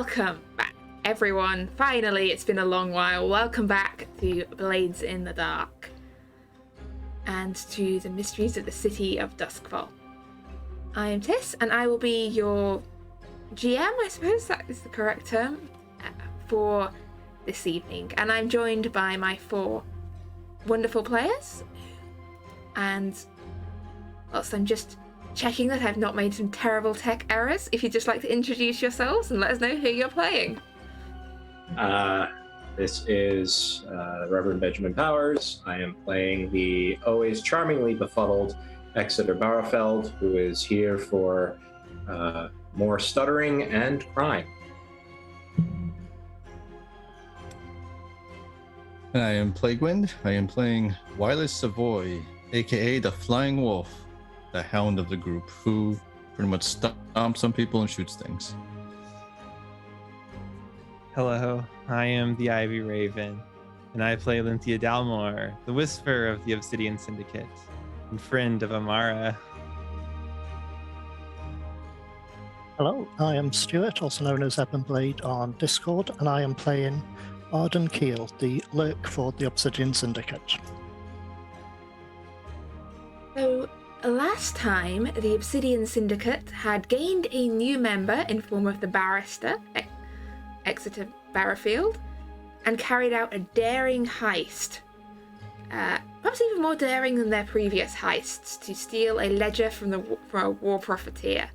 welcome back, everyone. Finally, it's been a long while. Welcome back to Blades in the Dark and to the mysteries of the city of Duskfall. I am Tiss, and I will be your GM, I suppose that is the correct term, for this evening. And I'm joined by my 4 wonderful players. And whilst I'm just checking that I've not made some terrible tech errors, if you'd just like to introduce yourselves and let us know who you're playing. This is Reverend Benjamin Powers. I am playing the always charmingly befuddled Exeter Barrowfeld, who is here for more stuttering and crime. And I am Plaguewind. I am playing Wireless Savoy, aka the Flying Wolf, the hound of the group, who pretty much stomps some people and shoots things. Hello, I am the Ivy Raven, and I play Lynthia Dalmore, the Whisper of the Obsidian Syndicate, and friend of Amara. Hello, I am Stuart, also known as Ebonblade on Discord, and I am playing Arden Keel, the Lurk for the Obsidian Syndicate. So, last time, the Obsidian Syndicate had gained a new member in form of the Barrister, Exeter Barrowfield, and carried out a daring heist. Perhaps even more daring than their previous heists, to steal a ledger from a war profiteer.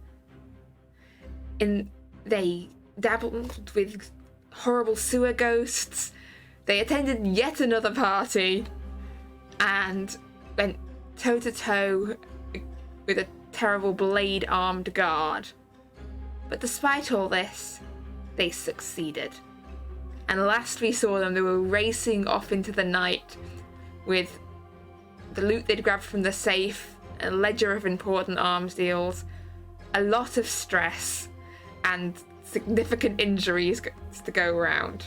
They dabbled with horrible sewer ghosts, they attended yet another party, and went toe-to-toe with a terrible blade-armed guard. But despite all this, they succeeded. And last we saw them, they were racing off into the night with the loot they'd grabbed from the safe, a ledger of important arms deals, a lot of stress, and significant injuries to go around.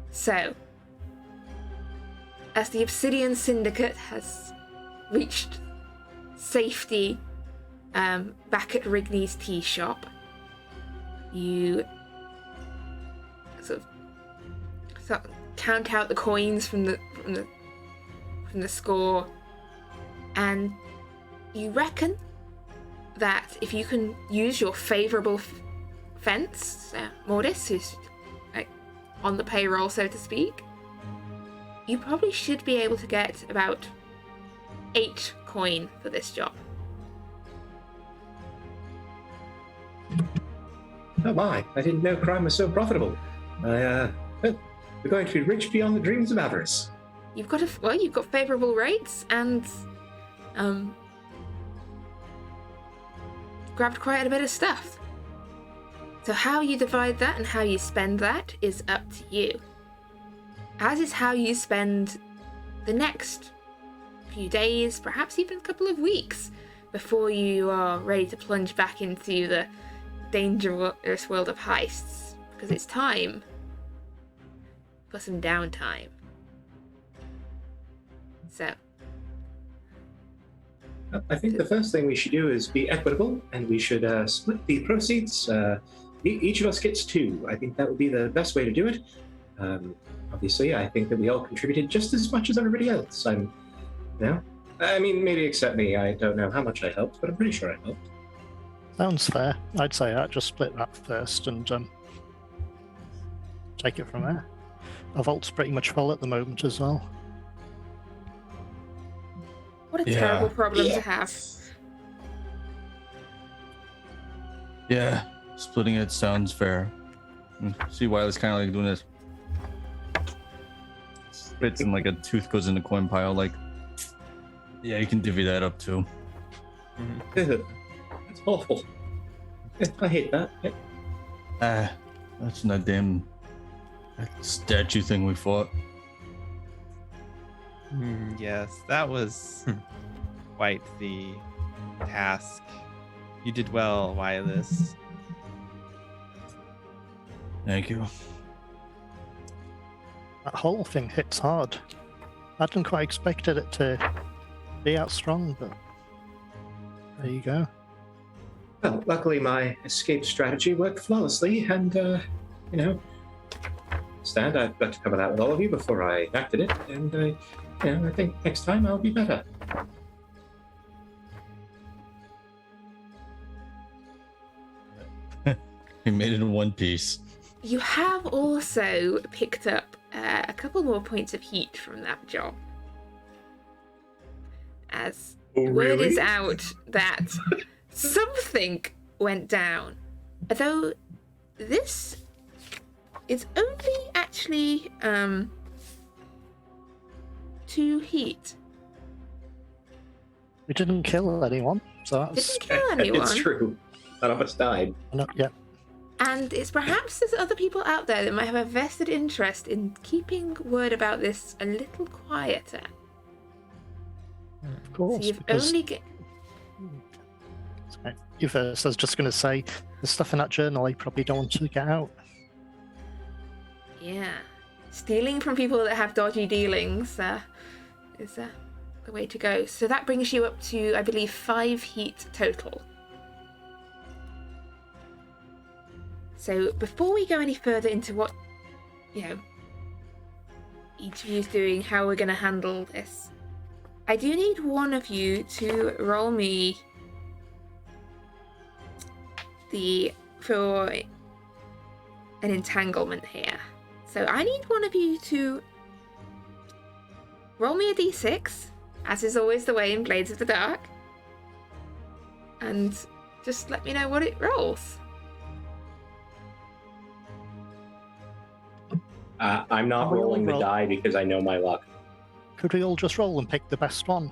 So, as the Obsidian Syndicate has reached safety back at Rigney's tea shop, you sort of count out the coins from the score, and you reckon that if you can use your favourable fence, Mortis, who's on the payroll, so to speak, you probably should be able to get about 8 coin for this job. Oh my, I didn't know crime was so profitable. We're going to be rich beyond the dreams of avarice. You've got favourable rates, and grabbed quite a bit of stuff. So how you divide that and how you spend that is up to you. As is how you spend the next few days, perhaps even a couple of weeks, before you are ready to plunge back into the dangerous world of heists, because it's time for some downtime. So, I think the first thing we should do is be equitable, and we should split the proceeds. Each of us gets 2. I think that would be the best way to do it. Obviously, I think that we all contributed just as much as everybody else. Maybe except me. I don't know how much I helped, but I'm pretty sure I helped. Sounds fair. I'd say that. Just split that first and take it from there. Our vault's pretty much full at the moment as well. what a terrible problem to have. Yeah, splitting it sounds fair. See why it's kind of like doing this. Spits and like a tooth goes in the coin pile. Like, yeah, you can divvy that up too. That's awful. I hate that. That's not damn statue thing we fought. Yes, that was quite the task. You did well, Wireless. Thank you. That whole thing hits hard. I hadn't quite expected it to be out strong, but there you go. Well, luckily my escape strategy worked flawlessly, and, I've got to cover that with all of you before I acted it, and, I think next time I'll be better. We made it in one piece. You have also picked up a couple more points of heat from that job. As word is out that something went down. Although this is only actually 2 heat. We didn't kill anyone, so that's Didn't kill anyone. It's true. None of us died. not yet. And it's perhaps there's other people out there that might have a vested interest in keeping word about this a little quieter. Of course. So you've because only get. First, I was just going to say, the stuff in that journal I probably don't want to get out. Yeah. Stealing from people that have dodgy dealings is the way to go. So that brings you up to, I believe, 5 heat total. So before we go any further into what, each of you is doing, how we're going to handle this, I do need one of you to roll me for an entanglement here. So I need one of you to roll me a d6, as is always the way in Blades of the Dark, and just let me know what it rolls. I'm not rolling the die because I know my luck. Could we all just roll and pick the best one?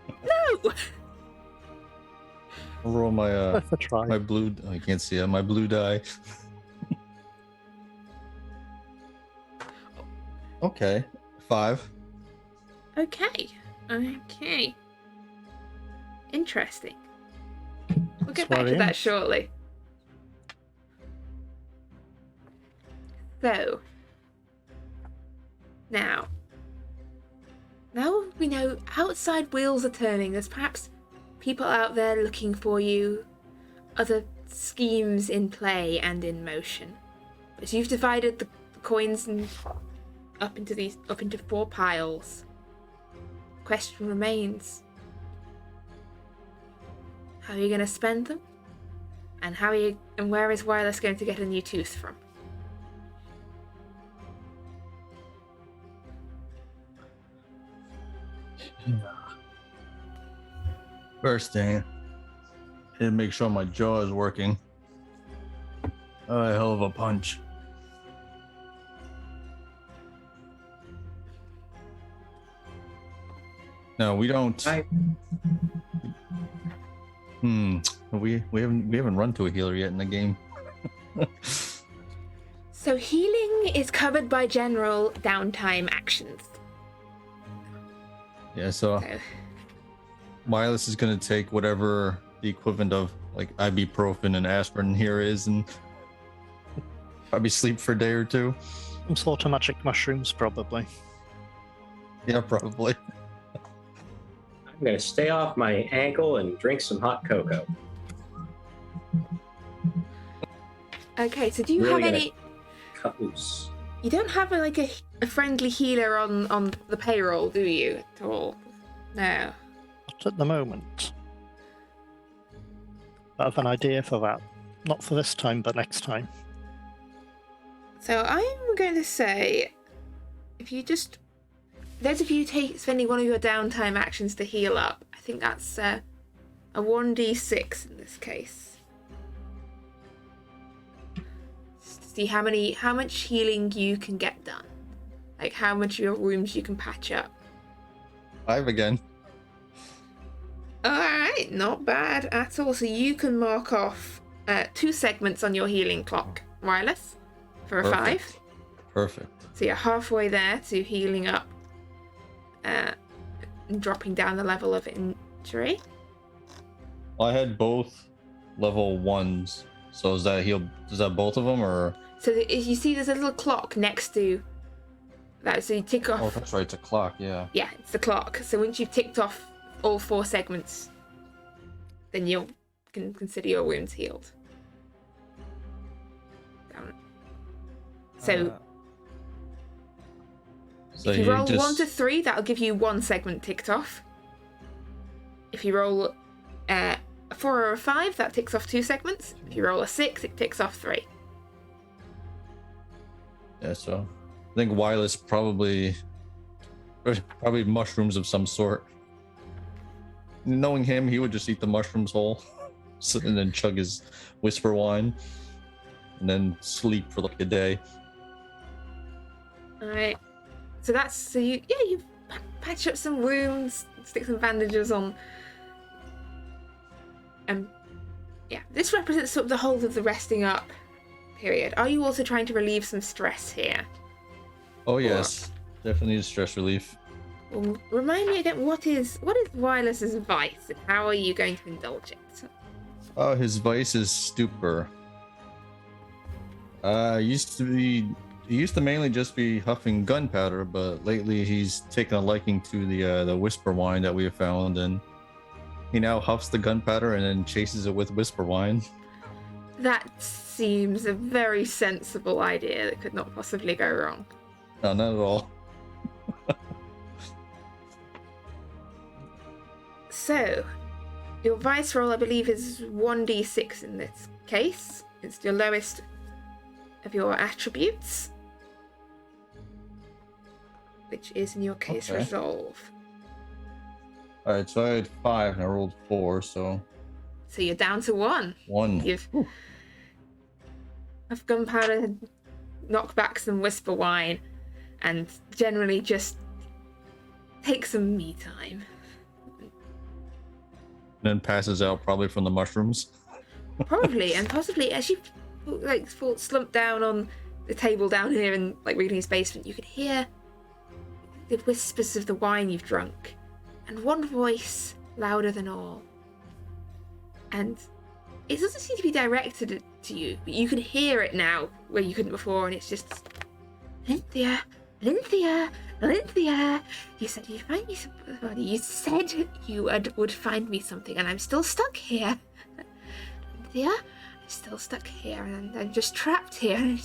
No! I'll roll my Worth a try. my blue. I can't see it. My blue die. Okay, 5. Okay. Interesting. We'll get That's back what to it that is. shortly. So, now we know outside wheels are turning. There's perhaps people out there looking for you, other schemes in play and in motion. But you've divided the coins up into 4 piles. Question remains: how are you going to spend them? And where is Wireless going to get a new tooth from? First thing, and make sure my jaw is working. Oh, a hell of a punch. No, we don't. We haven't run to a healer yet in the game. So healing is covered by general downtime actions. Yeah, so Wireless is gonna take whatever the equivalent of like ibuprofen and aspirin here is, and probably sleep for a day or 2. Some sort of magic mushrooms, probably. Yeah, probably. I'm going to stay off my ankle and drink some hot cocoa. Okay, so do you Really have gonna any? cut loose. You don't have a friendly healer on the payroll, do you, at all? No. Not at the moment. I have an idea for that. Not for this time, but next time. So I'm going to say, if you just, those of you spending one of your downtime actions to heal up, I think that's a 1d6 in this case. Just to see how much healing you can get done, like how much of your wounds you can patch up. 5 again. All right, not bad at all. So you can mark off 2 segments on your healing clock, Wireless, for a 5. Perfect. So you're halfway there to healing up and dropping down the level of injury. Well, I had both level 1s. So is that both of them, or? So if you see there's a little clock next to that, so you tick off. Oh, that's right. It's a clock. Yeah. Yeah, it's the clock. So once you've ticked off all 4 segments, then you're can consider your wounds healed. So if you roll 1 to 3, that'll give you 1 segment ticked off. If you roll a 4 or a 5, that ticks off 2 segments. If you roll a 6, it ticks off 3. Yeah, so I think Wireless probably mushrooms of some sort. Knowing him, he would just eat the mushrooms whole, and then chug his whisper wine, and then sleep for like a day. All right. So you patch up some wounds, stick some bandages on. This represents sort of the whole of the resting up period. Are you also trying to relieve some stress here? Oh yes, definitely a stress relief. Well, remind me again, what is Wireless's vice, and how are you going to indulge it? Oh, his vice is stupor. He used to mainly just be huffing gunpowder, but lately he's taken a liking to the whisper wine that we have found, and he now huffs the gunpowder and then chases it with whisper wine. That seems a very sensible idea that could not possibly go wrong. No, not at all. So, your vice roll, I believe, is 1d6 in this case. It's your lowest of your attributes, which is in your case resolve. All right, so I had 5 and I rolled 4, so you're down to 1. 1. You've gunpowder, knock back some whisper wine, and generally just take some me time. Then passes out probably from the mushrooms. Probably, and possibly as you slumped down on the table down here in Regni's basement, you could hear the whispers of the wine you've drunk, and one voice louder than all. And it doesn't seem to be directed to you, but you can hear it now where you couldn't before, and it's just, Lynthia, you said you'd find me somebody. You said you would find me something, and I'm still stuck here. Lynthia, I'm still stuck here, and I'm just trapped here. Are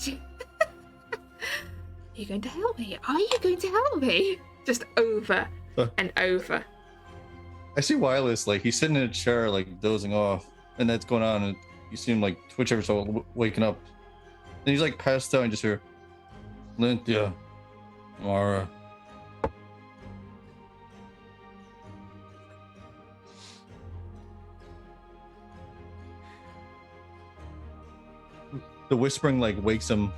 you going to help me? Are you going to help me? Just over and over. I see Wireless, he's sitting in a chair, dozing off, and that's going on, and you see him, twitch ever so waking up. And he's, passed out, and just hear, Lynthia, Mara. The whispering, wakes him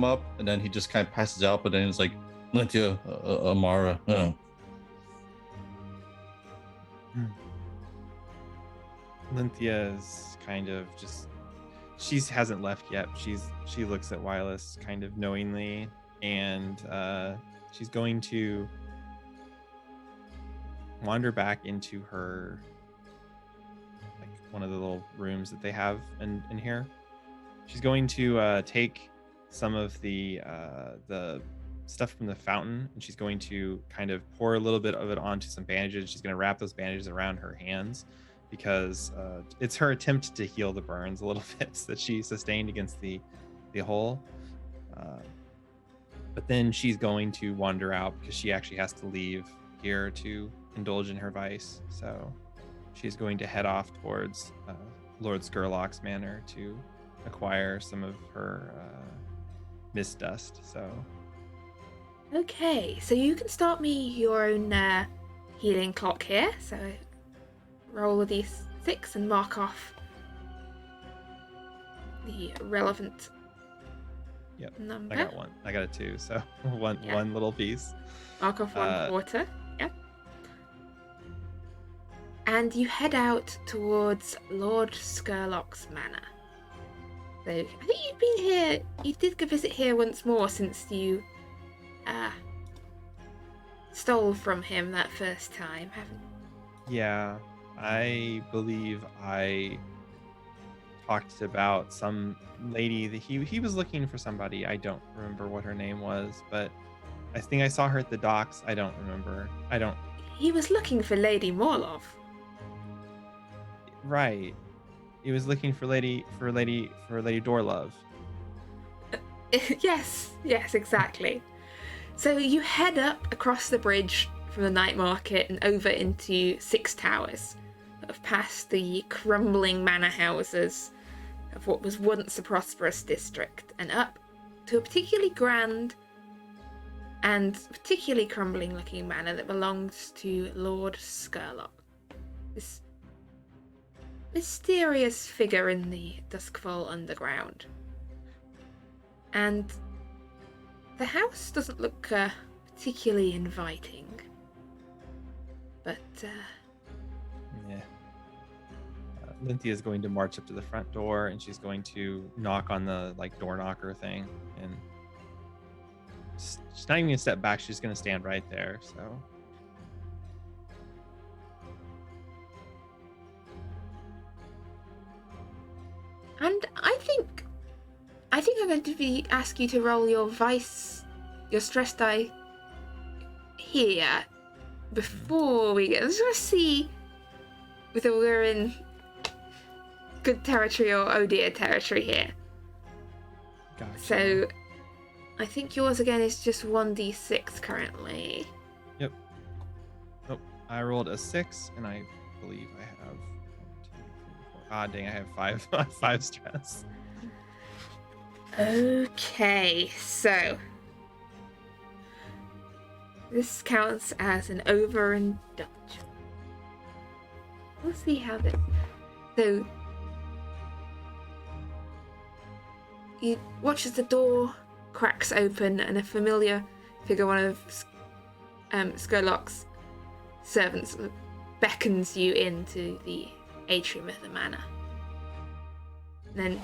up, and then he just kind of passes out, but then it's Lynthia, Mara. Lynthia is kind of just, she hasn't left yet. She looks at Wireless kind of knowingly, and she's going to wander back into her, one of the little rooms that they have in here. She's going to take some of the stuff from the fountain, and she's going to kind of pour a little bit of it onto some bandages. She's going to wrap those bandages around her hands, because it's her attempt to heal the burns a little bit that she sustained against the hole. But then she's going to wander out, because she actually has to leave here to indulge in her vice. So she's going to head off towards Lord Skurlock's manor to acquire some of her mist dust. So okay, so you can start me your own healing clock here. So roll a d6 and mark off the relevant number. I got 1. I got a 2, so one little piece. Mark off 1 quarter. Yeah. And you head out towards Lord Skurlock's manor. So I think you've been here. You did visit here once more since you stole from him that first time, haven't you? Yeah, I believe I talked about some lady that he was looking for somebody. I don't remember what her name was, but I think I saw her at the docks. I don't remember. He was looking for Lady Morlov. Right. he was looking for Lady Dorlove. Yes, exactly. So you head up across the bridge from the night market and over into Six Towers, past the crumbling manor houses of what was once a prosperous district, and up to a particularly grand and particularly crumbling looking manor that belongs to Lord Skurlock. This mysterious figure in the Duskfall underground. And the house doesn't look particularly inviting. But, yeah. Lynthia is going to march up to the front door, and she's going to knock on the door knocker thing, and she's not even gonna step back. She's gonna stand right there. So and I think I'm going to ask you to roll your stress die here before we get. Let's just see whether we're in good territory or oh dear territory here. gotcha. So I think yours again is just 1d6 currently. Yep. Oh, I rolled a 6, and I believe I have 1, 2, 3, 4. Ah, dang! I have 5 stress. Okay, so this counts as an overindulgence. We'll see how this. So you watch as the door cracks open and a familiar figure, one of Skurlock's servants, beckons you into the atrium of the manor. And then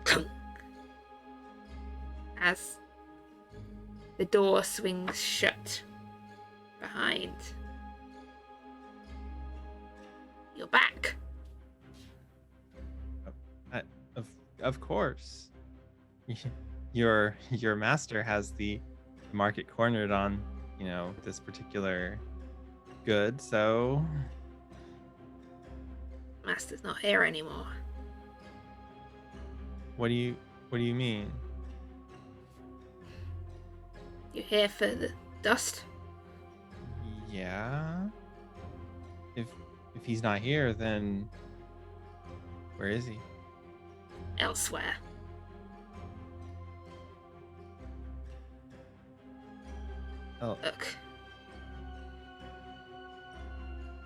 clunk, as the door swings shut behind. You're back. Of course. Your master has the market cornered on, this particular good, so Master's not here anymore. what do you mean? You here for the dust? Yeah. If he's not here, then where is he? Elsewhere. Oh, Look.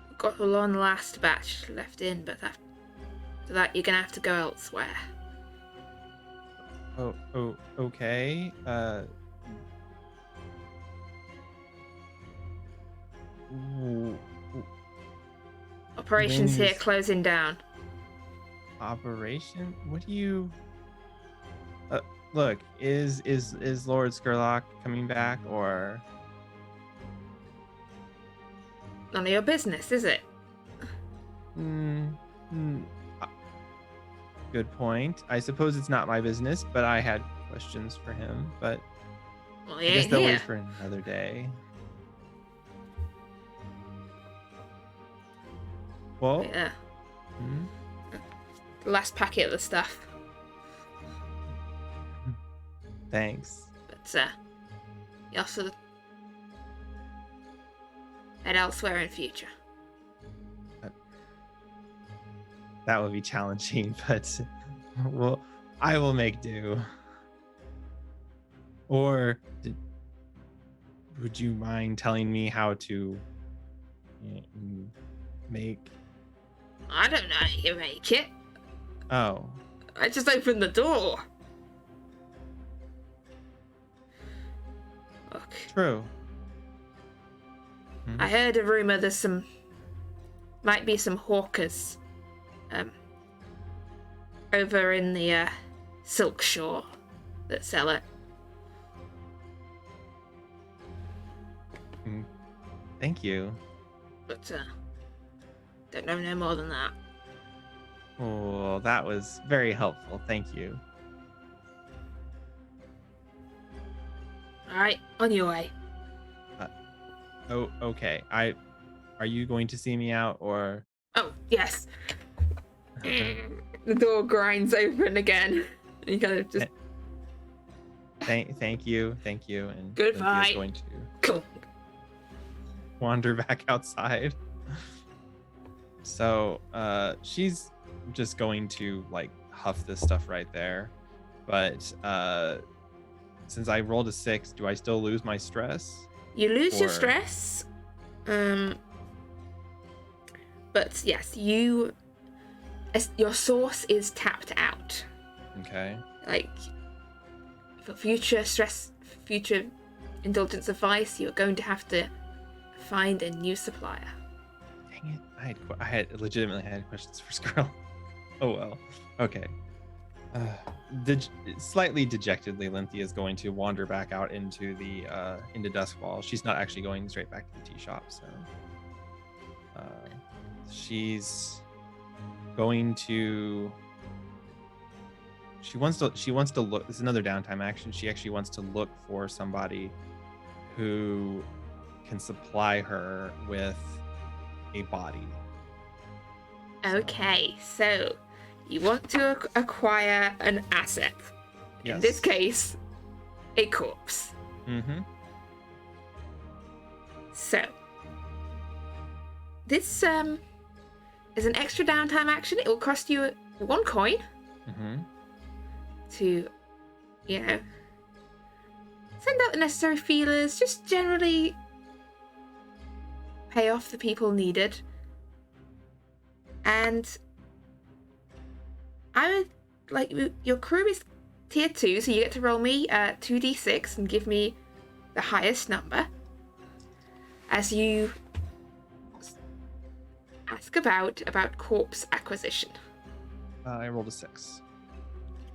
We've got the one last batch left in, but after that you're gonna have to go elsewhere. oh, okay. Ooh, Operations here Wings. closing down. operation? What do you? Look, is Lord Skurlock coming back, or? None of your business, is it? Good point. I suppose it's not my business, but I had questions for him. But Well, I he guess ain't they'll here. wait for another day. Well, Yeah. hmm? The last packet of the stuff. Thanks. But you also head elsewhere in future. That would be challenging, but I will make do. Or would you mind telling me how to make? I don't know how you make it. Oh, I just opened the door. Look, true. I heard a rumor there's might be some hawkers over in the Silk Shore that sell it. Thank you. But don't know no more than that. Oh, that was very helpful. Thank you. All right, on your way. Oh, okay. Are you going to see me out, or Oh, yes. The door grinds open again. And you kind of just... Thank you. And Goodbye. Lynthia's going to Cool. wander back outside. So she's just going to like huff this stuff right there. But since I rolled a 6, do I still lose my stress? You lose your Or- stress. But yes, your source is tapped out. Okay. Like, for future indulgence advice, you're going to have to find a new supplier. Dang it! I had legitimately had questions for Skurlock. Oh well. Okay. Slightly dejectedly, Lynthia is going to wander back out into the into Duskwall. She's not actually going straight back to the tea shop, so she's going to. She wants to look. This is another downtime action. She actually wants to look for somebody who can supply her with a body. Okay, so you want to acquire an asset. Yes. In this case, a corpse. Mm-hmm. So, this is an extra downtime action. It will cost you 1 coin Mm-hmm. to, send out the necessary feelers, just generally pay off the people needed. And I would like your crew is tier 2, so you get to roll me 2d6 and give me the highest number as you ask about corpse acquisition. I rolled a 6.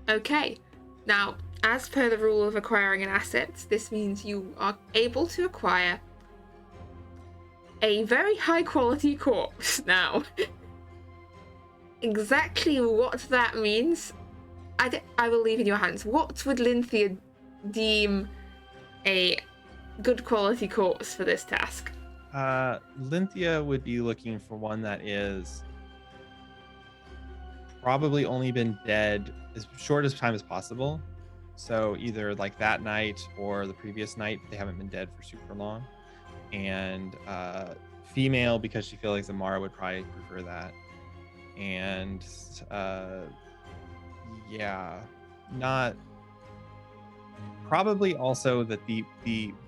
Okay, now as per the rule of acquiring an asset, this means you are able to acquire a very high quality corpse. Now, exactly what that means, I will leave in your hands. What would Lynthia deem a good quality corpse for this task? Lynthia would be looking for one that is probably only been dead as short as time as possible. So either like that night or the previous night, they haven't been dead for super long. And female, because she feels like Zamara would probably prefer that. And not probably also that the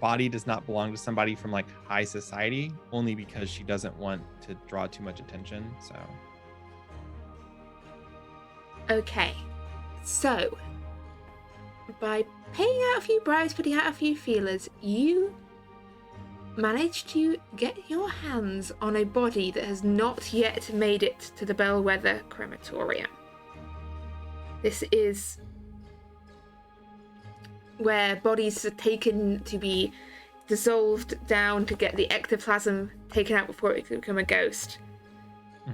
body does not belong to somebody from like high society, only because she doesn't want to draw too much attention. So Okay, so by paying out a few bribes, putting out a few feelers, you manage to get your hands on a body that has not yet made it to the Bellwether crematorium. This is where bodies are taken to be dissolved down to get the ectoplasm taken out before it can become a ghost.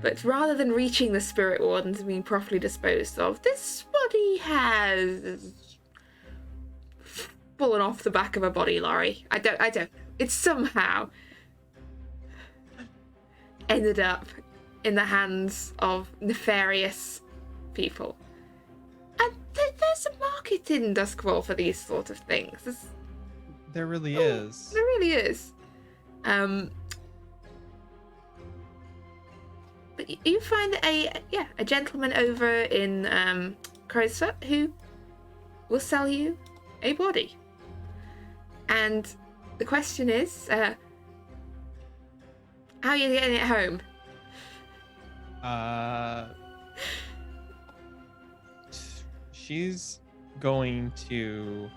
But rather than reaching the spirit wardens and being properly disposed of, this body has fallen off the back of a body lorry. I don't. It's somehow ended up in the hands of nefarious people. And there's a market in Duskwall for these sort of things. there really is. There really is. But you find a gentleman over in Crow's Foot who will sell you a body. And the question is, how are you getting it home? She's going to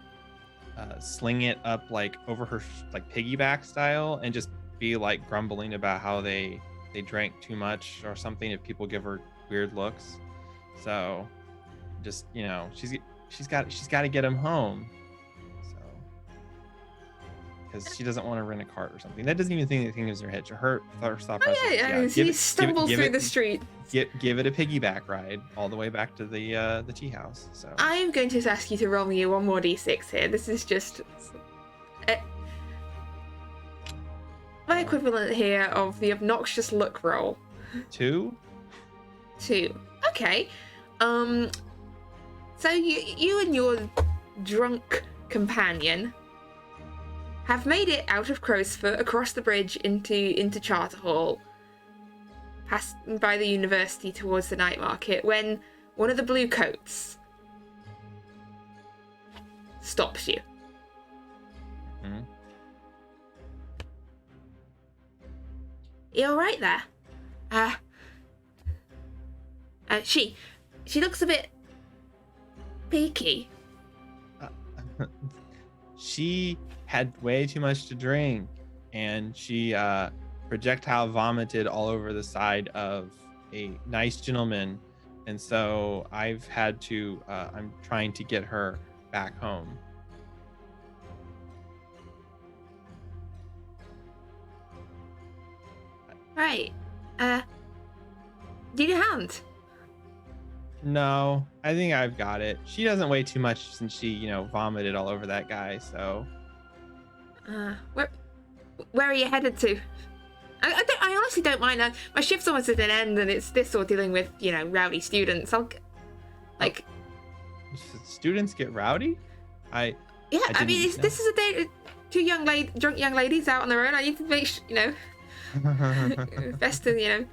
sling it up like over her like piggyback style and just be like grumbling about how they drank too much or something if people give her weird looks. So just, she's got to get him home. So because she doesn't want to rent a cart or something. That doesn't even think anything is her head. Her thought process. He stumbles through the street. Give it a piggyback ride all the way back to the tea house. So I'm going to ask you to roll me one more d6 here. This is just my equivalent here of the obnoxious look roll. 2. 2. Okay. So you and your drunk companion have made it out of Crowsfoot, across the bridge into Charter Hall, past by the university towards the night market, when one of the blue coats stops you. Mm-hmm. You all right there? She looks a bit peaky. She had way too much to drink, and she projectile vomited all over the side of a nice gentleman, and so I've had to I'm trying to get her back home. Right. Need a hand? No, I think I've got it. She doesn't weigh too much since she, vomited all over that guy, so. Where are you headed to? I honestly don't mind. My shift's almost at an end, and it's this or dealing with, rowdy students. Students get rowdy? Yeah, I mean, this is a day. Two drunk young ladies out on their own. I need to make sure, best to, make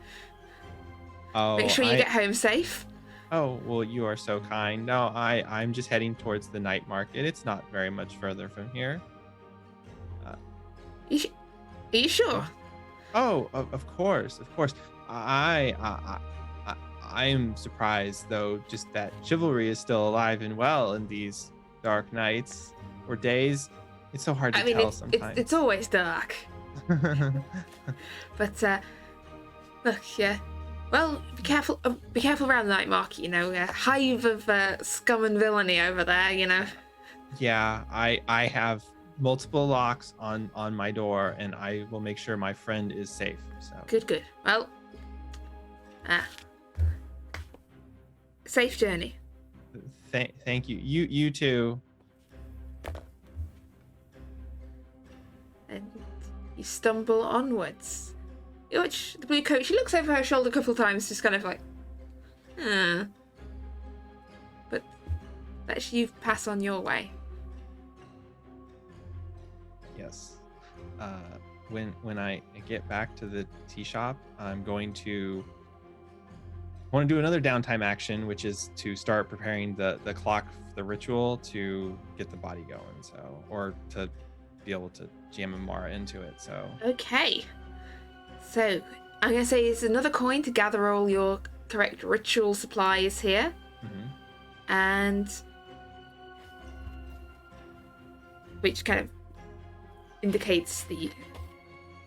sure you get home safe. Oh, well, you are so kind. No, I'm just heading towards the night market. It's not very much further from here. Are you sure? Oh, of course. I am surprised, though, just that chivalry is still alive and well in these dark nights or days. It's so hard to tell sometimes. It's always dark. But look, yeah. Well, be careful around the night market. A hive of scum and villainy over there. Yeah, I have multiple locks on my door, and I will make sure my friend is safe. So good. Well, safe journey. Thank you. You too. And you stumble onwards. You watch the blue coat. She looks over her shoulder a couple of times, just kind of like, but lets you pass on your way. Yes. When I get back to the tea shop, I want to do another downtime action, which is to start preparing the clock for the ritual to get the body going. Or to be able to jam Amara into it. So. Okay. So I'm gonna say it's another coin to gather all your correct ritual supplies here, and which kind of indicates the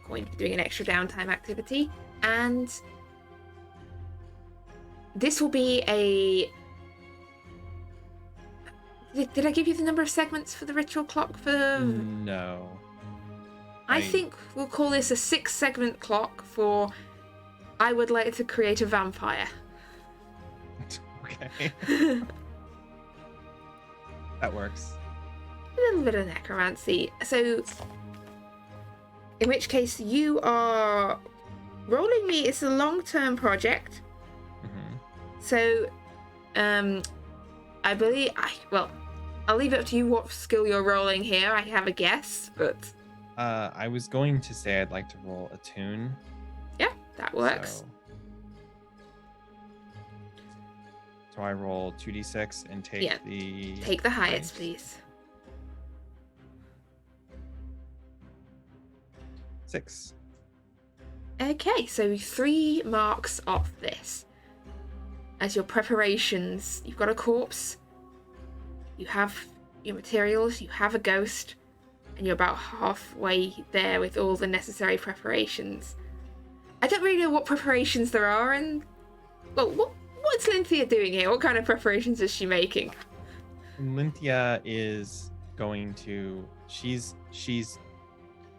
coin doing an extra downtime activity, and this will be a. Did I give you the number of segments for the ritual clock for? No. I think we'll call this a 6-segment clock for I would like to create a vampire. Okay. That works. A little bit of necromancy. So, in which case you are rolling me. It's a long-term project. So, I believe I'll leave it up to you what skill you're rolling here. I have a guess, but. I was going to say I'd like to roll a tune. Yeah, that works. So I roll 2d6 and take Take the highest, please. 6. Okay, so 3 marks off this. As your preparations, you've got a corpse, you have your materials, you have a ghost, and you're about halfway there with all the necessary preparations. I don't really know what preparations there are, and what's Lynthia doing here? What kind of preparations is she making? Lynthia is going to. She's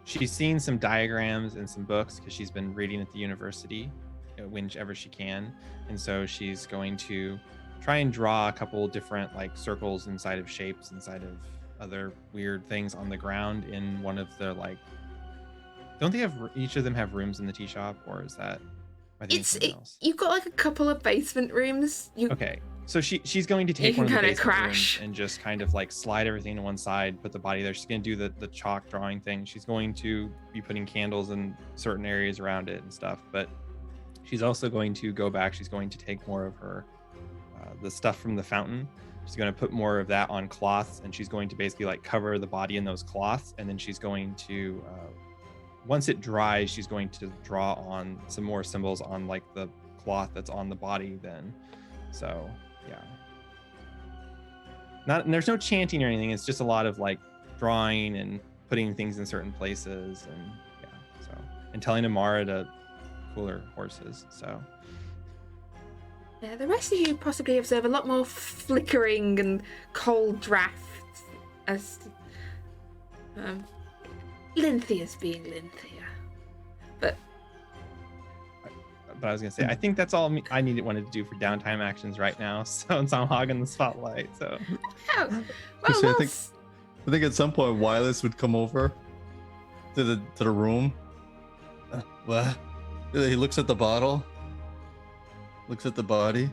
seen some diagrams and some books because she's been reading at the university whenever she can, and so she's going to try and draw a couple different circles inside of shapes inside of other weird things on the ground in one of the don't they have each of them have rooms in the tea shop, or is that Or are they in something else? You've got like a couple of basement rooms. Okay. So she's going to take can one of the kinda basement crash. rooms and just kind of like slide everything to one side, put the body there. She's going to do the chalk drawing thing. She's going to be putting candles in certain areas around it and stuff. But she's also going to go back. She's going to take more of her, the stuff from the fountain. She's going to put more of that on cloths, and she's going to basically like cover the body in those cloths. And then she's going to, once it dries, she's going to draw on some more symbols on like the cloth that's on the body then. So yeah, there's no chanting or anything. It's just a lot of like drawing and putting things in certain places, and yeah, so, and telling Amara to cool her horses. So Yeah, the rest of you possibly observe a lot more flickering and cold drafts as Lynthia's being Lynthia. But I was gonna say, I think that's all I wanted to do for downtime actions right now. So I'm hogging the spotlight. So oh, See, well, I think at some point Wireless would come over to the room. What? He looks at the bottle. Looks at the body.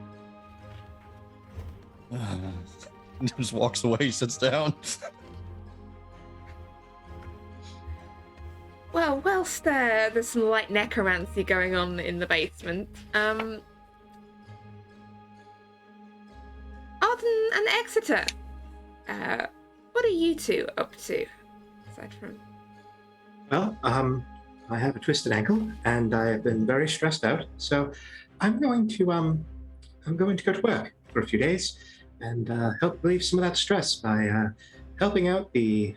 Just walks away. Sits down. well, whilst there's some light necromancy going on in the basement, Arden and Exeter, what are you two up to? Aside from... Well, I have a twisted ankle, and I have been very stressed out. So, I'm going to go to work for a few days and help relieve some of that stress by helping out the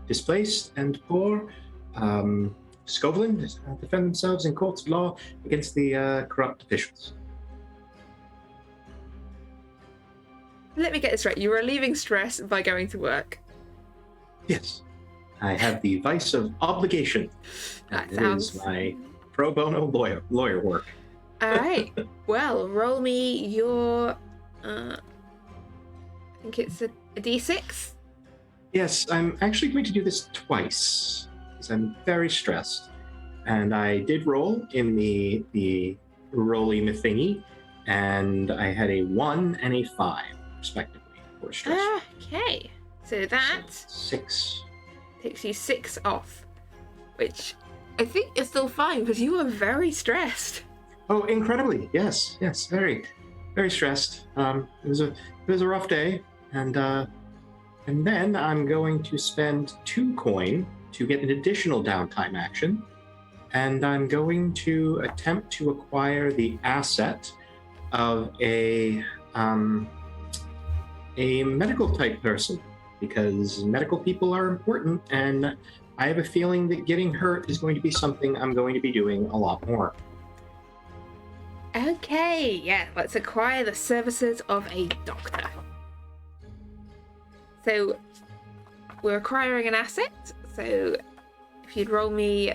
displaced and poor Scoveland defend themselves in courts of law against the corrupt officials. Let me get this right. You are relieving stress by going to work. Yes, I have the vice of obligation. That It sounds... is my pro bono lawyer work. All right. Well, roll me your... I think it's a D6. Yes, I'm actually going to do this twice because I'm very stressed. And I did roll in the rolling thingy, and I had a 1 and a 5, respectively, for stress. Okay. So that So 6. takes you 6 off, which I think you're still fine because you are very stressed. Oh, incredibly! Yes, very, very stressed. It was a rough day, and then I'm going to spend 2 coin to get an additional downtime action, and I'm going to attempt to acquire the asset of a medical type person, because medical people are important, and I have a feeling that getting hurt is going to be something I'm going to be doing a lot more. Okay, yeah, let's acquire the services of a doctor. So, we're acquiring an asset, so if you'd roll me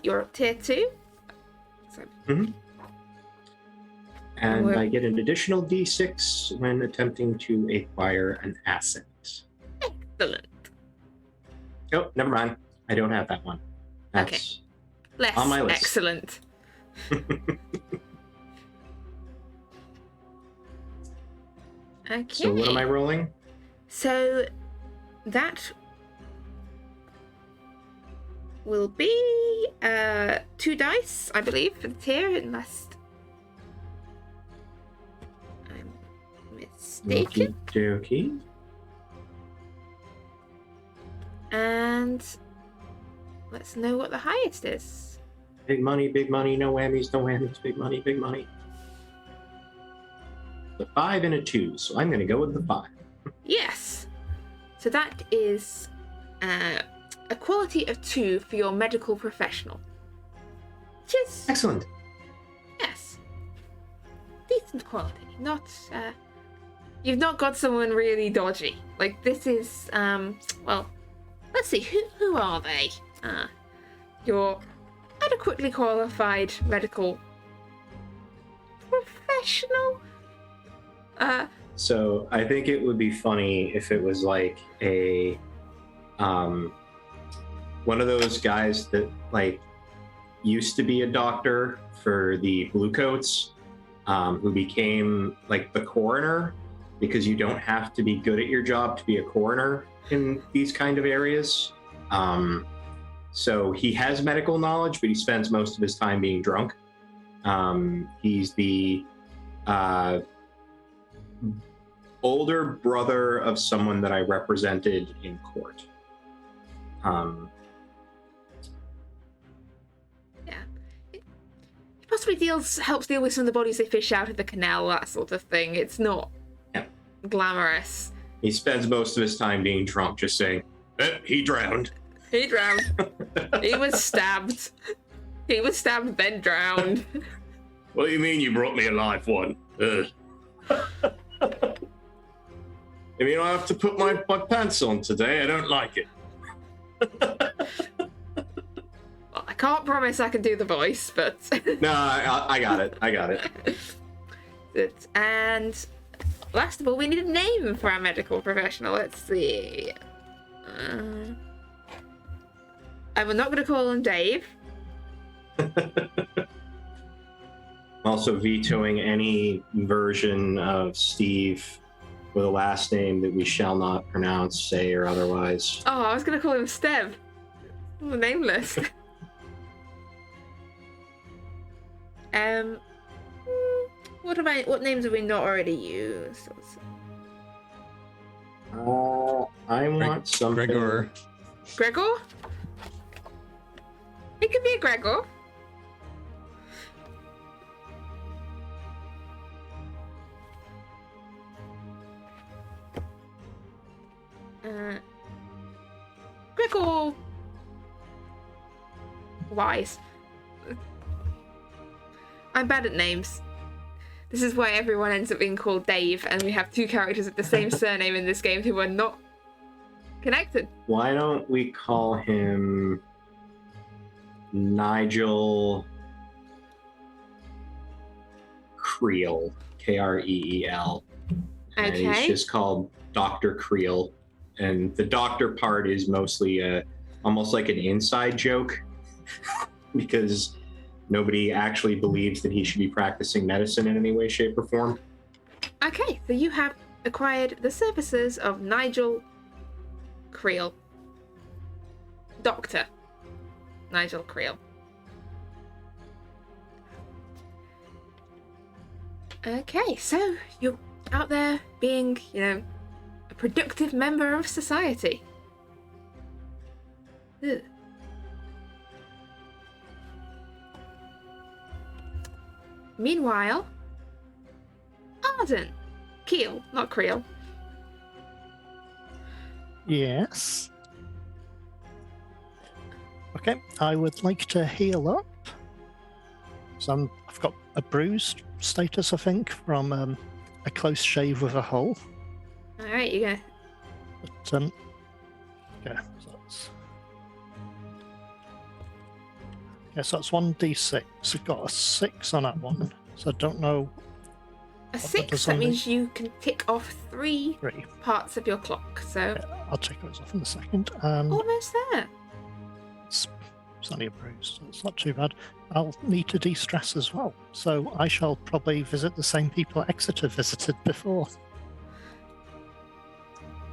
you're tier 2. So, And I get an additional D6 when attempting to acquire an asset. excellent. Oh, never mind. I don't have that one. That's Less on my list. excellent. Okay. So what am I rolling? So that will be 2 dice, I believe, for the tier, unless I'm mistaken. Okie And let's know what the highest is. Big money, no whammies, big money, big money. The 5 and a 2, so I'm going to go with the 5. Yes. So that is a quality of 2 for your medical professional. Which is, Excellent. yes, decent quality. Not, you've not got someone really dodgy. Like, this is, well, let's see, who are they? Your adequately qualified medical professional? So I think it would be funny if it was like a one of those guys that like used to be a doctor for the Bluecoats, who became like the coroner, because you don't have to be good at your job to be a coroner in these kind of areas. So he has medical knowledge, but he spends most of his time being drunk. He's the older brother of someone that I represented in court. He possibly helps deal with some of the bodies they fish out of the canal, that sort of thing. It's not glamorous. He spends most of his time being drunk, just saying, he drowned. He drowned. He was stabbed. He was stabbed, then drowned. What do you mean you brought me a live one? You mean I have to put my pants on today? I don't like it. Well, I can't promise I can do the voice, but... No, I got it. I got it. Good. And last of all, we need a name for our medical professional. Let's see. I'm not going to call him Dave. I'm also vetoing any version of Steve with a last name that we shall not pronounce, say, or otherwise. Oh, I was going to call him Stev. Nameless. What names have we not already used? I want something. Gregor. Gregor? It could be a Gregor. Gregor Wise. I'm bad at names. This is why everyone ends up being called Dave, and we have two characters with the same surname in this game who are not connected. Why don't we call him Nigel Creel? Kreel. And Okay. he's just called Dr. Creel. And the doctor part is mostly almost like an inside joke because nobody actually believes that he should be practicing medicine in any way, shape, or form. Okay, so you have acquired the services of Nigel Creel. Dr. Nigel Creel. Okay, so you're out there being, a productive member of society. Ugh. Meanwhile, Arden. Keel, not Creel. Yes. Okay, I would like to heal up. So I've got a bruised status, I think, from a close shave with a hole. Alright, you go. But, okay, so that's 1d6. I've got a 6 on that one, so I don't know. A What 6, does that that means you can tick off 3 3. parts of your clock, so I'll check those off in a second. almost there. It's only a bruise, so it's not too bad. I'll need to de-stress as well, so I shall probably visit the same people Exeter visited before.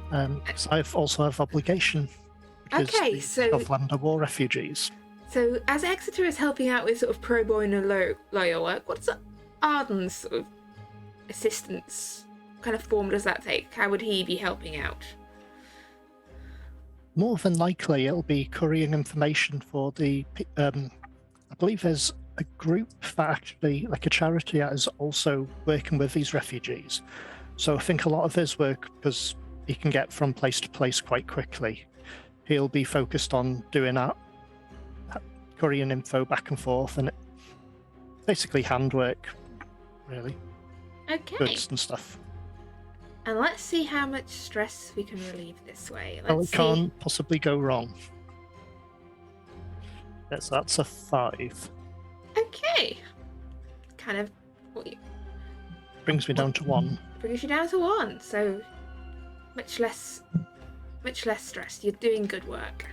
Because I also have obligation. Which Okay, is so- the Scotland War refugees. So, as Exeter is helping out with sort of pro bono lawyer work, what's Arden's sort of assistance? What kind of form does that take? How would he be helping out? More than likely, it'll be couriering information for the. I believe there's a group that actually, like a charity, that is also working with these refugees. So I think a lot of his work, because he can get from place to place quite quickly, he'll be focused on doing that, couriering info back and forth, and basically handwork, really, Okay, goods and stuff. and let's see how much stress we can relieve this way. Well, Let's it can't possibly go wrong. Yes, that's a 5. Okay. Kind of Brings me down to 1. brings you down to 1, so much less stress. You're doing good work.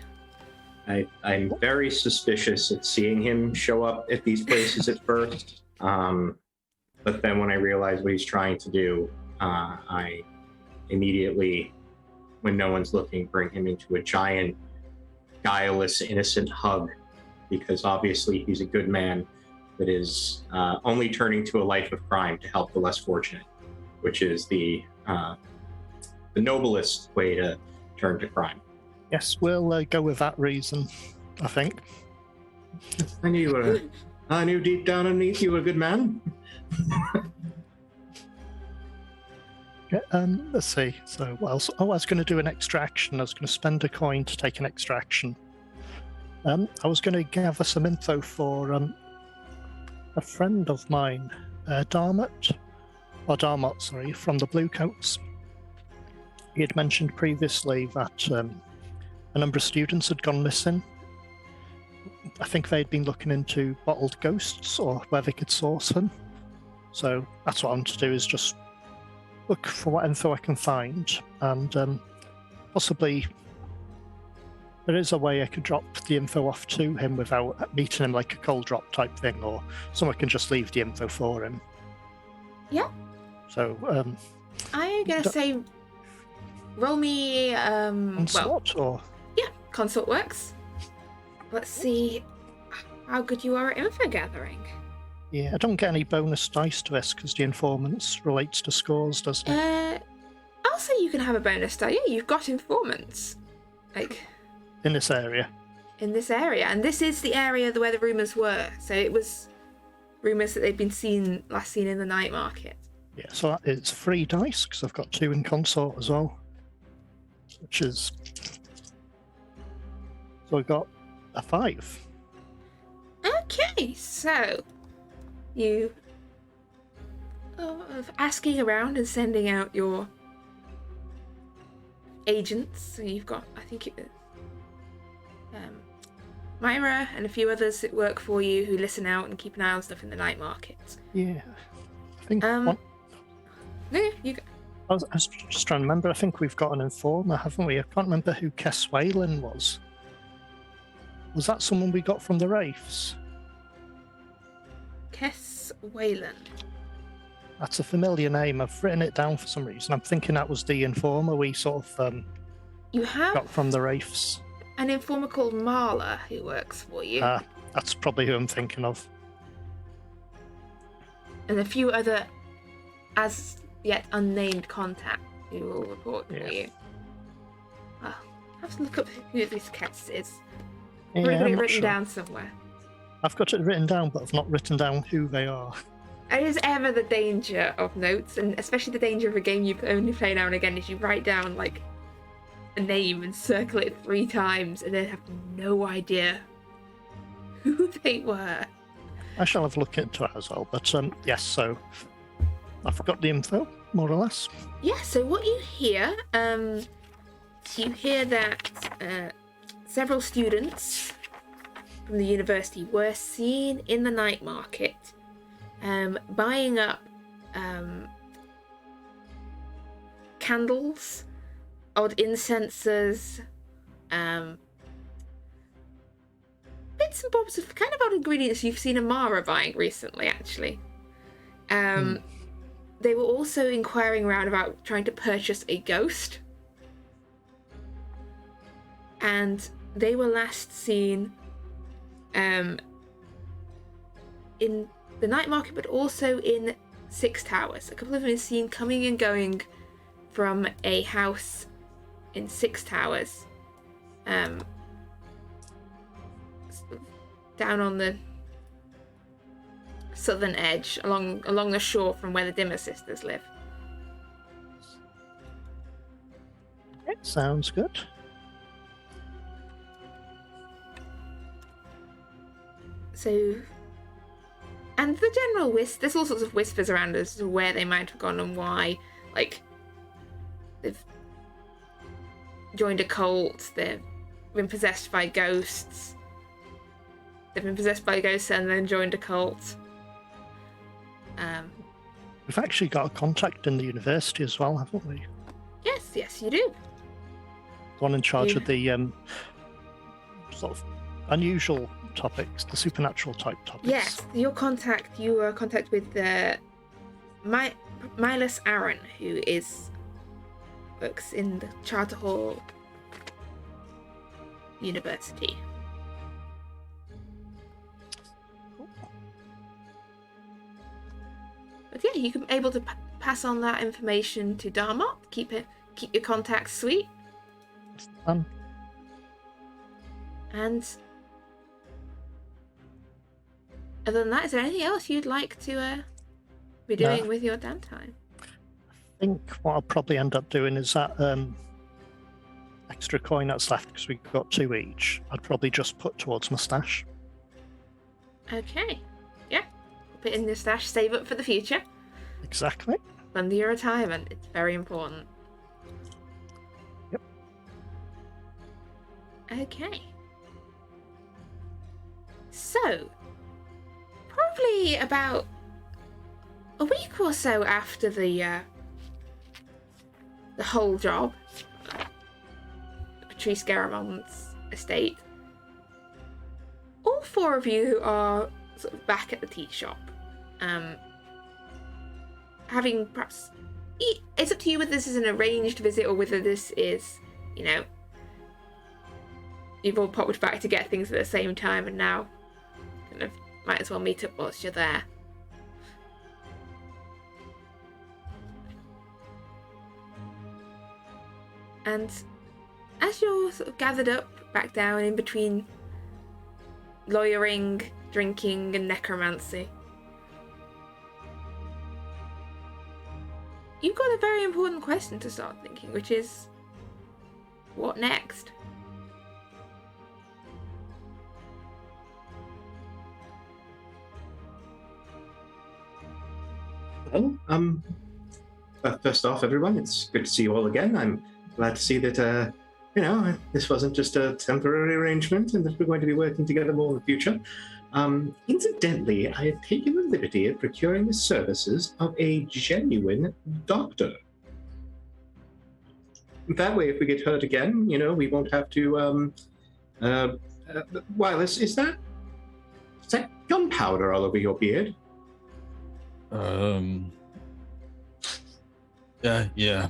I'm very suspicious at seeing him show up at these places at first. But then when I realize what he's trying to do, I immediately, when no one's looking, bring him into a giant, guileless, innocent hug, because obviously he's a good man that is only turning to a life of crime to help the less fortunate, which is the noblest way to turn to crime. Yes, we'll go with that reason, I think. I knew deep down underneath you were a good man. Okay, let's see. So what else? Oh, I was going to do an extraction. I was going to spend a coin to take an extraction. I was going to gather some info for a friend of mine, Darmot, sorry, from the Bluecoats. He had mentioned previously that a number of students had gone missing. I think they'd been looking into bottled ghosts or where they could source them. So that's what I want to do, is just look for what info I can find, and possibly there is a way I could drop the info off to him without meeting him, like a cold drop type thing, or someone can just leave the info for him. Yeah. So I'm gonna say, roll me consort, or yeah, consort works. Let's see how good you are at info gathering. yeah, I don't get any bonus dice to this because the informants relates to scores, doesn't it? I'll say you can have a bonus die. Yeah, you've got informants, like In this area. in this area, and this is the area where the rumors were. So it was rumors that they'd been last seen in the night market. Yeah, so that is 3 dice because I've got 2 in consort as well, which is, so I got a 5. Okay, so you of asking around and sending out your agents. So you've got, I think it Myra and a few others that work for you who listen out and keep an eye on stuff in the night market. Yeah, I think No, you go. I was just trying to remember. I think we've got an informer, haven't we? I can't remember who Kess Whalen was. Was that someone we got from the Wraiths? Kess Whalen. That's a familiar name. I've written it down for some reason. I'm thinking that was the informer we sort of You have got from the Wraiths. an informer called Marla who works for you, That's probably who I'm thinking of. and a few other as yet unnamed contacts who will report for Yeah. you. I'll have to look up who this Kess is. Yeah, Probably got I'm it not written sure. down somewhere. I've got it written down, but I've not written down who they are. It is ever the danger of notes, and especially the danger of a game you only play now and again, is you write down like a name and circle it 3 times and then have no idea who they were. I shall have a look into it as well. But yes, so I've got the info, more or less. Yeah, so what you hear that several students from the university were seen in the night market buying up candles, odd incensers, bits and bobs of kind of odd ingredients you've seen Amara buying recently, actually. They were also inquiring around about trying to purchase a ghost. And they were last seen in the night market, but also in 6 Towers. A couple of them are seen coming and going from a house in 6 Towers, down on the southern edge, along the shore from where the Dimmer sisters live. It sounds good. So, and the general there's all sorts of whispers around as to where they might have gone and why. Like, they've joined a cult, they've been possessed by ghosts, they've been possessed by ghosts and then joined a cult. We've actually got a contact in the university as well, haven't we? Yes, you do. The one in charge of the sort of unusual topics, the supernatural type topics. Yes, you were contact with Milas Aaron, who works in the Charter Hall University. But yeah, you can be able to pass on that information to Darmot. Keep your contacts sweet. And other than that, is there anything else you'd like to be doing with your downtime? I think what I'll probably end up doing is that extra coin that's left, because we got 2 each, I'd probably just put towards my stash. Okay. Yeah. Put it in your stash, save up for the future. Exactly. Fund your retirement. It's very important. Yep. Okay. So, probably about a week or so after the whole job, Patrice Garamont's estate, all 4 of you are sort of back at the tea shop. Having perhaps... It's up to you whether this is an arranged visit or whether this is, you've all popped back to get things at the same time and now kind of might as well meet up whilst you're there. And as you're sort of gathered up back down in between lawyering, drinking, and necromancy, you've got a very important question to start thinking, which is, what next? Well, first off, everyone, it's good to see you all again. I'm glad to see that, this wasn't just a temporary arrangement and that we're going to be working together more in the future. Incidentally, I have taken the liberty of procuring the services of a genuine doctor. That way, if we get hurt again, we won't have to, Wireless, is that gunpowder all over your beard? Yeah.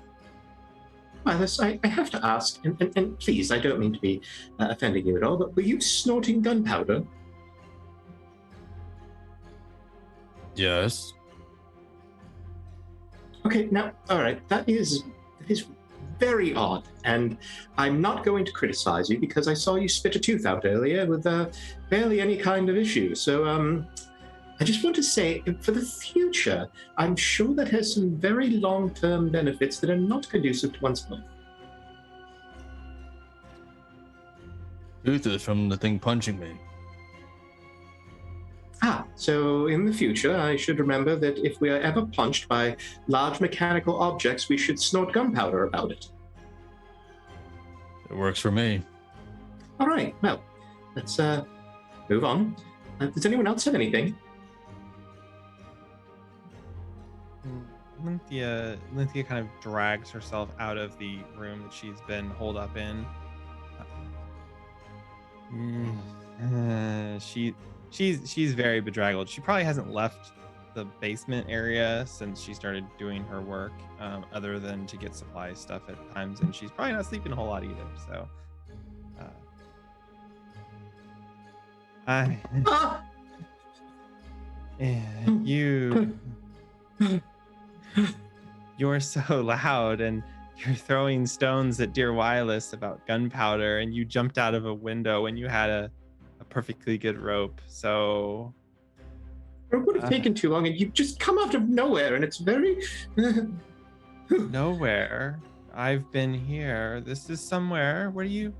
Wireless, I have to ask, and please, I don't mean to be offending you at all, but were you snorting gunpowder? Yes. Okay, now, all right, that is very odd, and I'm not going to criticize you because I saw you spit a tooth out earlier with barely any kind of issue. So, I just want to say, for the future, I'm sure that has some very long-term benefits that are not conducive to one's health. Tooth is from the thing punching me. So in the future, I should remember that if we are ever punched by large mechanical objects, we should snort gunpowder about it. It works for me. All right, well, let's move on. Does anyone else have anything? Lynthia kind of drags herself out of the room that she's been holed up in. She's very bedraggled. She probably hasn't left the basement area since she started doing her work, other than to get supply stuff at times, and she's probably not sleeping a whole lot either. So, you're so loud, and you're throwing stones at dear Wireless about gunpowder, and you jumped out of a window when you had a perfectly good rope. So It would have taken too long, and you just come out of nowhere, and it's very... Nowhere. I've been here. This is somewhere. What are you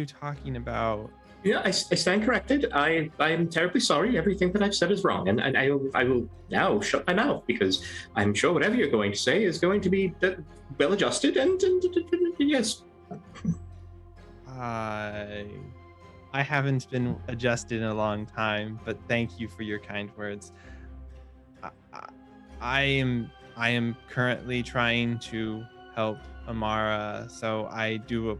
talking about? Yeah, I stand corrected. I am terribly sorry. Everything that I've said is wrong, and I will now shut my mouth, because I'm sure whatever you're going to say is going to be well adjusted, and yes. I haven't been adjusted in a long time, but thank you for your kind words. I am currently trying to help Amara, so I do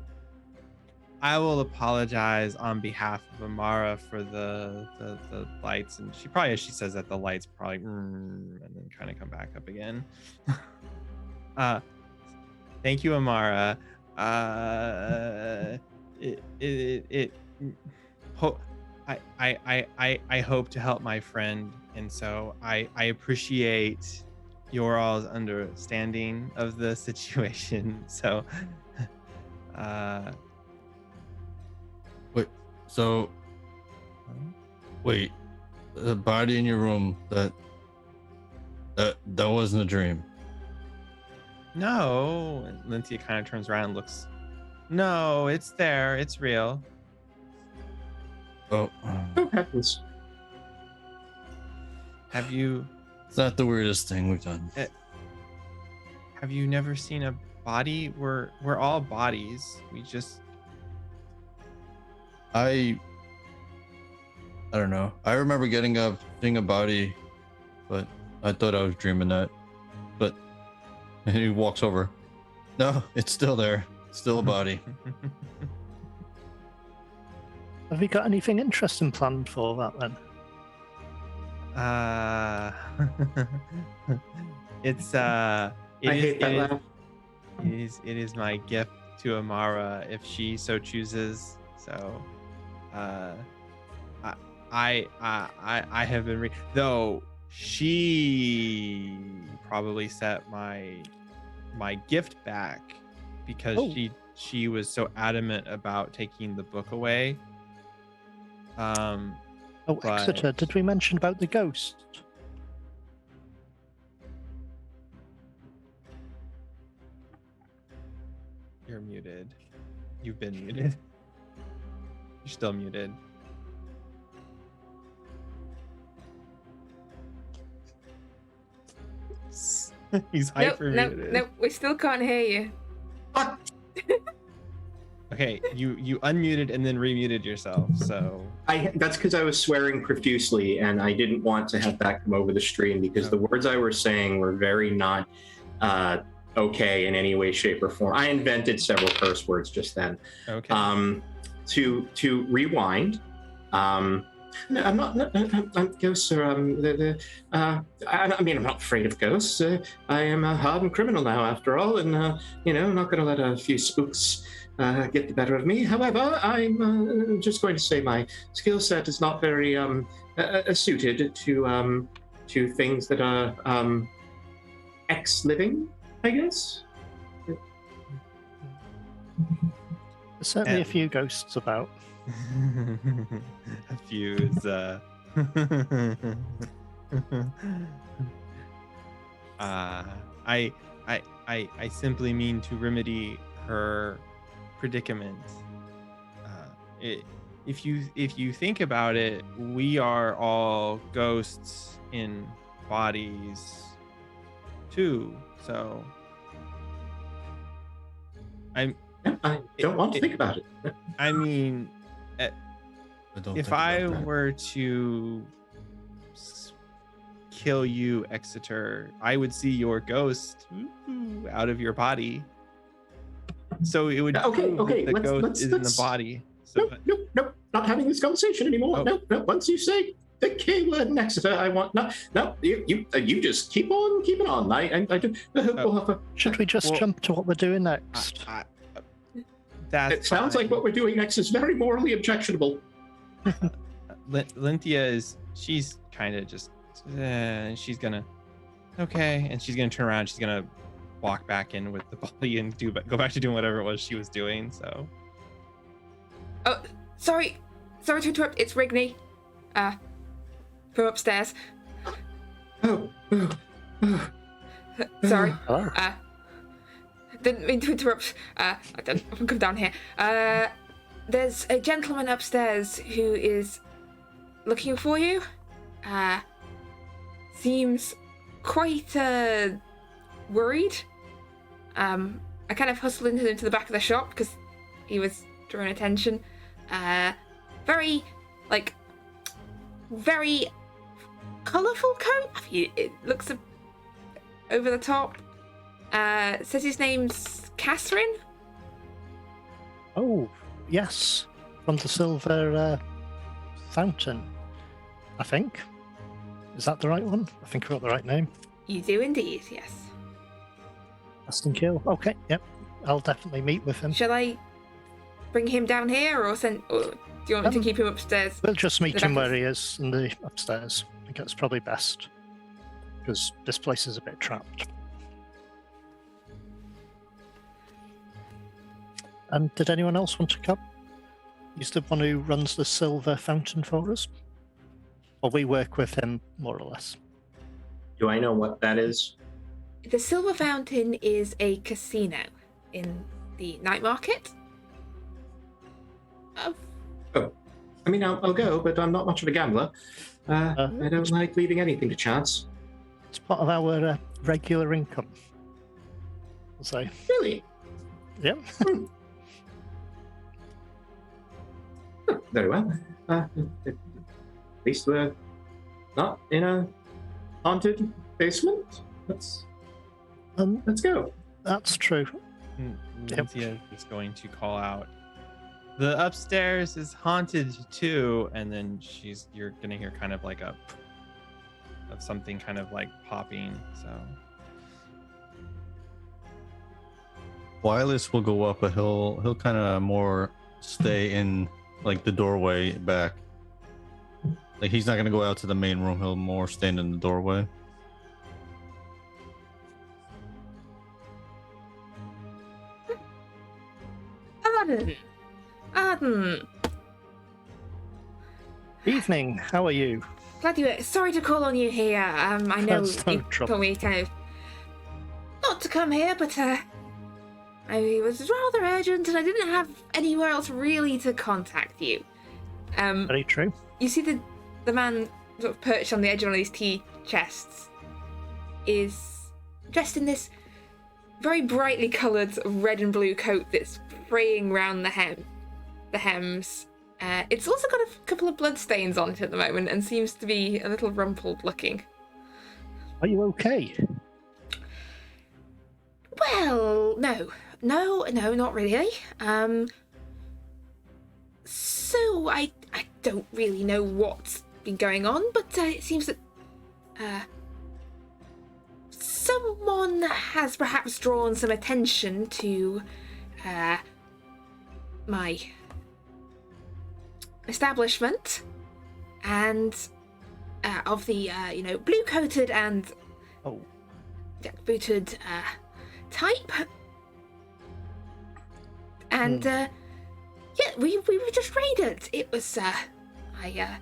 I will apologize on behalf of Amara for the lights, and she probably, as she says that, the lights probably and then kind of come back up again. Thank you, Amara. I hope to help my friend, and so I appreciate your all's understanding of the situation. So wait, the body in your room, that wasn't a dream. no. And Lynthia kind of turns around and looks. No, it's there. It's real. Oh, What happens? Have you it's not the weirdest thing we've done. never seen a body? We're all bodies. We just I don't know. I remember getting up, seeing a body, but I thought I was dreaming that. But and he walks over. No, it's still there. It's still a body. Have you got anything interesting planned for that then? It's I hate that laugh. it is my gift to Amara if she so chooses. So I have been though she probably set my gift back because she was so adamant about taking the book away. Oh, Exeter, did we mention about the ghost? You're muted. You've been muted. You're still muted. He's hyper muted. Nope, we still can't hear you. What? Okay, you unmuted and then remuted yourself. So That's because I was swearing profusely, and I didn't want to have that come over the stream because the words I was saying were very not okay in any way, shape, or form. I invented several curse words just then. okay. To rewind. No, I'm not. Ghosts are. I mean, I'm not afraid of ghosts. I am a hardened criminal now, after all, and I'm not going to let a few spooks get the better of me. However, I'm just going to say my skill set is not very suited to things that are ex-living, I guess. There's certainly a few ghosts about. A few is I simply mean to remedy her predicament. If you think about it, we are all ghosts in bodies too. So I don't want to think about it. I mean, if I were to kill you, Exeter, I would see your ghost out of your body. So it would prove that the ghost is in the body. So, Nope, not having this conversation anymore. No. Once you say the K word in Exeter, I want you just keep on keeping on. I hope we'll have a. Should we just jump to what we're doing next? It sounds like what we're doing next is very morally objectionable. Lynthia she's kind of just she's gonna and she's gonna turn around, she's gonna walk back in with the body and go back to doing whatever it was she was doing. So Sorry to interrupt, it's Rigney from upstairs. Sorry. Hello. Didn't mean to interrupt. I'll come down here. There's a gentleman upstairs who is looking for you. Seems quite worried. I kind of hustled into the back of the shop because he was drawing attention. Very colourful coat. It looks over the top. Says his name's Catherine. Oh, Yes, from the Silver Fountain, I think. Is that the right one? I think I got the right name. You do indeed, yes. Aston Kill. Okay, yep. I'll definitely meet with him. Shall I bring him down here, or do you want me to keep him upstairs? We'll just meet The him back where he is in the upstairs. I think that's probably best. Because this place is a bit trapped. And did anyone else want to come? He's the one who runs the Silver Fountain for us. Or we work with him, more or less. Do I know what that is? The Silver Fountain is a casino in the night market. Oh, I mean, I'll go, but I'm not much of a gambler. I don't like leaving anything to chance. It's part of our regular income. I'll say. Really? Yep. Very well. At least we're not in a haunted basement. Let's go. That's true. Lynthia is going to call out, "The upstairs is haunted too," and then you're gonna hear kind of like of something kind of like popping. So Wireless will go up, but he'll kind of more stay in like the doorway back. Like he's not gonna go out to the main room. He'll more stand in the doorway. Arden. Evening, how are you? Glad you. Sorry to call on you here. I know That's no you trouble. told me kind of not to come here, but it was rather urgent, and I didn't have anywhere else really to contact you. Very true. You see the man sort of perched on the edge of one of these tea chests is dressed in this very brightly coloured red and blue coat that's fraying round the hems. It's also got a couple of bloodstains on it at the moment and seems to be a little rumpled looking. Are you okay? Well, no, not really. So I don't really know what's been going on, but it seems that someone has perhaps drawn some attention to my establishment, and of the blue-coated and jack-booted type, and we were just raided. It was I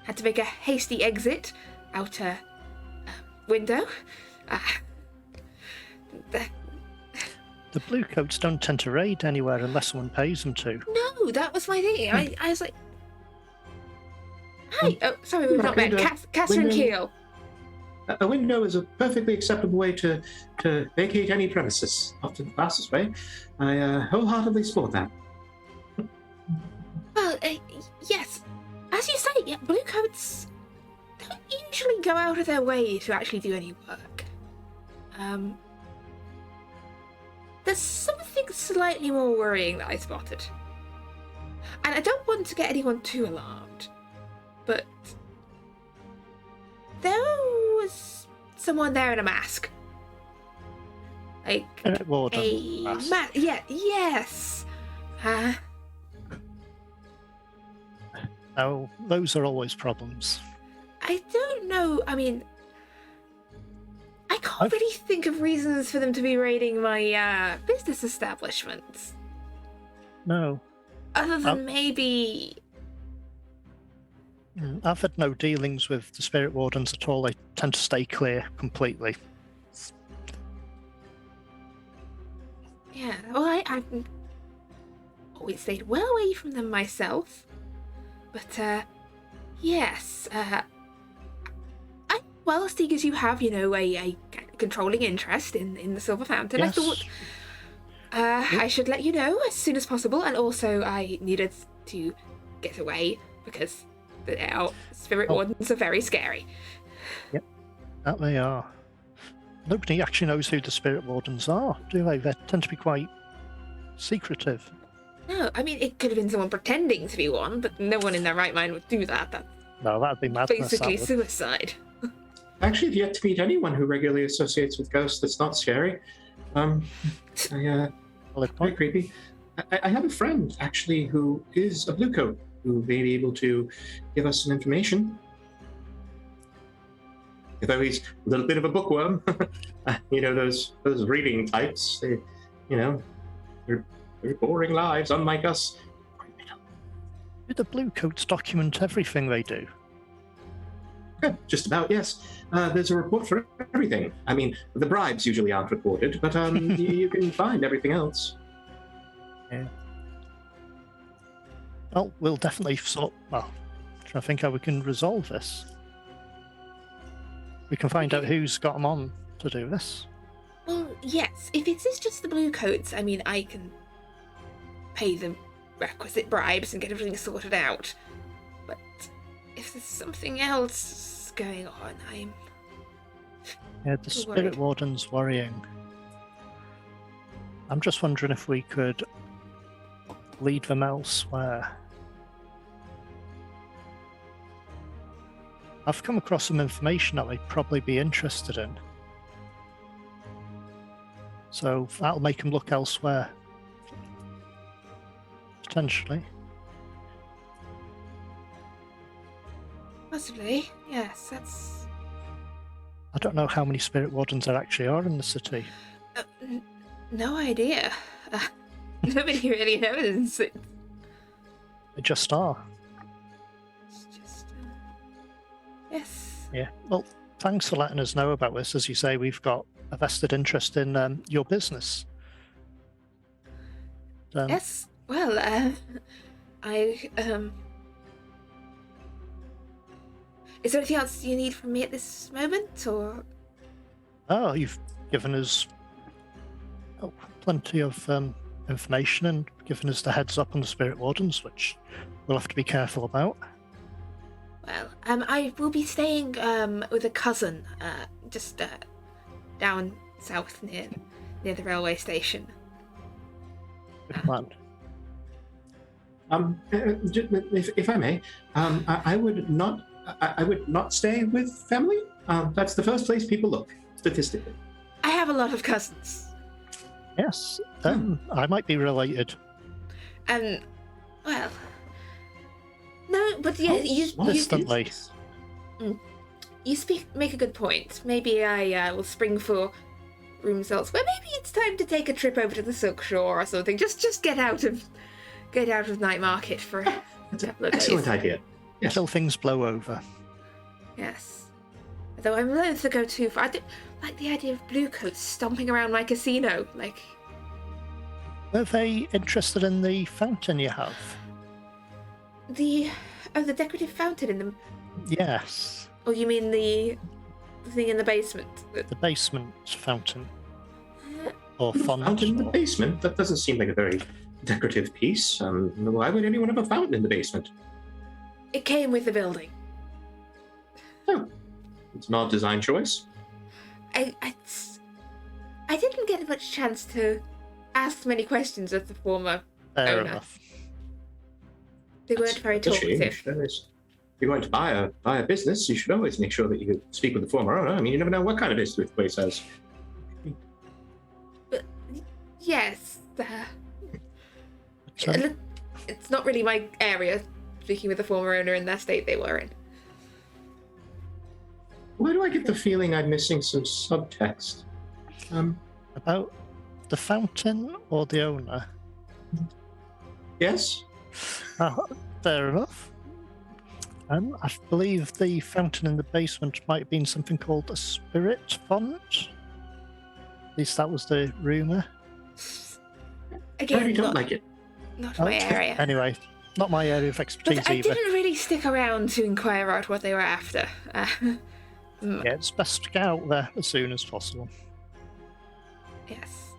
had to make a hasty exit out a window. The Bluecoats don't tend to raid anywhere unless someone pays them to. No, that was my thing. I was like, hi. Oh, sorry, we've not met. Catherine Keel. A window is a perfectly acceptable way to vacate any premises. Often the fastest way. I wholeheartedly support that. Well, yes. As you say, yeah, Bluecoats don't usually go out of their way to actually do any work. There's something slightly more worrying that I spotted. And I don't want to get anyone too alarmed, but there was someone there in a mask. Like Wardens. yes. Oh, those are always problems. I don't know. I mean, I can't really think of reasons for them to be raiding my business establishments. No. Other than maybe... I've had no dealings with the Spirit Wardens at all. They tend to stay clear completely. Yeah, well, I've always stayed well away from them myself. But, yes, well, seeing as you have, a controlling interest in the Silver Fountain, Yes. I thought I should let you know as soon as possible, and also I needed to get away because our Spirit Wardens are very scary. Yep, that they are. Nobody actually knows who the Spirit Wardens are, do they? They tend to be quite secretive. No, I mean, it could have been someone pretending to be one, but no one in their right mind would do that. That's No, that'd be madness. basically that would. suicide. Actually, I've yet to meet anyone who regularly associates with ghosts that's not scary. Valid Quite point. creepy. I have a friend, actually, who is a blue coat, who may be able to give us some information. Though he's a little bit of a bookworm. Those reading types, they're very boring lives, unlike us. Do the Bluecoats document everything they do? Yeah, just about, yes. There's a report for everything. I mean, the bribes usually aren't reported, but you can find everything else. Yeah. Well, we'll definitely trying to think how we can resolve this. We can find out who's got them on to do this. Well, yes, if it is just the blue coats, I mean, I can pay the requisite bribes and get everything sorted out. But if there's something else going on, I'm... Yeah, the Spirit Warden's worrying. I'm just wondering if we could lead them elsewhere. I've come across some information that they'd probably be interested in. So that'll make them look elsewhere. Potentially. Possibly, yes, that's... I don't know how many Spirit Wardens there actually are in the city. No idea. Nobody really knows. They just are. It's just... yes. Yeah. Well, thanks for letting us know about this. As you say, we've got a vested interest in your business. Yes, well, is there anything else you need from me at this moment, or...? Oh, you've given us plenty of information and given us the heads up on the Spirit Wardens, which we'll have to be careful about. Well, I will be staying with a cousin, just down south near the railway station. Good plan. If I may, I would not stay with family. That's the first place people look, statistically. I have a lot of cousins. Yes, I might be related. Well, no, but yeah, Distantly. you make a good point. Maybe I will spring for rooms elsewhere. Maybe it's time to take a trip over to the Silk Shore or something. Just get out of Night Market for a couple of days. Excellent idea. Yes. Until things blow over. Yes. Though I'm loath to go too far. I don't like the idea of bluecoats stomping around my casino. Like, Were they interested in the fountain you have? the decorative fountain in the... Yes. Oh, you mean the thing in the basement? The basement fountain. Or font. Fountain in the or- basement? That doesn't seem like a very decorative piece. Why would anyone have a fountain in the basement? It came with the building. Oh, it's an odd design choice. I didn't get much chance to ask many questions of the former Fair owner. enough. They weren't very That's a shame. talkative. If you're going to buy a business, you should always make sure that you speak with the former owner. I mean, you never know what kind of history the place has. But yes, So, it's not really my area. Speaking with the former owner in that state they were in. Why do I get the feeling I'm missing some subtext? about the fountain or the owner? Yes? Fair enough. I believe the fountain in the basement might have been something called a spirit font. At least that was the rumour. I Again, really don't not, like it. not my area. Anyway, not my area of expertise But I either. didn't really stick around to inquire out what they were after. Yeah, it's best to get out there as soon as possible. Yes.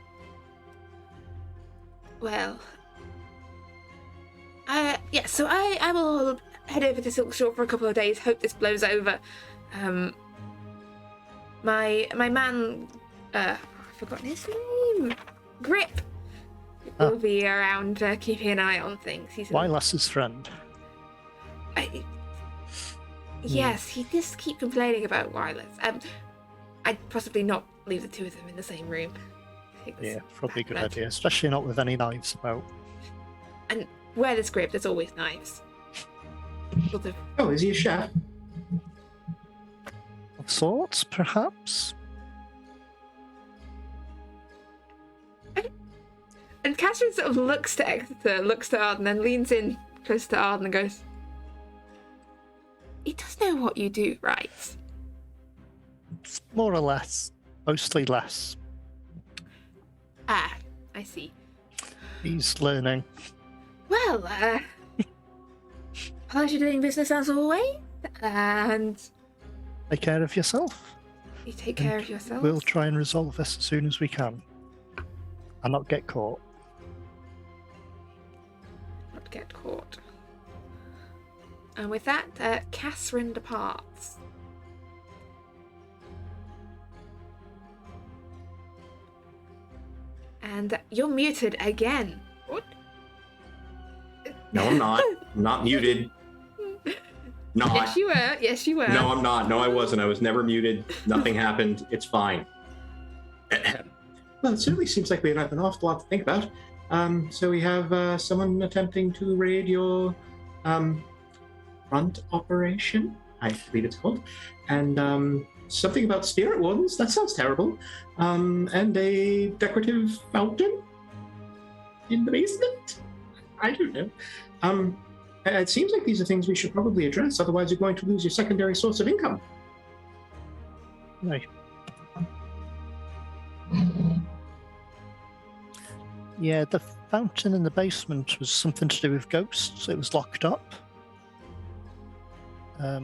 Well. So I will head over to Silk Shore for a couple of days. Hope this blows over. My man, I've forgotten his name. Grip. will be around keeping an eye on things. He's Wylas's friend. Yes, he does keep complaining about Wireless. I'd possibly not leave the two of them in the same room. Yeah, probably a good idea, especially not with any knives about. And where there's grip, there's always knives. Sort of. Oh, is he a chef? Of sorts, perhaps? And Catherine sort of looks to Exeter, looks to Arden, then leans in close to Arden and goes, he does know what you do, right? More or less. Mostly less. Ah, I see. He's learning. Well, pleasure doing business as always, and Take care of yourself. you take care of yourself. We'll try and resolve this as soon as we can. And not get caught. Not get caught. And with that, Catherine departs. And you're muted again. What? No, I'm not. I'm not muted. Not. Yes, you were. Yes, you were. No, I'm not. No, I wasn't. I was never muted. Nothing happened. It's fine. Well, it certainly seems like we have an awful lot to think about. So we have someone attempting to raid your front operation, I believe it's called, and something about spirit wardens. That sounds terrible. And a decorative fountain in the basement. I don't know. It seems like these are things we should probably address. Otherwise, you're going to lose your secondary source of income. Right. Yeah, the fountain in the basement was something to do with ghosts. It was locked up. I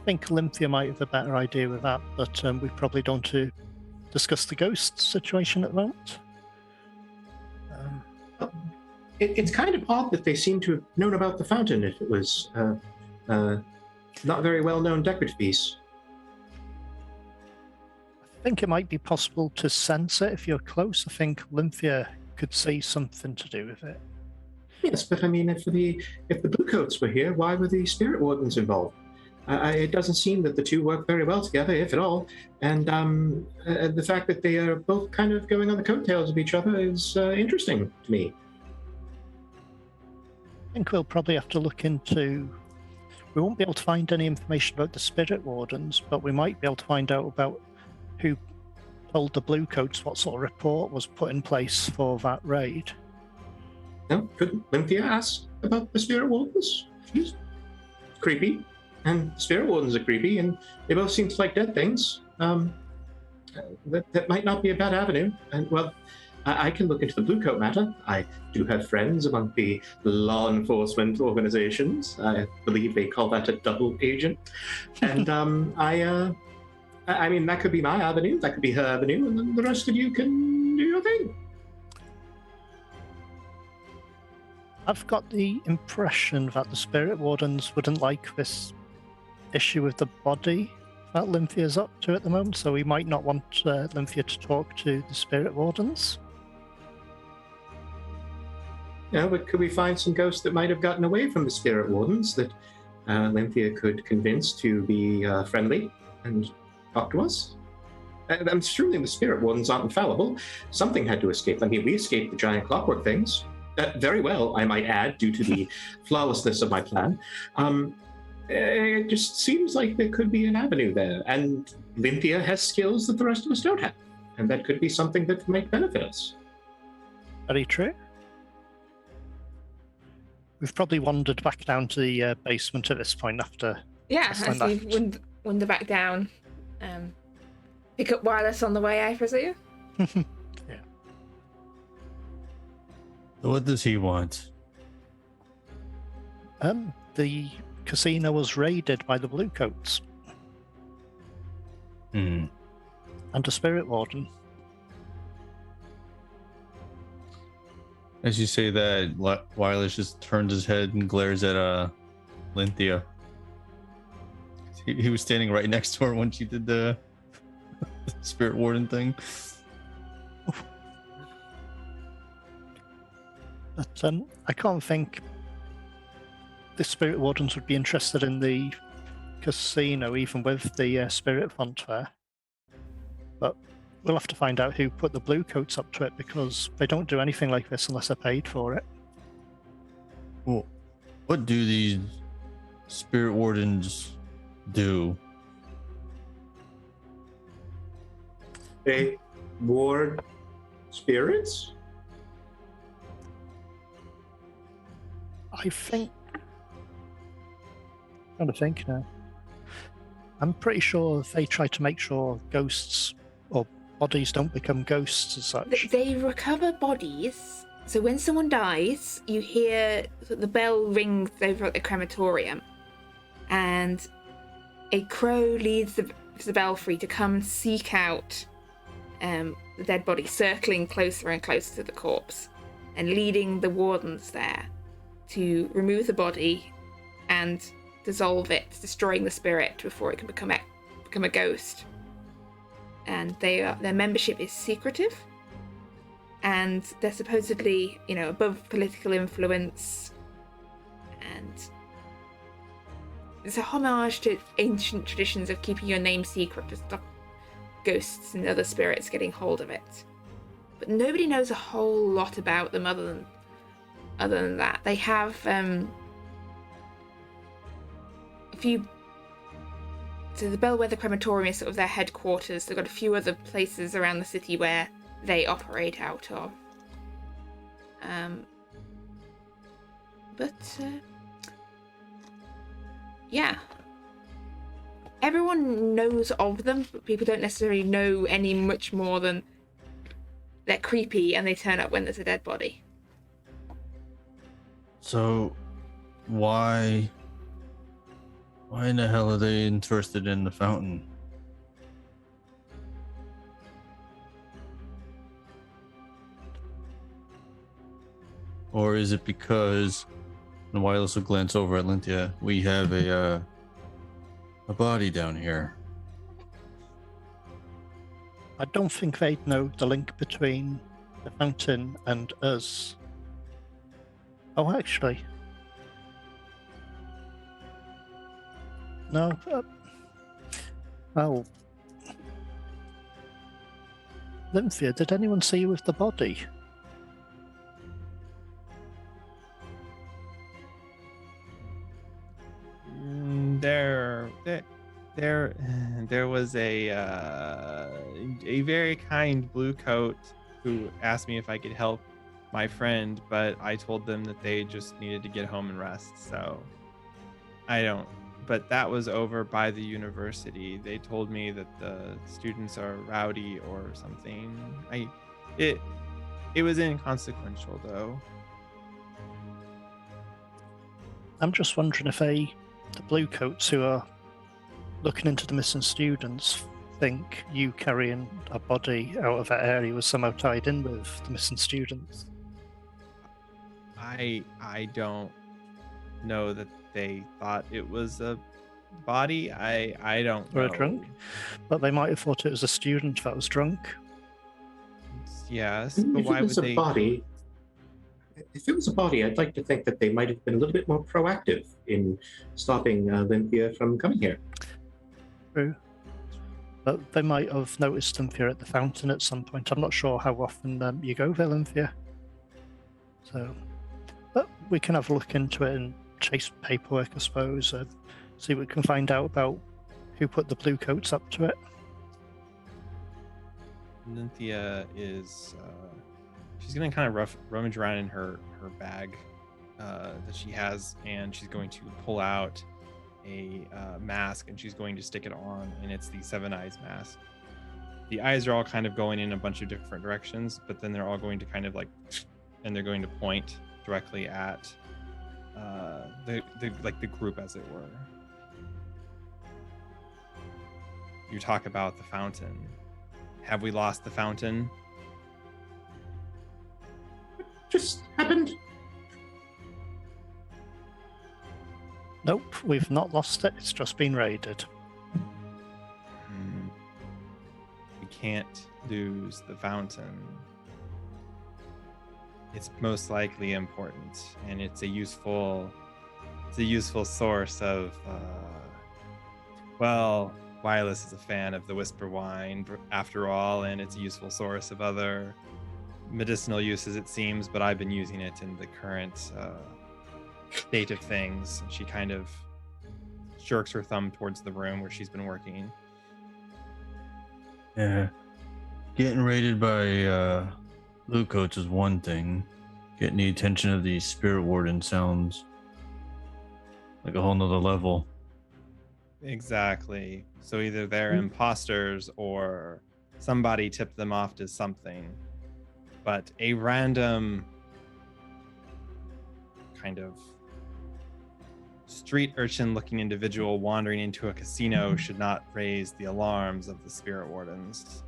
think Olympia might have a better idea with that, but we probably don't to discuss the ghost situation at the moment. It's kind of odd that they seem to have known about the fountain if it was not very well-known decorative piece. I think it might be possible to sense it if you're close. I think Olympia could see something to do with it. Yes, but I mean, if the Bluecoats were here, why were the spirit wardens involved? It doesn't seem that the two work very well together, if at all. And the fact that they are both kind of going on the coattails of each other is interesting to me. I think we'll probably have to look into... We won't be able to find any information about the spirit wardens, but we might be able to find out about who told the Bluecoats what sort of report was put in place for that raid. No, couldn't Olympia ask about the spirit wardens? She's creepy, and the spirit wardens are creepy, and they both seem to like dead things. That might not be a bad avenue. And well, I can look into the Bluecoat matter. I do have friends among the law enforcement organizations. I believe they call that a double agent. And I mean, that could be my avenue, that could be her avenue, and then the rest of you can do your thing. I've got the impression that the spirit wardens wouldn't like this issue with the body that Lymphia's up to at the moment, so we might not want Lymphia to talk to the spirit wardens. Yeah, but could we find some ghosts that might have gotten away from the spirit wardens that Lymphia could convince to be friendly and talk to us? I'm surely the spirit wardens aren't infallible. Something had to escape. I mean, we escaped the giant clockwork things. Very well, I might add, due to the flawlessness of my plan. It just seems like there could be an avenue there, and Lymphia has skills that the rest of us don't have, and that could be something that might benefit us. Very true. We've probably wandered back down to the basement at this point after... Yeah, Catherine as you left. wander back down. Pick up Wireless on the way, I presume? What does he want? The casino was raided by the Bluecoats and a spirit warden. As you say that, Wireless just turns his head and glares at Lynthia. He was standing right next to her when she did the spirit warden thing. But I can't think the Spirit Wardens would be interested in the casino, even with the Spirit Font there. But we'll have to find out who put the blue coats up to it, because they don't do anything like this unless they're paid for it. Well, what do these spirit wardens do? They ward spirits? I think. I'm trying to think now. I'm pretty sure they try to make sure ghosts or bodies don't become ghosts as such. They recover bodies. So when someone dies, you hear the bell rings over at the crematorium, and a crow leads the belfry to come seek out the dead body, circling closer and closer to the corpse, and leading the wardens there to remove the body and dissolve it, destroying the spirit before it can become a ghost. And their membership is secretive, and they're supposedly, above political influence, and it's a homage to ancient traditions of keeping your name secret to stop ghosts and other spirits getting hold of it. But nobody knows a whole lot about them other than that. They have a few. So the Bellwether Crematorium is sort of their headquarters. They've got a few other places around the city where they operate out of. Yeah. Everyone knows of them, but people don't necessarily know any much more than they're creepy and they turn up when there's a dead body. So, why in the hell are they interested in the fountain? Or is it because, and Wireless will glance over at Lynthia, we have a body down here? I don't think they'd know the link between the fountain and us. Oh, actually. No. Oh. Lynthia, did anyone see you with the body? There was a very kind blue coat who asked me if I could help my friend, but I told them that they just needed to get home and rest. So but that was over by the university. They told me that the students are rowdy or something. It was inconsequential though. I'm just wondering if the blue coats who are looking into the missing students think you carrying a body out of that area was somehow tied in with the missing students. I don't know that they thought it was a body. I don't know. Or a drunk, but they might have thought it was a student that was drunk. Yes, but why would they? If it was a body, I'd like to think that they might have been a little bit more proactive in stopping Lynthia from coming here. True. But they might have noticed Lynthia at the fountain at some point. I'm not sure how often you go there, Lynthia. So, but we can have a look into it and chase paperwork, I suppose. See what we can find out about who put the blue coats up to it. Lynthia is she's gonna kind of rummage around in her bag that she has, and she's going to pull out a mask, and she's going to stick it on, and it's the Seven Eyes mask. The eyes are all kind of going in a bunch of different directions, but then they're all going to kind of and they're going to point directly at the group, as it were. You talk about the fountain. Have we lost the fountain? Just happened. Nope, we've not lost it. It's just been raided. We can't lose the fountain. it's most likely important, and it's a useful source of well, Wireless is a fan of the Whisper wine after all, and it's a useful source of other medicinal uses, it seems, but I've been using it in the current state of things. She kind of jerks her thumb towards the room where she's been working. Yeah. Getting raided by blue coats is one thing. Getting the attention of the spirit warden sounds like a whole nother level. Exactly. So either they're imposters or somebody tipped them off to something. But a random kind of street urchin looking individual wandering into a casino should not raise the alarms of the spirit wardens.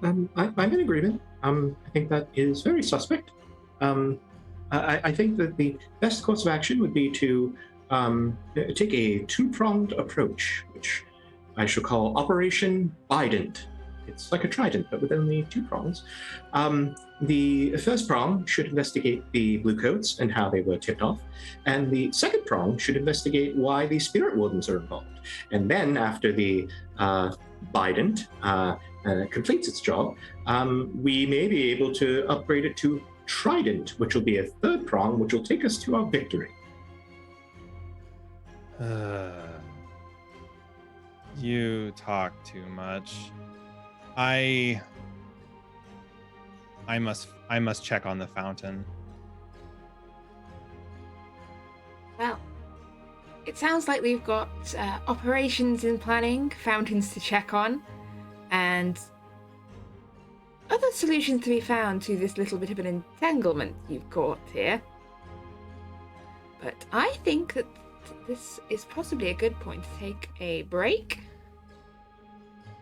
I'm in agreement. I think that is very suspect. I think that the best course of action would be to take a two-pronged approach, which I shall call Operation Bident. It's like a trident, but with only two prongs. The first prong should investigate the bluecoats and how they were tipped off, and the second prong should investigate why the spirit wardens are involved. And then, after the Bident completes its job, we may be able to upgrade it to Trident, which will be a third prong, which will take us to our victory. You talk too much. I must check on the fountain. Well, it sounds like we've got operations in planning, fountains to check on, and other solutions to be found to this little bit of an entanglement you've caught here. But I think that this is possibly a good point to take a break.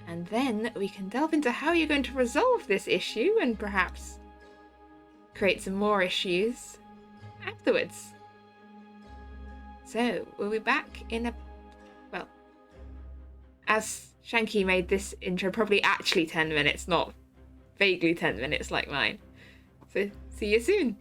And then we can delve into how you're going to resolve this issue and perhaps create some more issues afterwards. So, we'll be back in a... well, as Shanky made this intro, probably actually 10 minutes, not vaguely 10 minutes like mine. So, see you soon.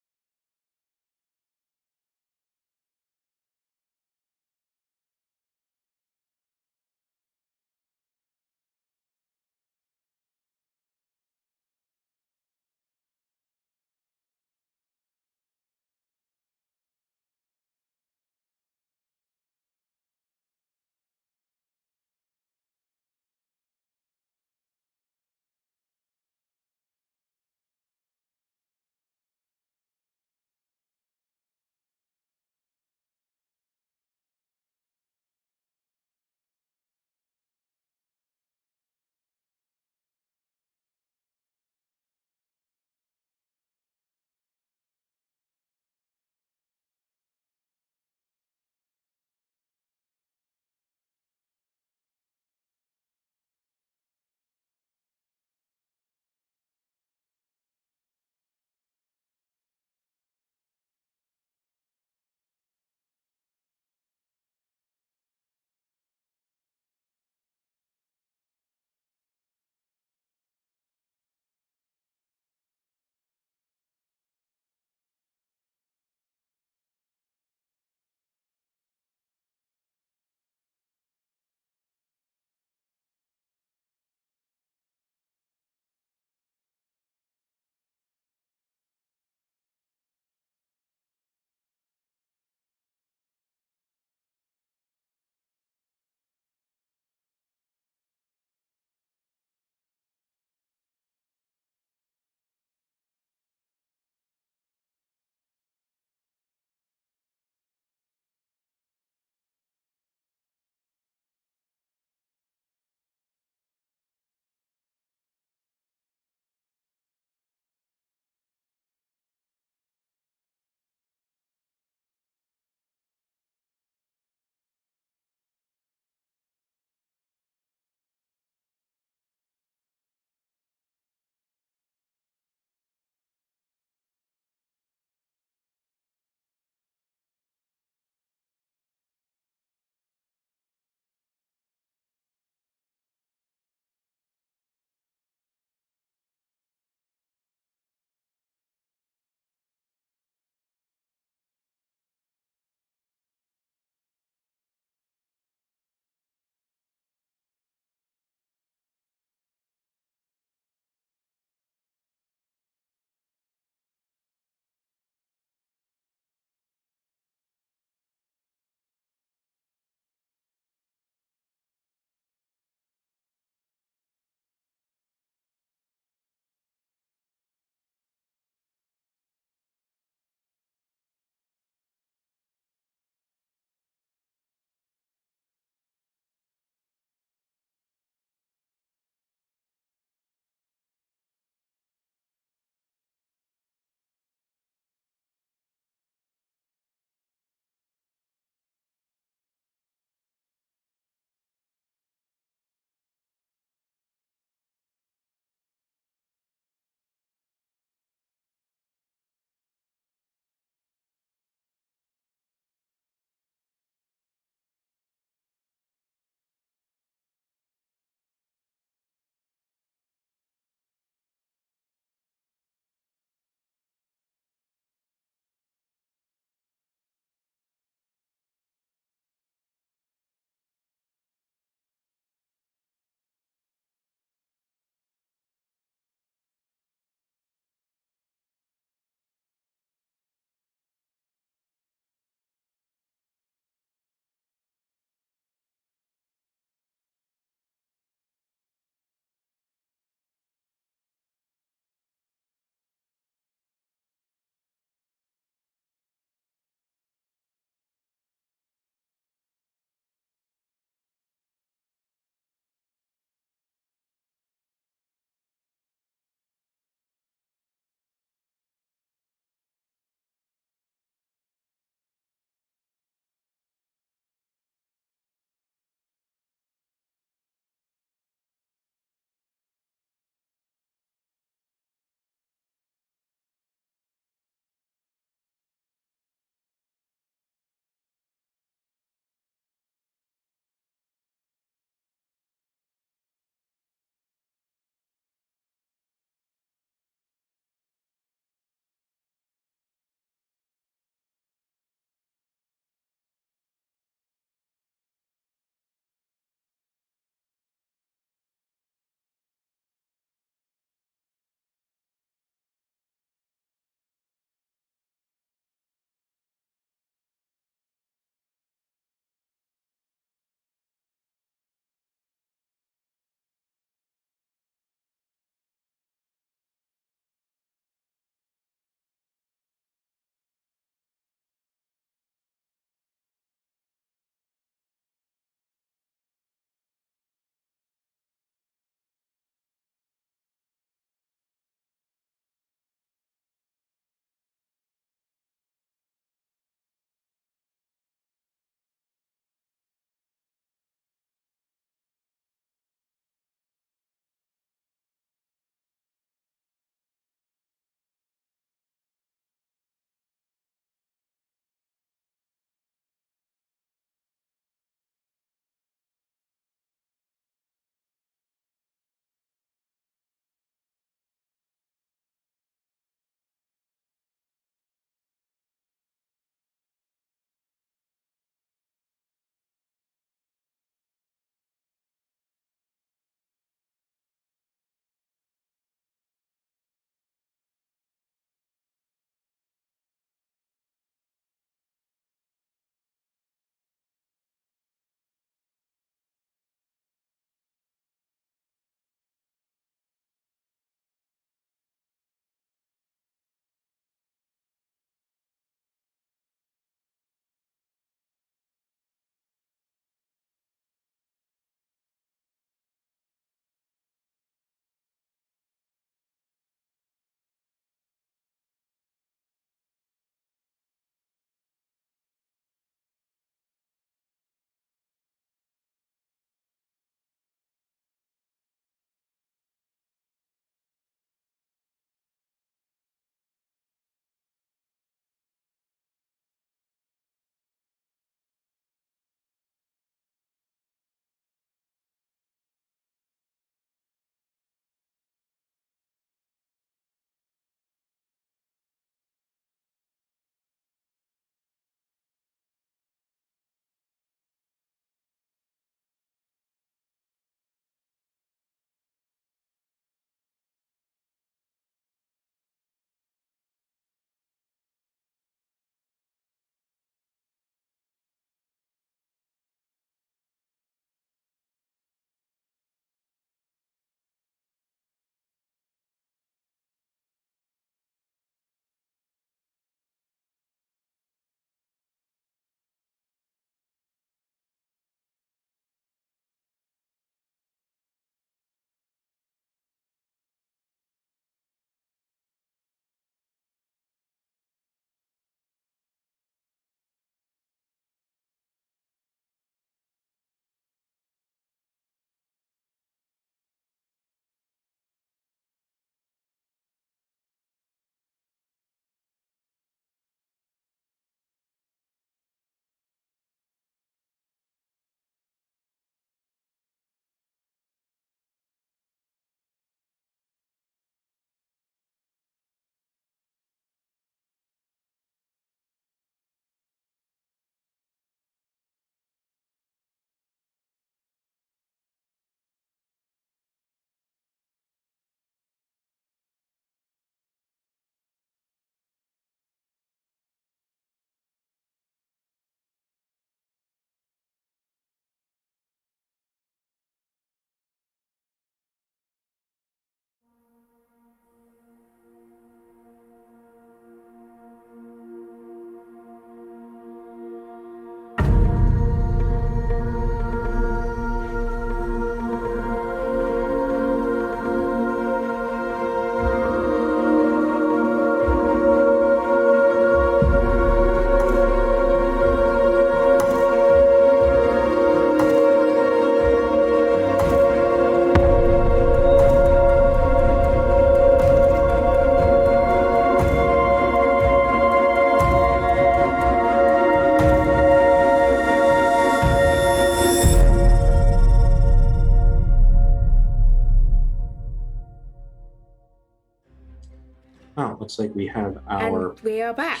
looks like we have our. And we are back.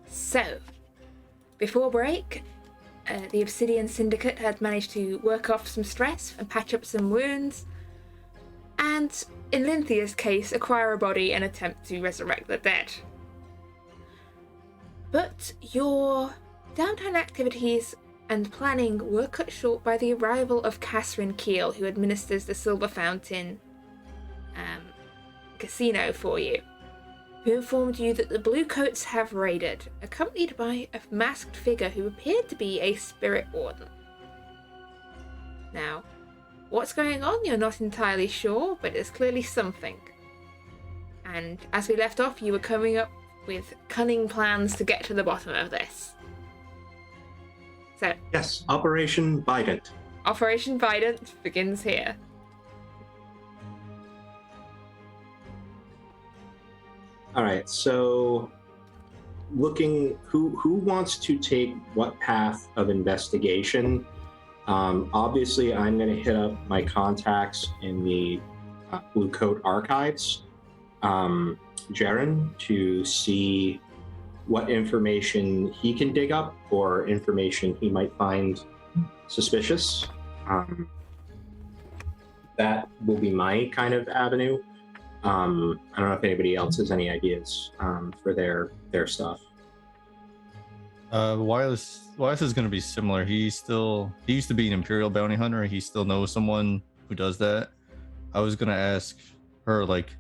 So, before break, the Obsidian Syndicate had managed to work off some stress and patch up some wounds, and in Lynthia's case, acquire a body and attempt to resurrect the dead. But your downtown activities and planning were cut short by the arrival of Catherine Keel, who administers the Silver Fountain casino for you, who informed you that the Bluecoats have raided, accompanied by a masked figure who appeared to be a spirit warden. Now, what's going on, you're not entirely sure, but it's clearly something. And as we left off, you were coming up with cunning plans to get to the bottom of this. So, Yes, Operation Bident. Operation Bident begins here. All right, so looking who wants to take what path of investigation. Obviously, I'm going to hit up my contacts in the Blue Coat archives, Jaren, to see what information he can dig up or information he might find suspicious. That will be my kind of avenue. I don't know if anybody else has any ideas for their stuff. Wireless is going to be similar. He used to be an Imperial bounty hunter. He still knows someone who does that. I was going to ask her, like,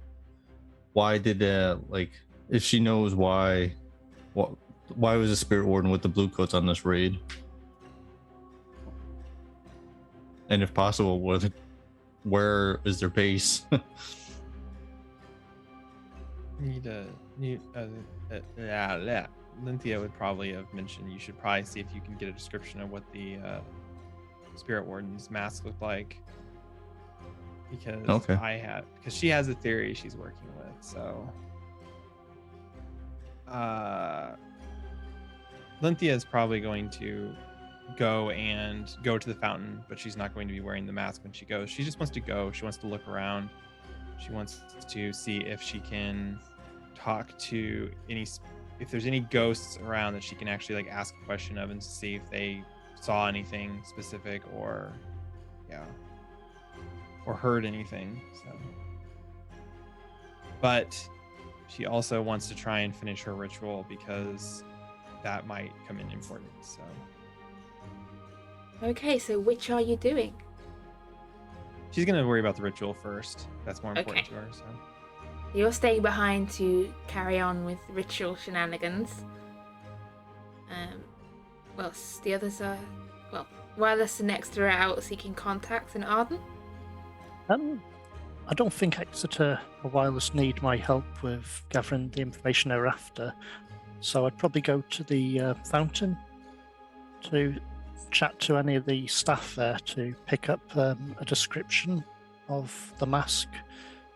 why did that, like, if she knows why was the Spirit Warden with the Bluecoats on this raid, and if possible, where is their base? Lynthia would probably have mentioned you should probably see if you can get a description of what the Spirit Warden's mask looked like, because because she has a theory she's working with. So Lynthia is probably going to go to the fountain, but she's not going to be wearing the mask when she goes. She just wants to go. She wants to look around. She wants to see if she can talk to if there's any ghosts around that she can actually, like, ask a question of and see if they saw anything specific or heard anything. So, but she also wants to try and finish her ritual because that might come in important. So Okay, so which are you doing? she's gonna worry about the ritual first. That's more important to her. So You're staying behind to carry on with ritual shenanigans. Whilst the others are, Wireless and Exeter are out seeking contacts in Arden. I don't think Exeter or Wireless need my help with gathering the information they're after, so I'd probably go to the fountain to chat to any of the staff there to pick up a description of the mask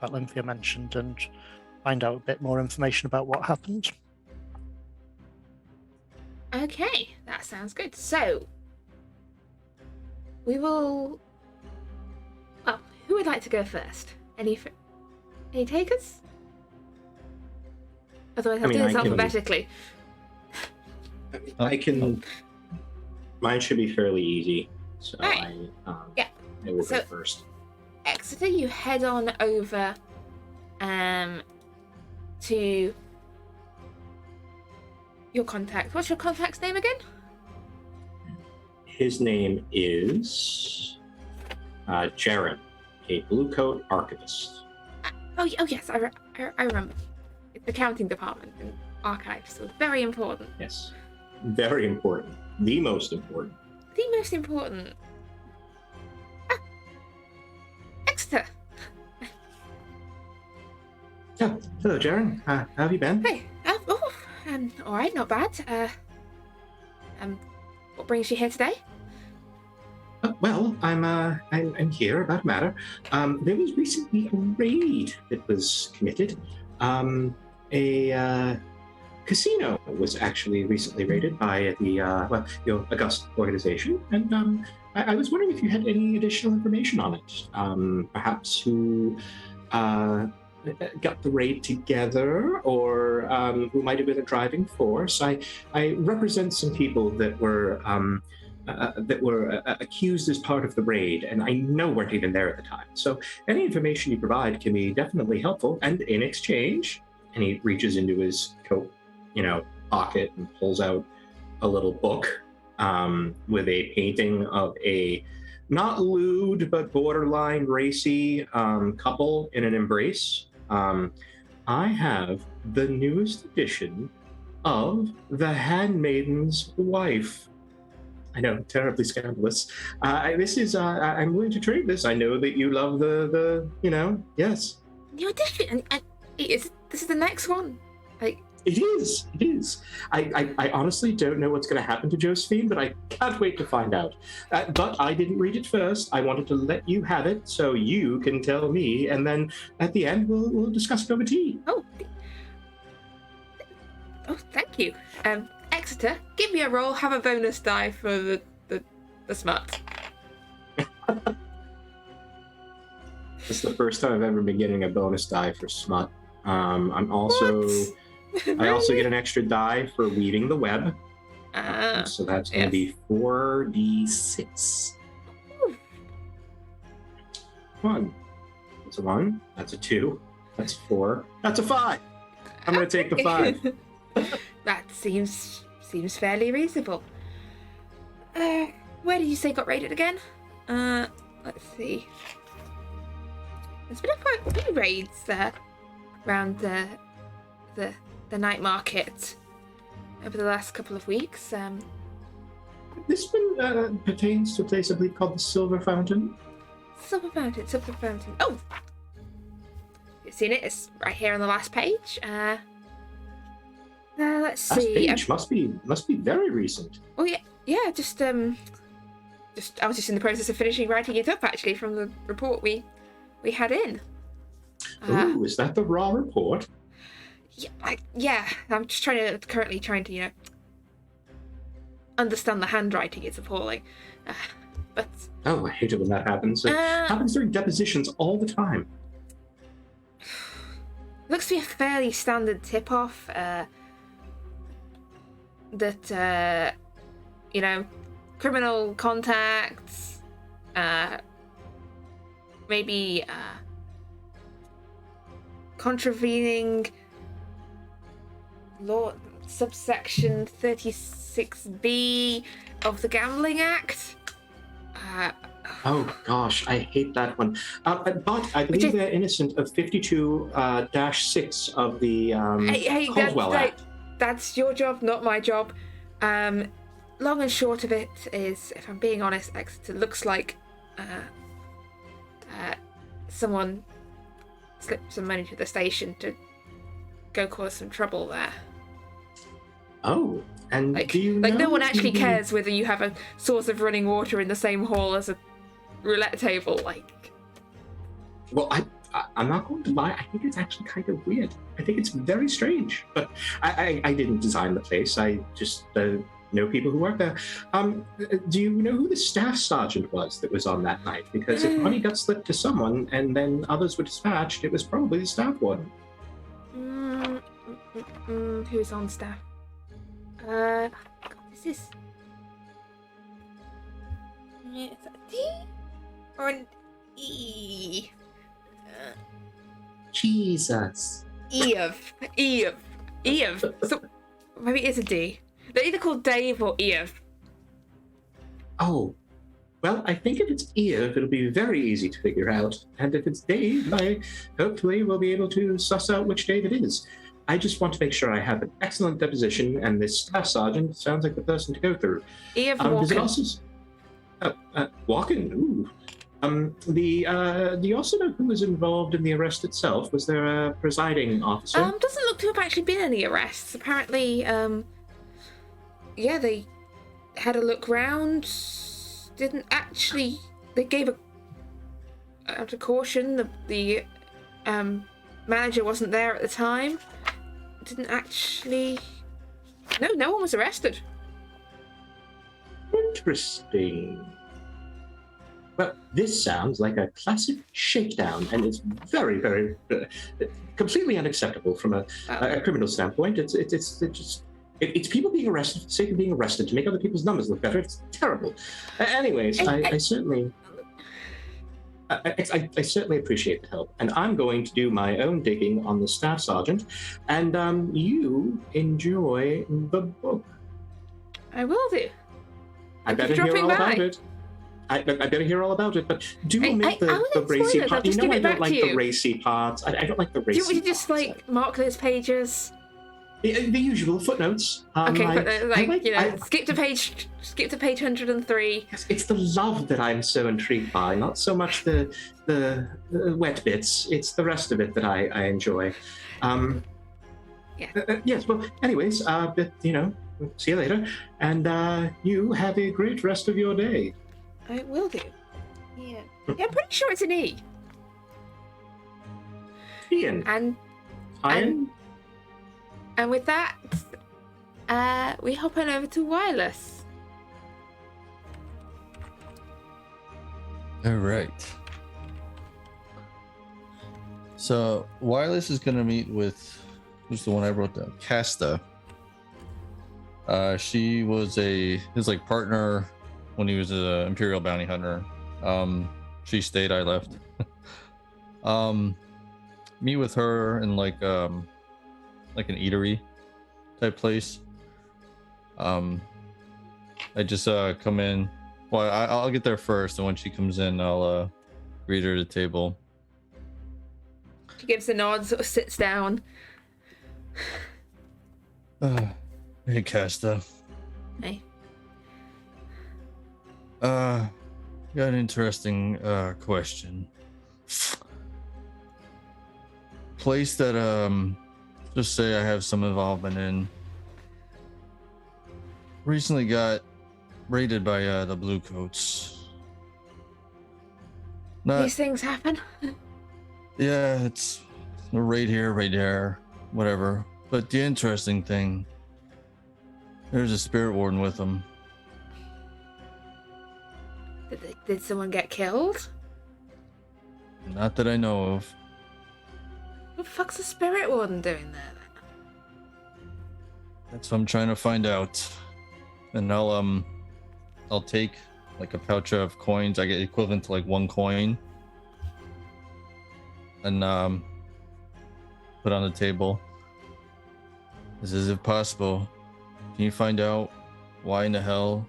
that Lynthia mentioned and find out a bit more information about what happened. Okay, that sounds good. So, we will... Well, who would like to go first? Any takers? Otherwise, I'll do this alphabetically. I can... Mine should be fairly easy, so Right. I will go first. Exeter, you head on over to your contact. What's your contact's name again? His name is Jaren, a Blue Coat archivist. Oh yes, I remember. It's the accounting department and archives, so very important. Yes, very important. The most important. The most important. Exeter. Yeah. Hello, Jaren. How have you been? Hey. All right, not bad. What brings you here today? Well, I'm here about a matter. There was recently a raid that was committed. A casino was actually recently raided by the August organization, and I was wondering if you had any additional information on it. Perhaps who got the raid together, or who might have been a driving force. I represent some people that were accused as part of the raid, and I know weren't even there at the time. So any information you provide can be definitely helpful. And in exchange, and he reaches into his coat, pocket and pulls out a little book with a painting of a not lewd but borderline racy couple in an embrace. I have the newest edition of The Handmaiden's Wife. I know, terribly scandalous. This is, I'm willing to trade this. I know that you love yes. New edition, and this is the next one. It is. I honestly don't know what's going to happen to Josephine, but I can't wait to find out. But I didn't read it first. I wanted to let you have it so you can tell me, and then at the end we'll discuss it over tea. Oh, thank you. Exeter, give me a roll. Have a bonus die for the smut. It's the first time I've ever been getting a bonus die for smut. I'm also. What? I also get an extra die for weaving the web. So that's going to be 4d6. One. That's a 1. That's a 2. That's 4. That's a 5. I'm going to take the 5. That seems fairly reasonable. Where did you say got raided again? Let's see. There's been quite a few raids there around the night market over the last couple of weeks. This one pertains to a place I believe called the Silver Fountain. Silver Fountain. Oh! You've seen it. It's right here on the last page. Let's see. Last page must be very recent. Oh yeah. Just I was just in the process of finishing writing it up actually from the report we had in. Ooh, is that the raw report? Yeah. I'm just currently trying to understand the handwriting. It's appalling. But I hate it when that happens. It happens during depositions all the time. Looks to be a fairly standard tip-off. That criminal contacts, maybe contravening law subsection 36B of the Gambling Act. Oh gosh, I hate that one. But I believe they're innocent of 52-6 of the Caldwell Act. That's your job, not my job. Long and short of it is, if I'm being honest, Exeter looks like someone slipped some money to the station to go cause some trouble there. Oh, and do you know no one if actually you- cares whether you have a source of running water in the same hall as a roulette table. Well, I'm not going to lie. I think it's actually kind of weird. I think it's very strange. But I didn't design the place. I just know people who work there. Do you know who the staff sergeant was that was on that night? Because if money got slipped to someone and then others were dispatched, it was probably the staff warden. Who's on staff? God, is this? Is that a D or an E? Jesus. Eve. So maybe it is a D. They're either called Dave or Eve. Oh, well, I think if it's Eve, it'll be very easy to figure out. And if it's Dave, hopefully we'll be able to suss out which Dave it is. I just want to make sure I have an excellent deposition, and this staff sergeant sounds like the person to go through. Eve Does it Walken. also... Walken? Ooh. Do you also know who was involved in the arrest itself? Was there a presiding officer? Doesn't look to have actually been any arrests. Apparently, they had a look round. Didn't actually. They gave out of caution. The manager wasn't there at the time. Didn't actually. No one was arrested. Interesting. Well, this sounds like a classic shakedown, and it's very, very completely unacceptable from a criminal standpoint. It's people being arrested for the sake of being arrested to make other people's numbers look better. It's terrible. Anyways, I certainly appreciate the help, and I'm going to do my own digging on the staff sergeant, and you enjoy the book. I will do. I better hear all about it. I better hear all about it, but do omit the racy part. You know I don't like the racy parts. I don't like the racy parts. Do you want me to just, like, mark those pages? The usual footnotes. Okay, skip to page 103. It's the love that I'm so intrigued by, not so much the wet bits. It's the rest of it that I enjoy. Yes. Well, anyways, see you later, and you have a great rest of your day. I will do. Yeah, I'm pretty sure it's an E. Ian. And with that, we hop on over to Wireless. All right. So Wireless is going to meet with, who's the one I wrote down? Casta. She was his like partner when he was an Imperial bounty hunter. She stayed, I left. Meet with her in like an eatery type place. I just come in. Well, I'll get there first, and when she comes in, I'll greet her at the table. She gives a nod, sort of sits down. Hey, Casta. Hey. Got an interesting question. Place that just say I have some involvement in recently got raided by the Bluecoats. These things happen. Yeah, it's a raid here, raid there, whatever. But the interesting thing, there's a spirit warden with them. Did someone get killed? Not that I know of. What the fuck's the spirit warden doing there then? That's what I'm trying to find out. And I'll take like a pouch of coins. I get equivalent to like 1 coin. And put on the table. This is if possible. Can you find out why in the hell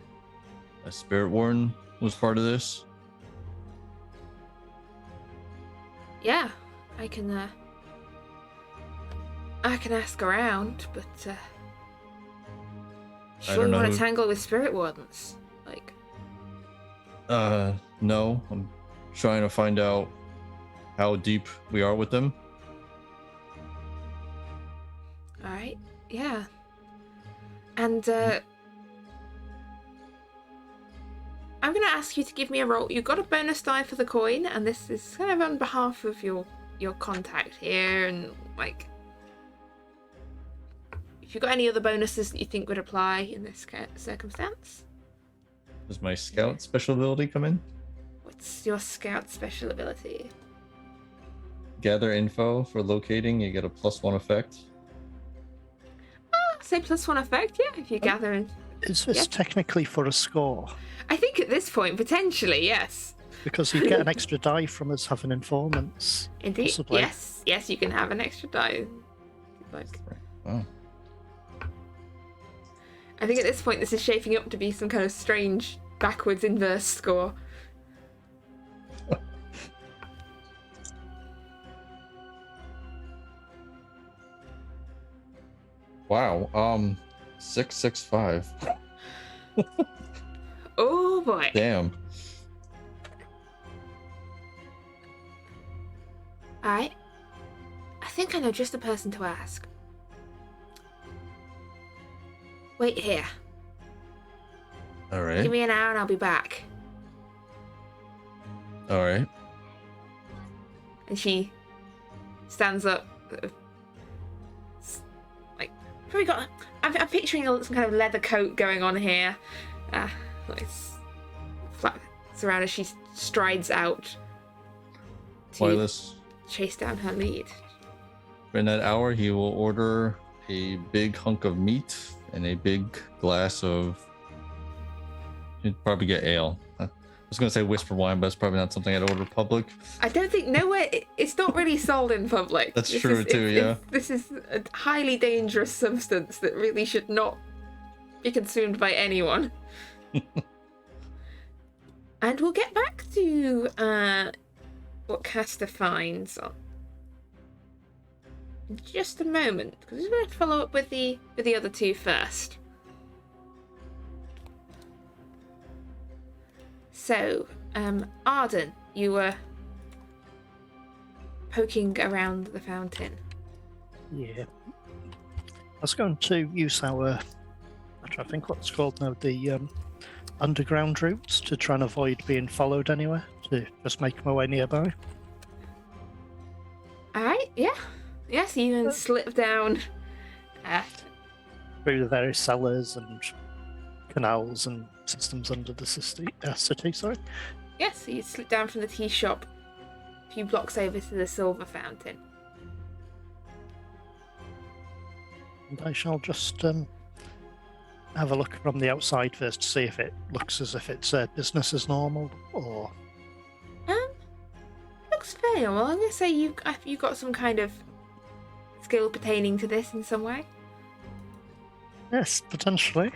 a spirit warden was part of this? Yeah, I can ask around, but sure you want to tangle with spirit wardens? Like, no. I'm trying to find out how deep we are with them. All right, yeah. And I'm going to ask you to give me a roll. You've got a bonus die for the coin, and this is kind of on behalf of your contact here, and like, if you've got any other bonuses that you think would apply in this circumstance. Does my scout special ability come in? What's your scout special ability? Gather info for locating. You get a +1 effect. Say +1 effect, yeah, if you gather in. Is this technically for a score? I think at this point, potentially, yes. Because you get an extra die from us having informants. Indeed, possibly. Yes, you can have an extra die. Like, Wow. I think at this point, this is shaping up to be some kind of strange backwards inverse score. Wow. 665. Oh boy. Damn. Alright. I think I know just the person to ask. Wait here. All right. Give me an hour and I'll be back. All right. And she stands up. Like, probably got. I'm picturing some kind of leather coat going on here. Like flaps around as she strides out to Wireless. chase down her lead. In that hour, he will order a big hunk of meat and a big glass of. He'd probably get ale. I was going to say whisper wine, but it's probably not something I'd order public. I don't think nowhere. It's not really sold in public. That's true too, yeah. This is a highly dangerous substance that really should not be consumed by anyone. And we'll get back to what Castor finds in just a moment, because we're going to follow up with the other two first. So, Arden, you were poking around the fountain. Yeah. I was going to use I think what's called now, the underground routes to try and avoid being followed anywhere, to just make my way nearby. Alright, yeah. Yes, you can slip down. Through the various cellars and canals and systems under the city. Yes, so you slip down from the tea shop a few blocks over to the silver fountain. And I shall just have a look from the outside first to see if it looks as if it's business as normal, or... Looks fairly normal. I'm going to say you got some kind of skill pertaining to this in some way. Yes, potentially.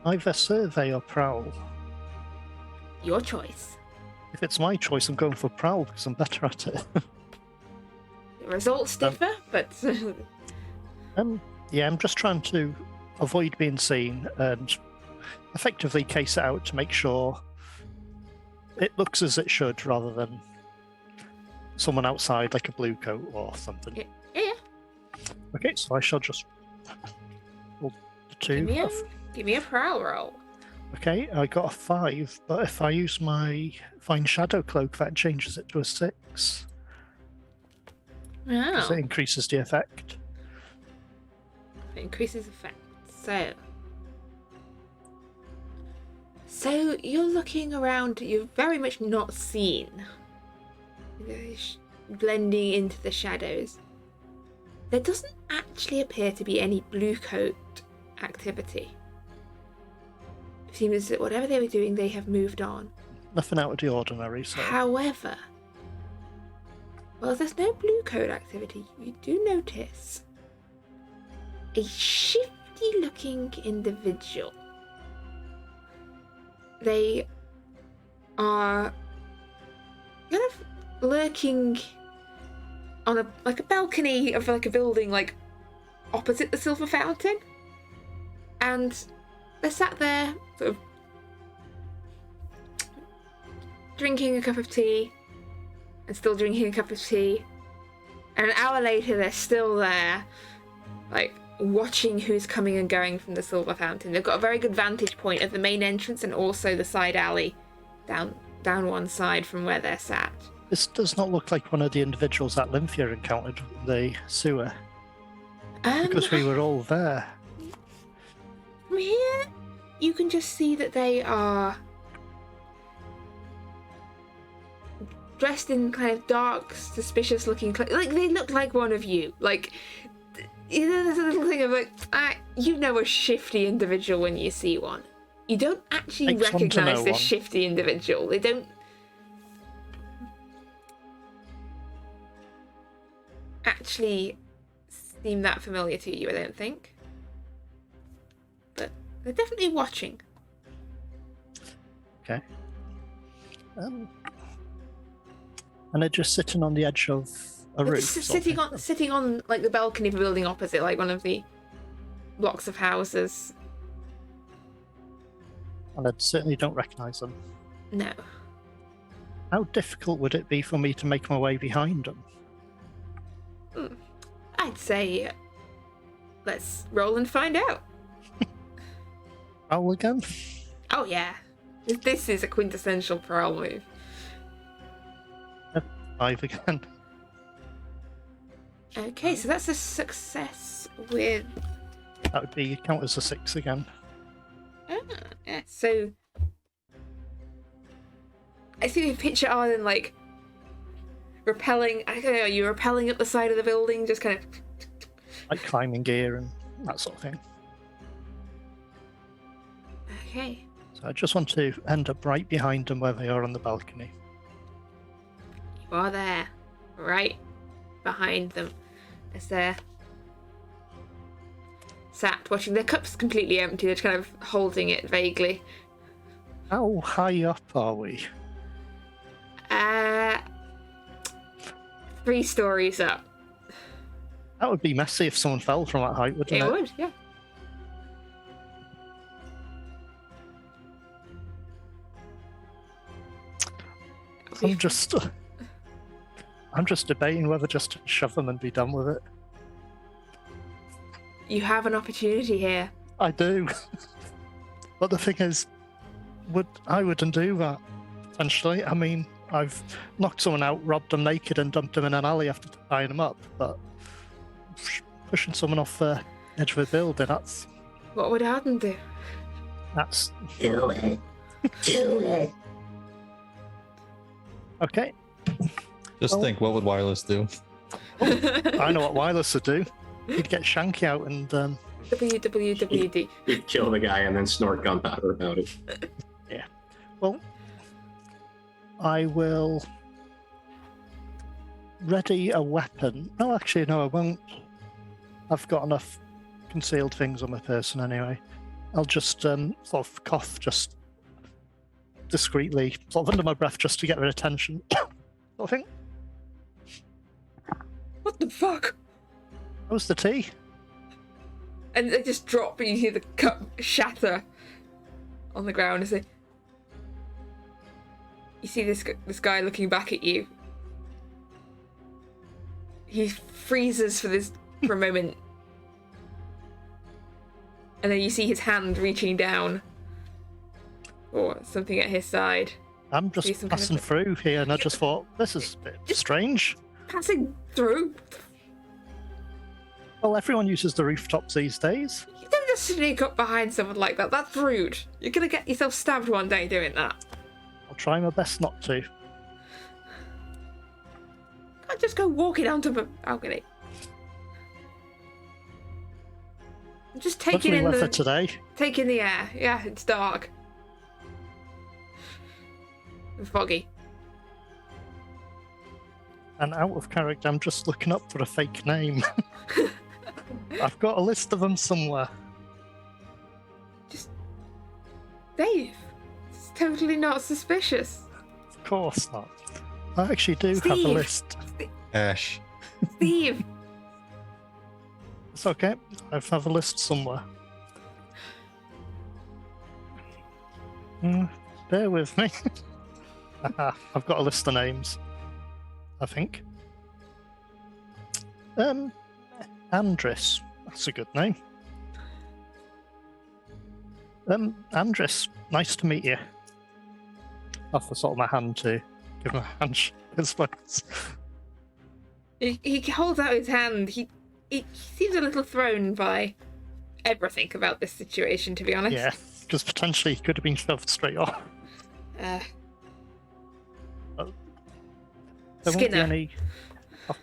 Either survey or prowl. Your choice. If it's my choice, I'm going for prowl because I'm better at it. The results differ, but... Yeah, I'm just trying to avoid being seen and effectively case it out to make sure it looks as it should, rather than someone outside like a blue coat or something. Yeah. Okay, so I shall just roll the 2. Give me a prowl roll. Okay, I got a 5, but if I use my Fine Shadow Cloak, that changes it to a 6. Because Oh. it increases the effect. It increases effect. So you're looking around, you're very much not seen. You're blending into the shadows. There doesn't actually appear to be any blue coat activity. It seems that whatever they were doing, they have moved on. Nothing out of the ordinary, so... However, while there's no blue coat activity, you do notice a shifty looking individual. They are kind of lurking on a balcony of a building opposite the silver fountain, and they're sat there sort of drinking a cup of tea and still drinking a cup of tea, and an hour later they're still there watching who's coming and going from the silver fountain. They've got a very good vantage point of the main entrance and also the side alley down one side from where they're sat. This does not look like one of the individuals that Lymphia encountered in the sewer. Because we were all there. From here, you can just see that they are dressed in kind of dark, suspicious-looking clothes. They look like one of you. There's a little thing of you know a shifty individual when you see one. You don't actually Takes one to recognise know this one. shifty individual. They don't actually seem that familiar to you, I don't think. But they're definitely watching. Okay. And they're just sitting on the edge of a They're roof. just sort of sitting on the balcony of a building opposite, one of the blocks of houses. And I certainly don't recognise them. No. How difficult would it be for me to make my way behind them? I'd say let's roll and find out. Prowl again? Oh yeah. This is a quintessential prowl move. 5 again. Okay, so that's a success with... That would be count as a 6 again. So I see you picture Arlen like rappelling. I don't know. You're rappelling up the side of the building, just kind of. Like climbing gear and that sort of thing. Okay. So I just want to end up right behind them where they are on the balcony. You are there, right behind them, as they're sat watching their cups completely empty. They're kind of holding it vaguely. How high up are we? 3 stories up. That would be messy if someone fell from that height, wouldn't it? It would, yeah. I'm just debating whether just to shove them and be done with it. You have an opportunity here. I do. But the thing is, I wouldn't do that, potentially. I mean, I've knocked someone out, robbed them naked, and dumped them in an alley after tying them up, but pushing someone off the edge of a building, that's... What would Arden do? That's... Do it. Do it. Okay. Just think, what would Wireless do? I know what Wireless would do. He'd get Shanky out and... WWWD. He'd kill the guy and then snort gunpowder about it. Yeah. Well, I will ready a weapon. No, actually, no, I won't. I've got enough concealed things on my person anyway. I'll just sort of cough just discreetly, sort of under my breath, just to get their attention. Sort of thing. What the fuck? How's the tea? And they just drop, and you hear the cup shatter on the ground as they... You see this guy looking back at you. He freezes for a moment. And then you see his hand reaching down. Or something at his side. I'm just some kind passing of- through here, and I just thought, this is a bit strange. Passing through? Well, everyone uses the rooftops these days. You don't just sneak up behind someone like that. That's rude. You're gonna get yourself stabbed one day doing that. I'll try my best not to. Can't just go walking onto the balcony. I'm just taking Lovely in weather the today. taking the air. Yeah, it's dark. And foggy. And out of character, I'm just looking up for a fake name. I've got a list of them somewhere. Dave. It's totally not suspicious. Of course not. I actually do have a Steve. list. Ash. Steve. It's okay. I have a list somewhere. Bear with me. I've got a list of names, I think. Andris. That's a good name. Andris, nice to meet you. Off the sort of my hand to give him a handshake, I suppose. He holds out his hand. He seems a little thrown by everything about this situation, to be honest. Yeah, because potentially he could have been shoved straight off. Uh, There won't be Skinner. any... Oh.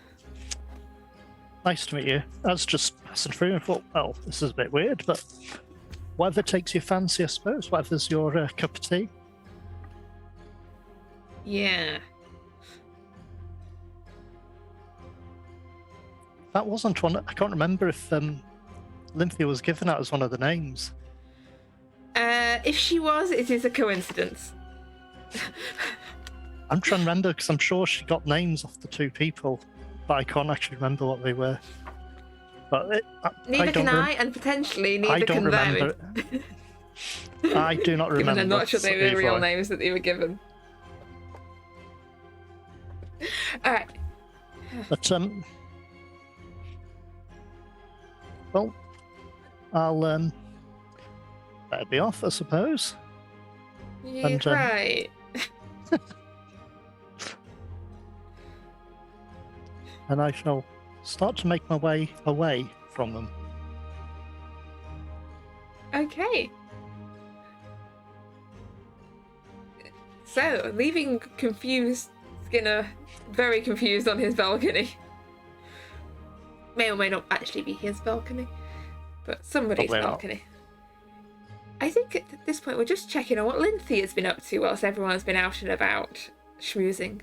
Nice to meet you. I was just passing through and thought, well, this is a bit weird, but whatever takes your fancy, I suppose. Whatever's your cup of tea. yeah. That wasn't one... I can't remember if Lynthia was given that as one of the names. If she was, it is a coincidence. I'm trying to remember because I'm sure she got names off the 2 people, but I can't actually remember what they were. But Neither can don't I, and potentially I neither don't can remember. I do not Given remember. I'm not sure they were the either real way. names that they were given. Alright. But well, I'll better be off, I suppose. Yeah, And, right. And I shall start to make my way away from them. Okay. So, leaving confused Skinner very confused on his balcony. May or may not actually be his balcony, but somebody's Probably not. balcony. I think at this point we're just checking on what Lindsay has been up to whilst everyone's been out and about schmoozing.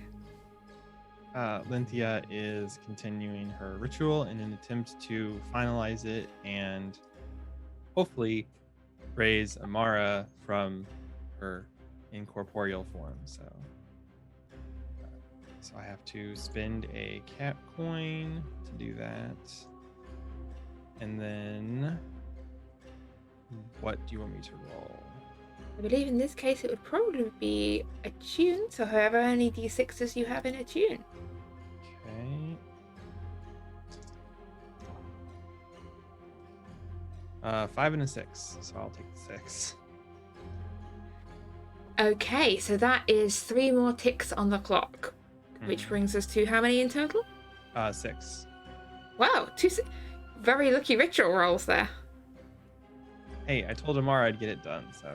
Lynthia is continuing her ritual in an attempt to finalize it and hopefully raise Amara from her incorporeal form. So I have to spend a cat coin to do that. And then what do you want me to roll? I believe in this case it would probably be a tune, so however many d6s you have in a tune. Okay. 5 and a 6, so I'll take the 6. Okay, so that is 3 more ticks on the clock, which brings us to how many in total? 6. Wow, very lucky ritual rolls there. Hey, I told Amara I'd get it done, so.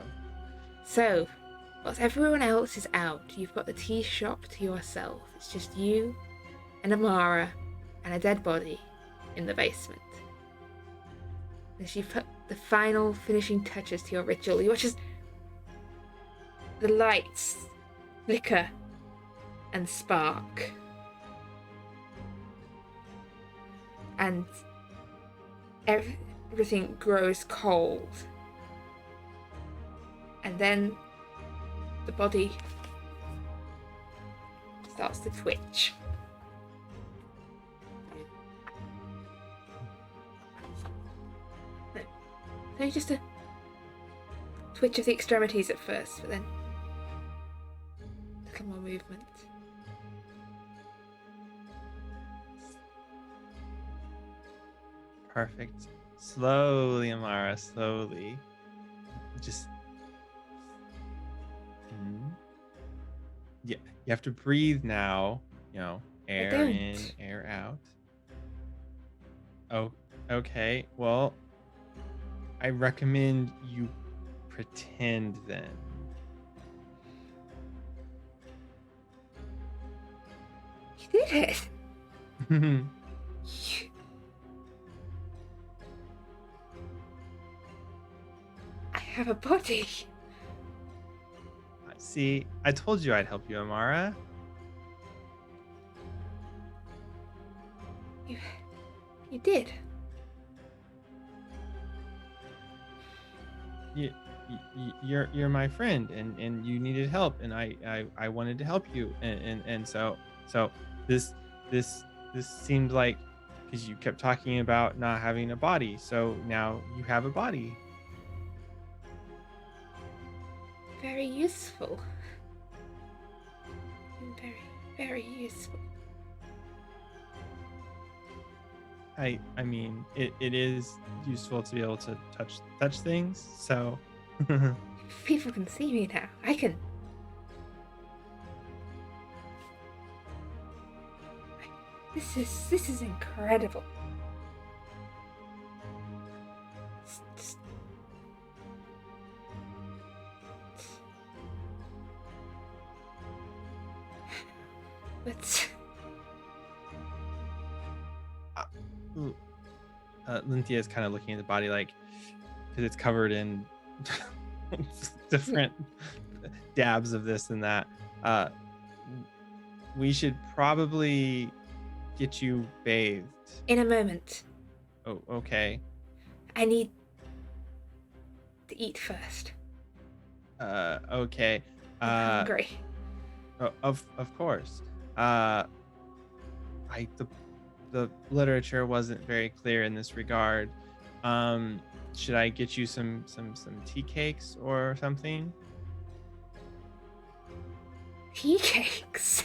So, whilst everyone else is out, you've got the tea shop to yourself. It's just you and Amara and a dead body in the basement. As you put the final finishing touches to your ritual, you watch as the lights flicker and spark. And everything grows cold. And then the body starts to twitch. So just a twitch of the extremities at first, but then a little more movement. Perfect. Slowly, Amara, slowly. Just. Yeah, you have to breathe now. You know, air don't. in, air out. Oh, okay. Well, I recommend you pretend then. You did it! You- I have a body. See, I told you I'd help you, Amara. You did. You're my friend, and you needed help, and I wanted to help you, and so this seemed like, because you kept talking about not having a body, so now you have a body. Very useful. Very, very useful. I mean, it is useful to be able to touch things, so. People can see me now. I can. This is incredible. Let's. Lynthia is kind of looking at the body, like, because it's covered in different dabs of this and that. We should probably get you bathed. In a moment. Oh, okay. I need to eat first. Okay. I'm hungry. Of course. The literature wasn't very clear in this regard. Should I get you some tea cakes or something? Tea cakes.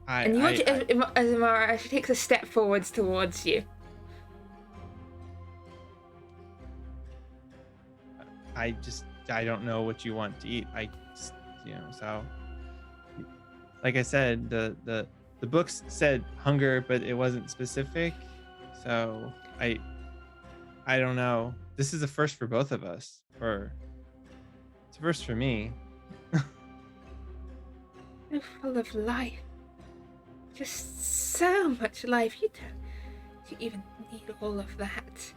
And you watch as Amara actually takes a step forwards towards you. I don't know what you want to eat. So like I said, the books said hunger, but it wasn't specific. So I don't know. This is a first for both of us. a first for me. So full of life. Just so much life. You don't even need all of that.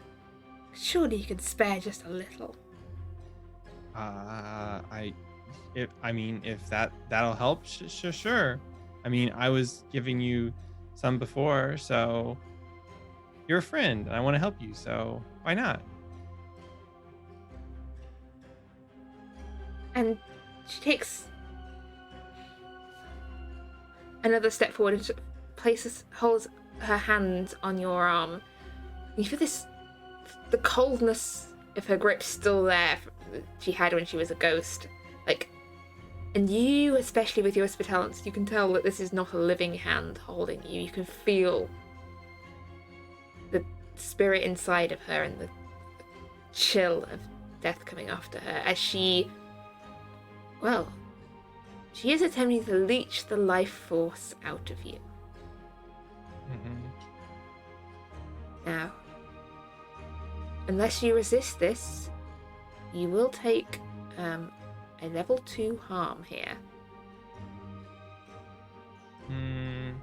Surely you can spare just a little. If that'll help, sure. I mean, I was giving you some before, so you're a friend, and I want to help you, so why not? And she takes another step forward and holds her hand on your arm. You feel the coldness of her grip still there that she had when she was a ghost. And you, especially with your spittalents, you can tell that this is not a living hand holding you. You can feel the spirit inside of her and the chill of death coming after her as she is attempting to leech the life force out of you. Mm-hmm. Now, unless you resist this, you will take a level 2 harm here. You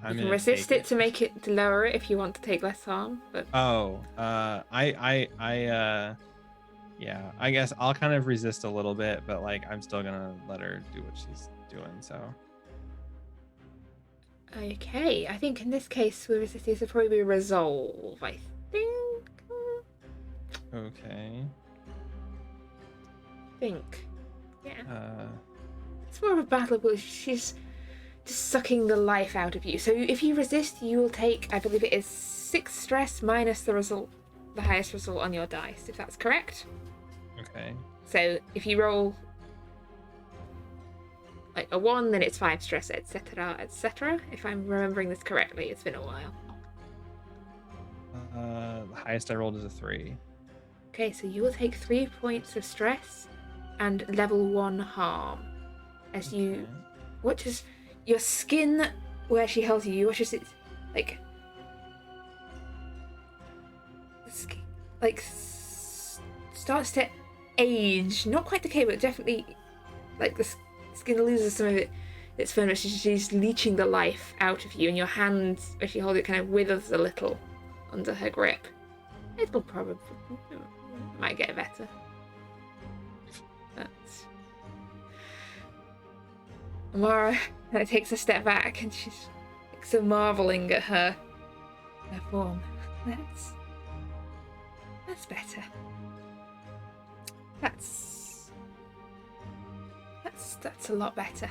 can resist it to lower it if you want to take less harm, but yeah, I guess I'll kind of resist a little bit, but I'm still gonna let her do what she's doing, so. Okay, I think in this case with resistance it'll probably be resolve, I think. Okay. Yeah. It's more of a battle, but she's just sucking the life out of you. So if you resist, you will take, I believe it is 6 stress minus the highest result on your dice, if that's correct. Okay. So if you roll a 1, then it's 5 stress, etc., etc. If I'm remembering this correctly, it's been a while. The highest I rolled is a 3. Okay, so you will take 3 points of stress and level 1 harm as you watches your skin where she held you. You watch as it starts to age, not quite decay, but definitely the skin loses some of its firmness. She's leeching the life out of you, and your hand, as she holds it, kind of withers a little under her grip. It'll probably might get better, but Amara takes a step back, and she's so marveling at her form. That's better. That's a lot better.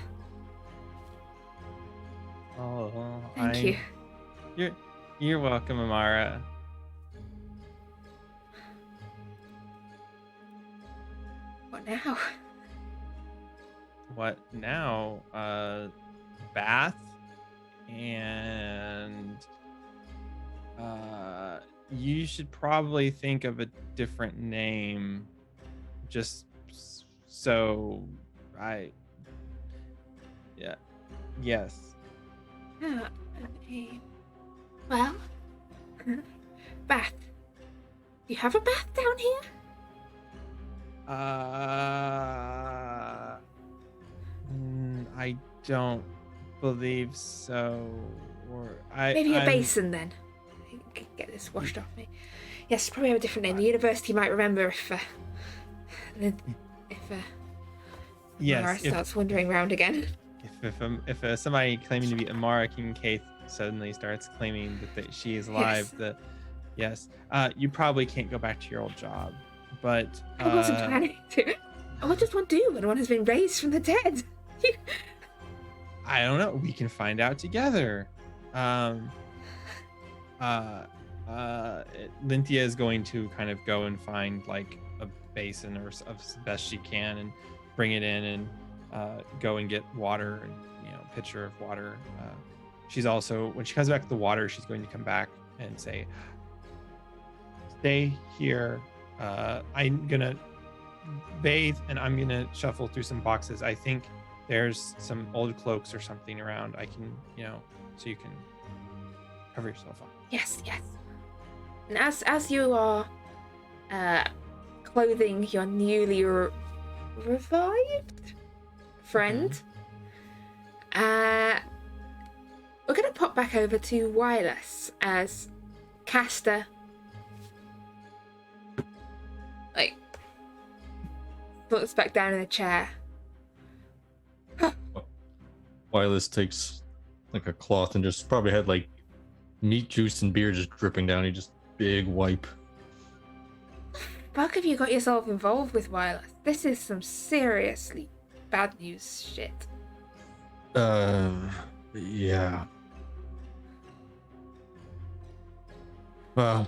Oh, Thank you. You're welcome, Amara. What now? What now? Bath and you should probably think of a different name, just so yes. Well, bath. You have a bath down here? I don't believe so. Maybe a basin then. I can get this washed off me. Yes, probably have a different name. The university might remember if Amara starts wandering around again. If somebody claiming to be Amara King Kaith suddenly starts claiming that she is alive, you probably can't go back to your old job. But I wasn't planning to. What does one do when one has been raised from the dead? I don't know. We can find out together. Lynthia is going to kind of go and find a basin or as best she can and bring it in and go and get water and pitcher of water. She's also, when she comes back to the water, she's going to come back and say, "Stay here. I'm gonna bathe and I'm gonna shuffle through some boxes. I think there's some old cloaks or something around. I can, so you can Cover yourself up. Yes, yes. And as you are clothing your newly revived friend, we're gonna pop back over to Wireless as Caster looks back down in the chair. Wireless takes like a cloth and just probably had like meat juice and beer just dripping down. He just big wipe. Fuck have you got yourself involved with, Wireless? This is some seriously bad news shit. Yeah. Well,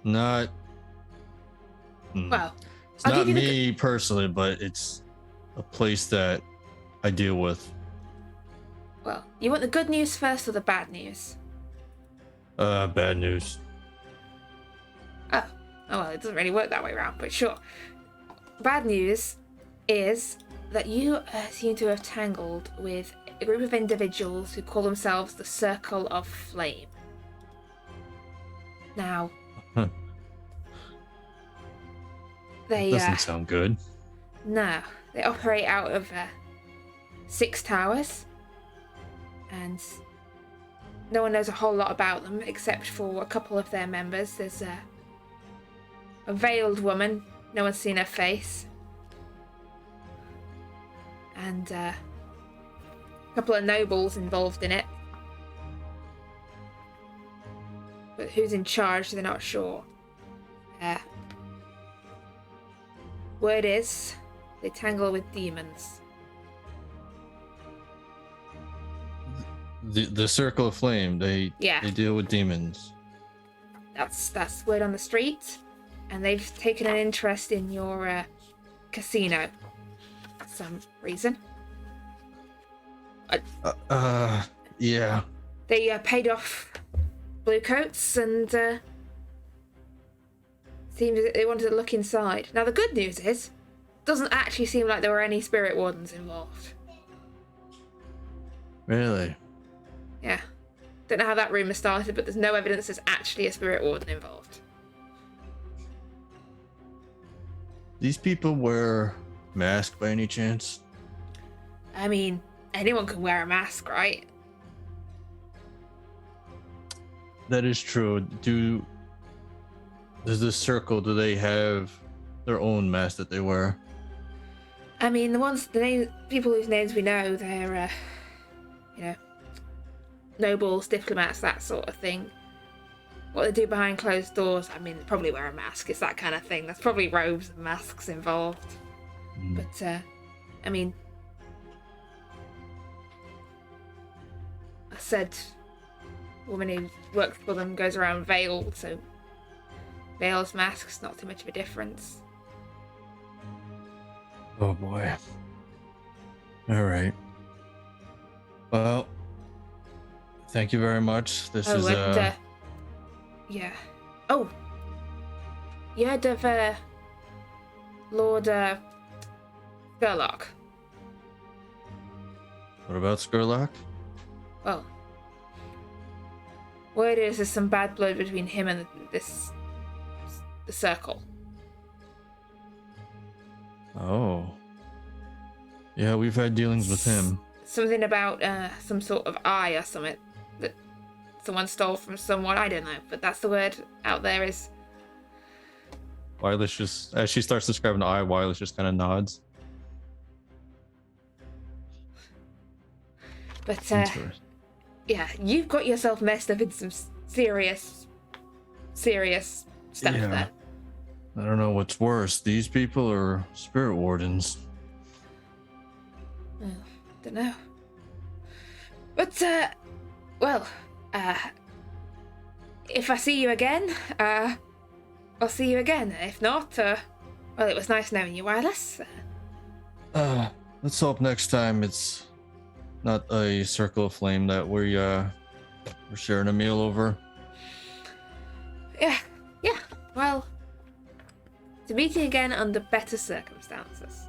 not. Well, It's I'll not give you the me personally, but it's a place that I deal with. Well, you want the good news first or the bad news? Bad news. Oh, well, it doesn't really work that way around, but sure. Bad news is that you seem to have tangled with a group of individuals who call themselves the Circle of Flame. Now, they Doesn't sound good. no, they operate out of 6 towers, and no one knows a whole lot about them except for a couple of their members. There's a veiled woman, no one's seen her face, and a couple of nobles involved in it. But who's in charge, they're not sure. Word is, they tangle with demons. The Circle of Flame, they deal with demons. That's word on the street, and they've taken an interest in your casino for some reason. Yeah. They paid off Bluecoats and seems that they wanted to look inside. Now the good news is, doesn't actually seem like there were any spirit wardens involved. Really? Yeah. Don't know how that rumor started, but there's no evidence there's actually a spirit warden involved. These people wear masks by any chance? I mean, anyone can wear a mask, right? That is true. Does this circle, do they have their own mask that they wear? I mean, people whose names we know, they're, nobles, diplomats, that sort of thing. What they do behind closed doors, I mean, they probably wear a mask. It's that kind of thing. There's probably robes and masks involved. But, I mean, I said, a woman who works for them goes around veiled, so veils, masks, not too much of a difference. Oh boy. All right. Well, thank you very much. This is yeah. Oh, you heard of Lord Skurlock? What about Skurlock? Well, word is there's some bad blood between him and the circle. Oh. Yeah, we've had dealings with him. Something about some sort of eye or something that someone stole from someone. I don't know, but that's the word out there is. Wireless just, as she starts describing the eye, Wireless just kind of nods. But Interesting. yeah, you've got yourself messed up in some serious stuff there. I don't know what's worse, these people or spirit wardens. Oh, don't know. But if I see you again, I'll see you again. If not, well, it was nice knowing you, Wireless. Let's hope next time it's not a circle of flame that we're sharing a meal over. Yeah. Well, to meet you again under better circumstances.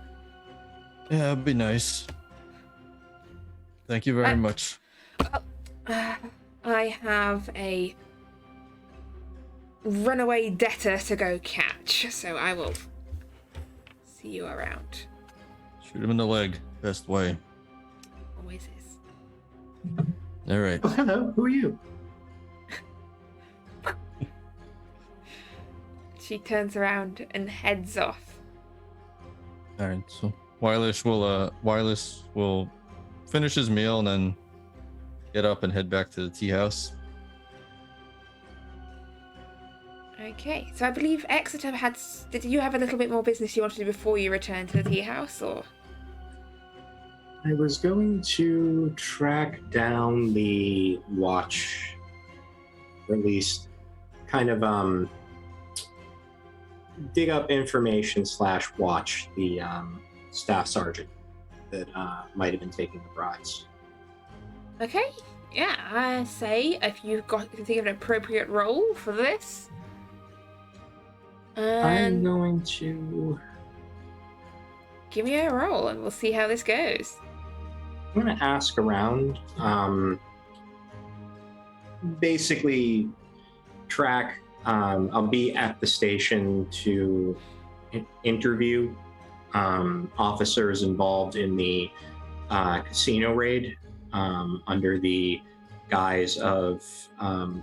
Yeah, it'd be nice. Thank you very much. I'll I have a runaway debtor to go catch, so I will see you around. Shoot him in the leg. Best way. Always is. All right. Oh, hello. Who are you? She turns around and heads off. All right. So Wireless will finish his meal and then get up and head back to the tea house. Okay, so I believe Exeter had. Did you have a little bit more business you wanted to do before you returned to the tea house, or? I was going to track down the watch, or at least kind of dig up information / watch the staff sergeant that might have been taking the bribes. Okay, yeah, I say if you can think of an appropriate role for this. I'm And going to. give me a roll and we'll see how this goes. I'm going to ask around. Basically, track. I'll be at the station to interview officers involved in the casino raid under the guise of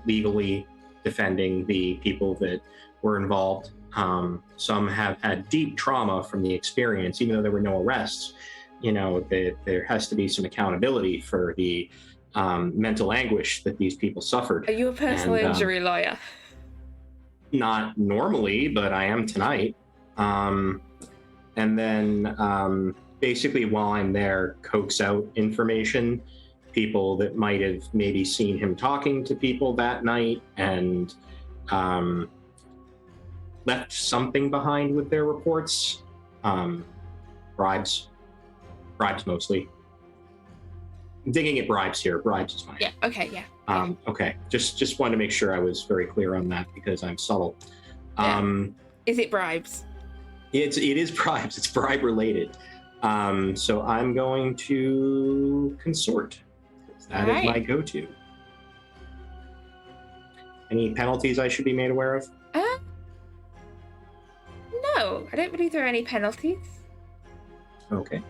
legally defending the people that were involved. Some have had deep trauma from the experience, even though there were no arrests. You know, there has to be some accountability for the mental anguish that these people suffered. Are you a personal And, injury lawyer? Not normally, but I am tonight. And then basically while I'm there, coax out information, people that might have maybe seen him talking to people that night and left something behind with their reports. Bribes mostly. I'm digging at bribes here. Bribes is fine. Yeah, okay, yeah. Okay, just wanted to make sure I was very clear on that because I'm subtle. Yeah. Is it bribes? It is bribes. It's bribe related. So I'm going to consort. That is my go-to. Any penalties I should be made aware of? No, I don't believe there are any penalties. Okay.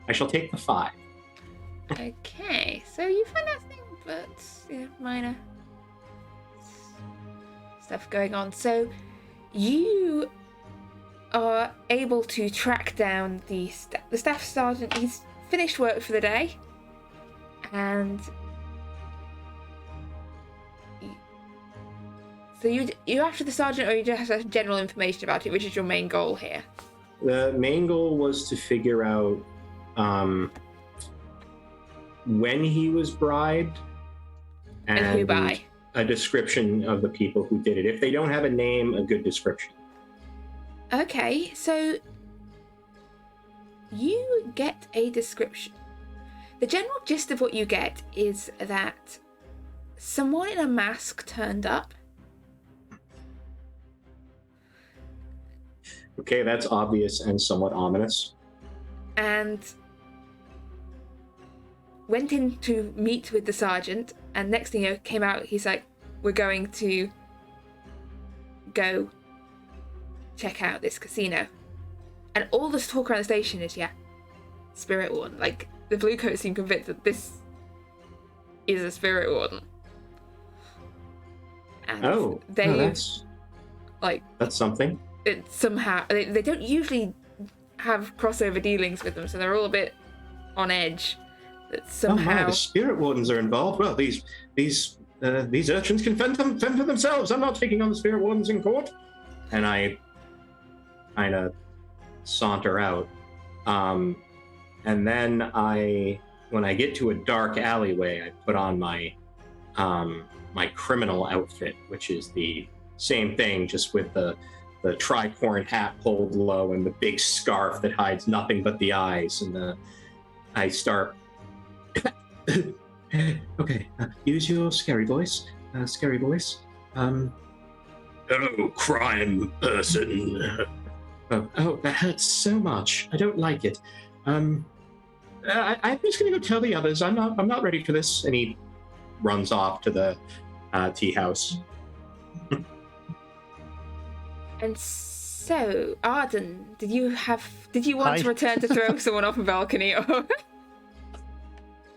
I shall take the 5. Okay, so you find nothing but minor stuff going on. So you are able to track down the staff sergeant. He's finished work for the day, and so you after the sergeant, or you just have general information about it, which is your main goal here? The main goal was to figure out when he was bribed And who by? a description of the people who did it. If they don't have a name, a good description. Okay, so you get a description. The general gist of what you get is that someone in a mask turned up. Okay, that's obvious and somewhat ominous. And went in to meet with the sergeant, and next thing you know, came out, he's like, we're going to go check out this casino. And all this talk around the station is, Spirit Warden. Like, the Blue Coats seem convinced that this is a Spirit Warden. And that's something. It somehow, they don't usually have crossover dealings with them, so they're all a bit on edge. That somehow the Spirit Wardens are involved. Well, these urchins can fend for themselves. I'm not taking on the Spirit Wardens in court. And I kind of saunter out. And then when I get to a dark alleyway, I put on my criminal outfit, which is the same thing, just with the tricorn hat pulled low and the big scarf that hides nothing but the eyes. And I start. Okay, use your scary voice. Hello, crime person. Oh, that hurts so much. I don't like it. I'm just going to go tell the others. I'm not ready for this. And he runs off to the tea house. And so, Arden, did you want to Hi. return to throw someone off a balcony? Or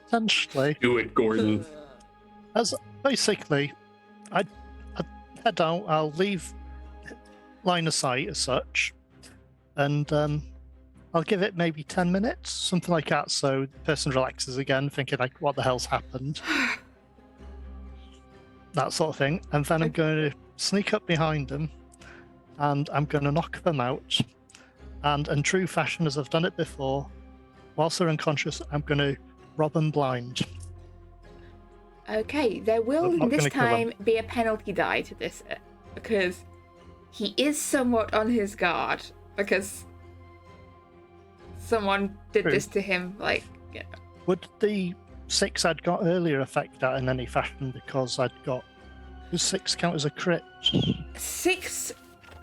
Essentially, Do it, Gordon. as basically, I'd head out. I'll leave line of sight as such, and I'll give it maybe 10 minutes, something like that, so the person relaxes again, thinking like, "What the hell's happened?" That sort of thing, and then I'm going to sneak up behind them, and I'm going to knock them out. And in true fashion, as I've done it before, whilst they're unconscious, I'm going to rob them blind. okay, there will I'm not this gonna kill him. time be a penalty die to this because he is somewhat on his guard because someone did True. this to him. Like, you know. Would the 6 I'd got earlier affect that in any fashion? Because I'd got. Does 6 count as a crit? 6.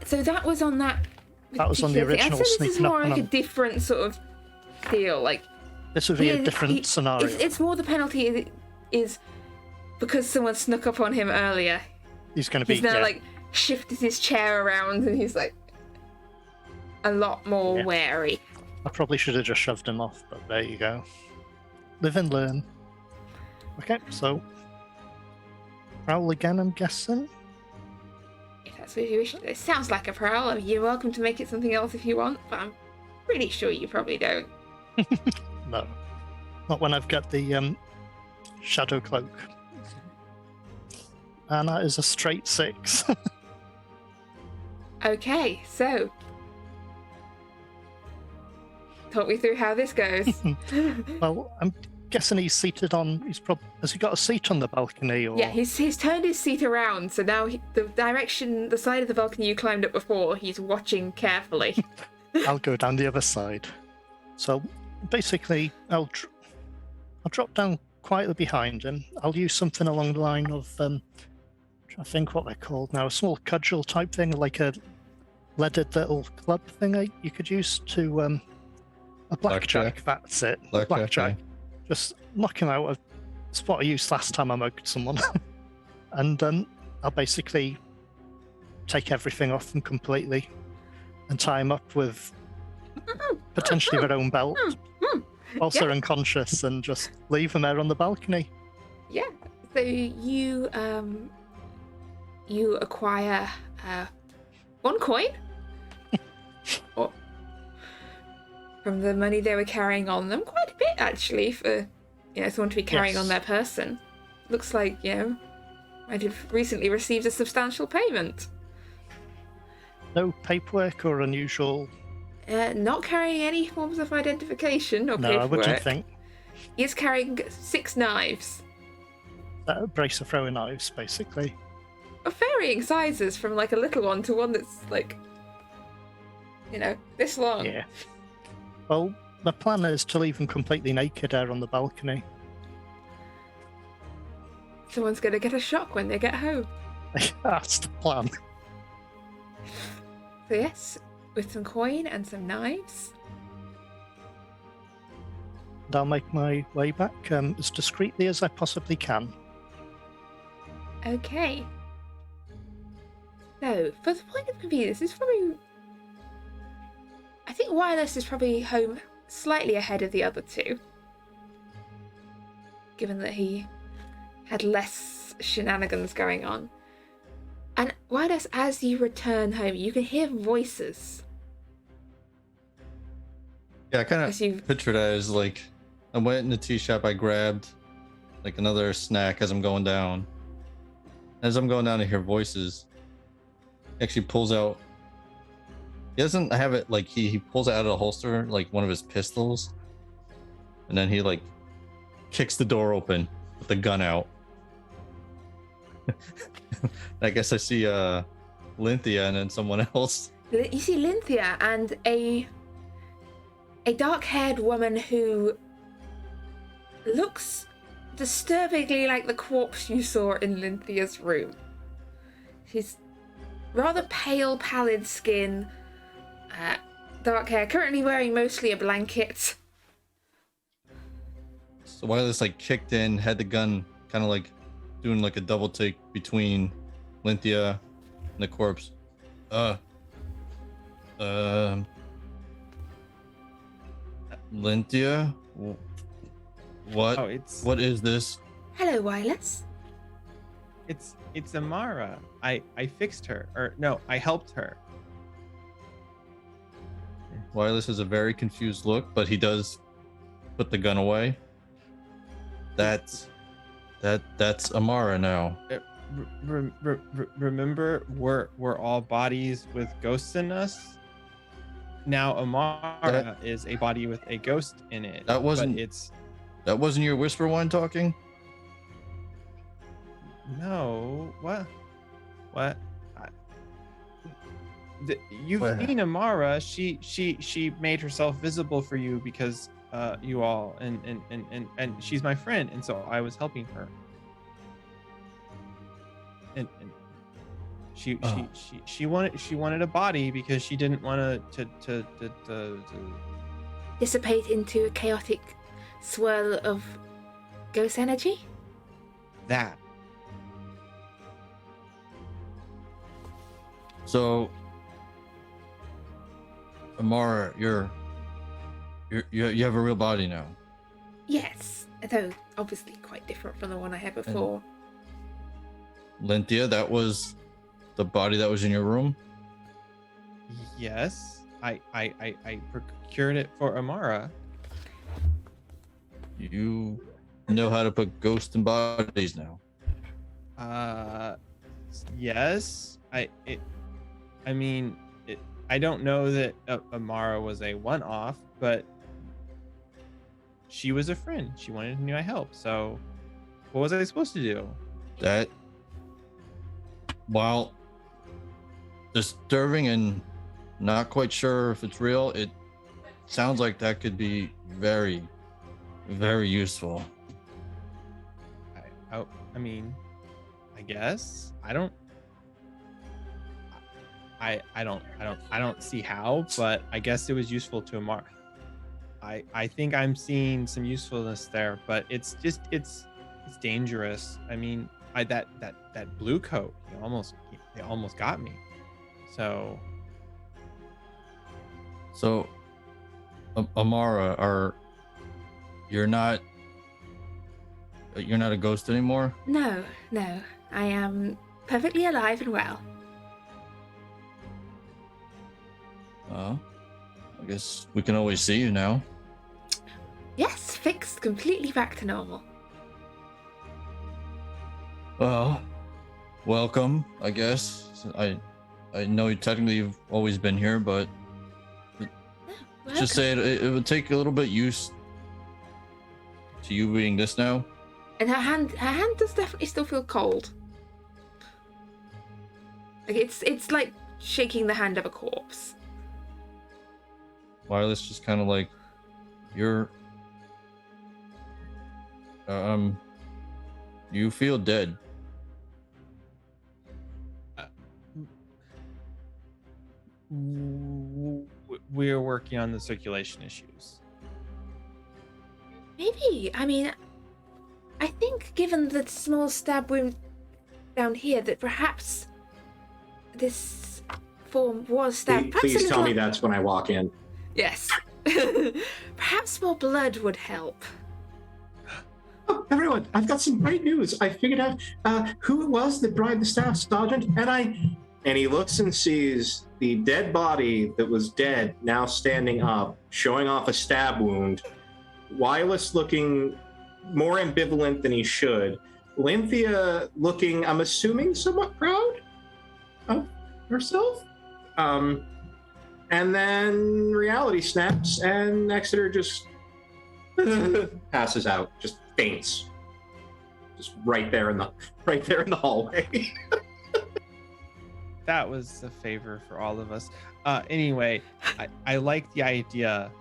So that was on that. That was on the particular thing. original I'd say this is sneaking up more on like a him. different sort of deal. Like, This would be a he- different he- scenario. It's more the penalty is because someone snuck up on him earlier. He's going to be He's now yeah, like shifted his chair around and he's like a lot more Yeah. wary. I probably should have just shoved him off, but there you go. Live and learn. Okay, so prowl again, I'm guessing. If that's what you wish. It sounds like a prowl. I mean, you're welcome to make it something else if you want, but I'm pretty sure you probably don't. No, not when I've got the shadow cloak. And that is a straight 6. Okay, so talk me through how this goes. Well, I'm guessing he's seated on. Has he got a seat on the balcony? Or Yeah, he's turned his seat around, so now the side of the balcony you climbed up before, he's watching carefully. I'll go down the other side. So basically, I'll drop down quietly behind him. I'll use something along the line of I think what they're called now, a small cudgel type thing, like a leaded little club thing you could use to a blackjack. That's it, blackjack. Just knock him out. It's what I used last time I mugged someone, and I'll basically take everything off them completely and tie him up with potentially their own belt whilst they're unconscious and just leave them there on the balcony. Yeah. So you acquire 1 coin or, from the money they were carrying on them. Quite a bit actually for someone to be carrying on Yes. their person. Looks like might have recently received a substantial payment. No paperwork or unusual. Not carrying any forms of identification or No, paperwork. I wouldn't think. He is carrying 6 knives A brace of throwing knives, basically. of varying sizes, from like a little one to one that's like, this long. Yeah. Well, the plan is to leave them completely naked there on the balcony. Someone's gonna get a shock when they get home. That's the plan. So yes, with some coin and some knives. And I'll make my way back as discreetly as I possibly can. Okay. So, for the point of convenience, it's probably... I think Wireless is probably home slightly ahead of the other 2. Given that he had less shenanigans going on. And Wireless, as you return home, you can hear voices. Yeah, I kind As of you... picture that as like I went in the tea shop, I grabbed like another snack as I'm going down. As I'm going down, I hear voices. He actually pulls out. He doesn't have it like he pulls it out of the holster like one of his pistols, and then he like kicks the door open with the gun out. I guess I see Lynthia and then someone else. You see Lynthia and a dark-haired woman who looks disturbingly like the corpse you saw in Lynthia's room. She's rather pale, pallid skin, dark hair, currently wearing mostly a blanket. So Wireless like kicked in, had the gun, kind of like doing like a double take between Lynthia and the corpse. Lynthia, what? Oh, it's What is this? Hello, Wireless. it's Amara. I fixed her, or no, I helped her. Wireless has a very confused look, but he does put the gun away. That's Amara now. Remember, we're all bodies with ghosts in us. Now Amara is a body with a ghost in it. That wasn't- But That wasn't your whisper one talking? no. What? You've What? seen Amara. She made herself visible for you because you all and she's my friend, and so I was helping her. And she wanted a body because she didn't want to Dissipate into a chaotic swirl of ghost energy? that. So, Amara, you have a real body now. Yes, though obviously quite different from the one I had before. Lynthia, that was the body that was in your room. Yes, I procured it for Amara. You know how to put ghosts in bodies now. Yes. I don't know that Amara was a one-off, but she was a friend. She wanted me to help. So, what was I supposed to do? That, while disturbing and not quite sure if it's real, it sounds like that could be very, very useful. I guess I don't see how, but I guess it was useful to Amara. I think I'm seeing some usefulness there, but it's dangerous. I mean, that blue coat, they almost got me. So Amara, you're not a ghost anymore? No, I am perfectly alive and well. I guess we can always see you now. Yes, fixed completely back to normal. Well, welcome, I guess. I know technically you've always been here, but Welcome. just say it would take a little bit used to you being this now. And her hand does definitely still feel cold. Like it's like shaking the hand of a corpse. Wireless just kind of like, you're you feel dead. we're working on the circulation issues. Maybe. I mean, I think given the small stab wound down here that perhaps this form was stabbed. Perhaps a Please tell little- me that's when I walk in. Yes. Perhaps more blood would help. Oh, everyone, I've got some great news. I figured out who it was that bribed the staff sergeant, and he looks and sees the dead body that was dead now standing up, showing off a stab wound. Wireless looking more ambivalent than he should. Lynthia looking, I'm assuming, somewhat proud of herself. And then reality snaps, and Exeter just passes out, just faints, just right there in the hallway. That was a favor for all of us. Anyway, I like the idea,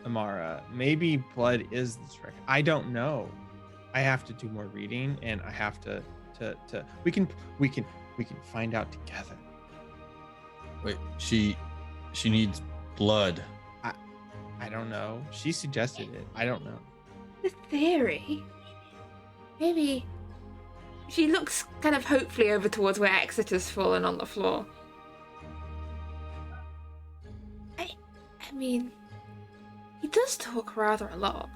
Amara. Maybe blood is the trick. I don't know. I have to do more reading, and I have to we can find out together. Wait, she needs blood. I don't know. She suggested it. I don't know. The theory? Maybe... She looks kind of hopefully over towards where Exeter's fallen on the floor. I mean, he does talk rather a lot.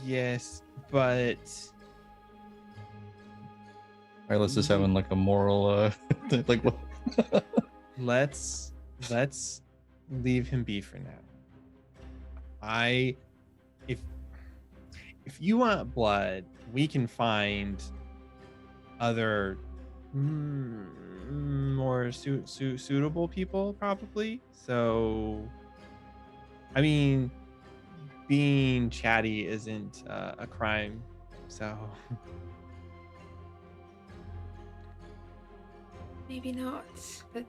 Yes, but Wireless is having like a moral, like what? let's leave him be for now. If you want blood, we can find other more suitable people, probably. So, I mean, being chatty isn't a crime, so Maybe not, but...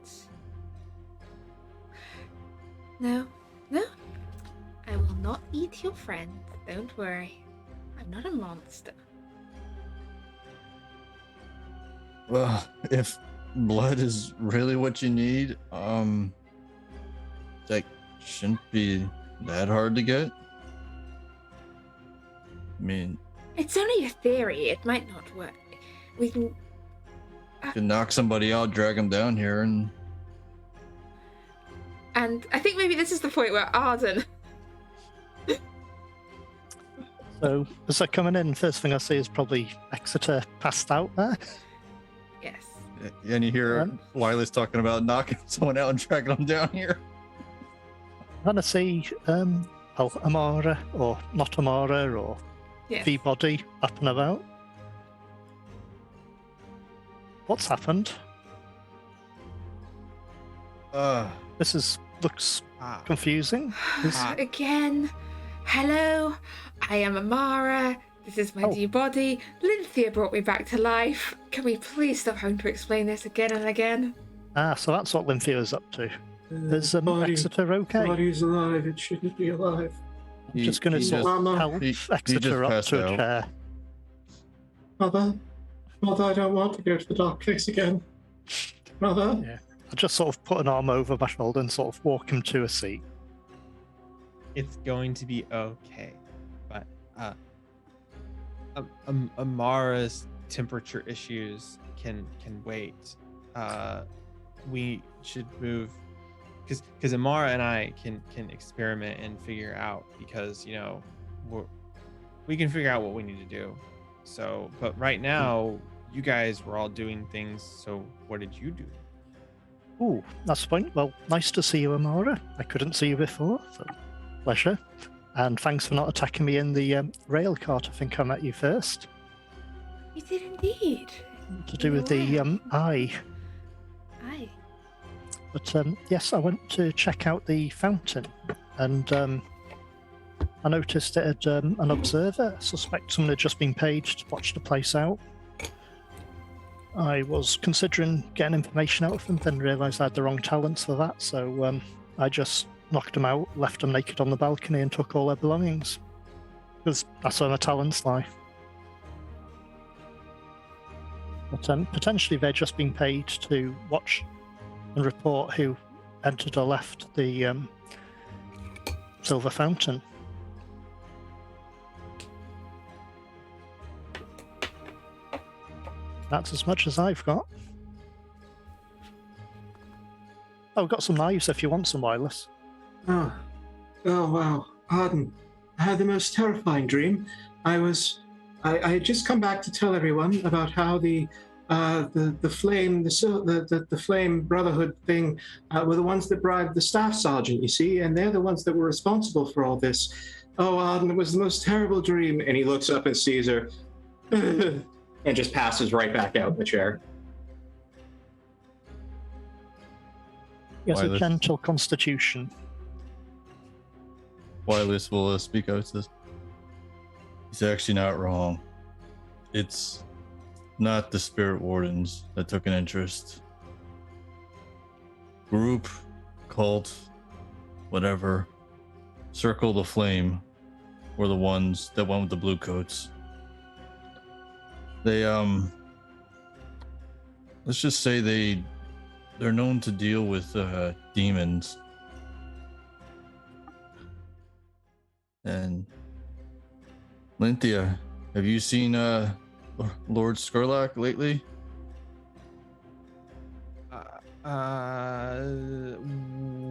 No. I will not eat your friend. Don't worry. I'm not a monster. Well, if blood is really what you need, that shouldn't be that hard to get. I mean, It's only a theory. It might not work. We can... you can knock somebody out, drag them down here, and I think maybe this is the point where Arden... So, as they're coming in, first thing I see is probably Exeter passed out there. Yes. and you hear Wireless talking about knocking someone out and dragging them down here. Then I see, Amara, or not Amara, or Yes. V-Body up and about. What's happened? This looks confusing. Again. Hello. I am Amara. This is my new body. Lynthia brought me back to life. Can we please stop having to explain this again and again? So that's what Lynthia is up to. Is Exeter okay? Body's alive. It shouldn't be alive. I'm just going to sort of help Exeter up to a chair. Mother, I don't want to go to the dark place again. Mother. Yeah. I just sort of put an arm over my shoulder and sort of walk him to a seat. it's going to be okay. But Amara's temperature issues can wait. We should move because Amara and I can experiment and figure out, because we can figure out what we need to do. So, but right now you guys were all doing things. So what did you do? Ooh, that's fine. Well, nice to see you, Amara. I couldn't see you before, so pleasure. And thanks for not attacking me in the rail cart. I think I met you first. You did indeed. To do with the eye. Aye. But yes, I went to check out the fountain, and I noticed it had an observer. I suspect someone had just been paid to watch the place out. I was considering getting information out of them, then realised I had the wrong talents for that, so I just knocked them out, left them naked on the balcony, and took all their belongings. Because that's where my talents lie. But potentially they've just been paid to watch and report who entered or left the Silver Fountain. That's as much as I've got. Oh, I've got some knives if you want some, Wireless. Oh wow, Arden. I had the most terrifying dream. I had just come back to tell everyone about how the flame brotherhood thing were the ones that bribed the staff sergeant, you see, and they're the ones that were responsible for all this. Oh, Arden, it was the most terrible dream. And he looks up and sees her and just passes right back out in the chair. He has a Wireless. gentle constitution. Wireless will speak out. Says, he's actually not wrong. It's not the spirit wardens that took an interest. Group, cult, whatever, Circle the Flame were the ones that went with the blue coats. They let's just say they're known to deal with demons, and Lynthia, have you seen Lord Skurlock lately?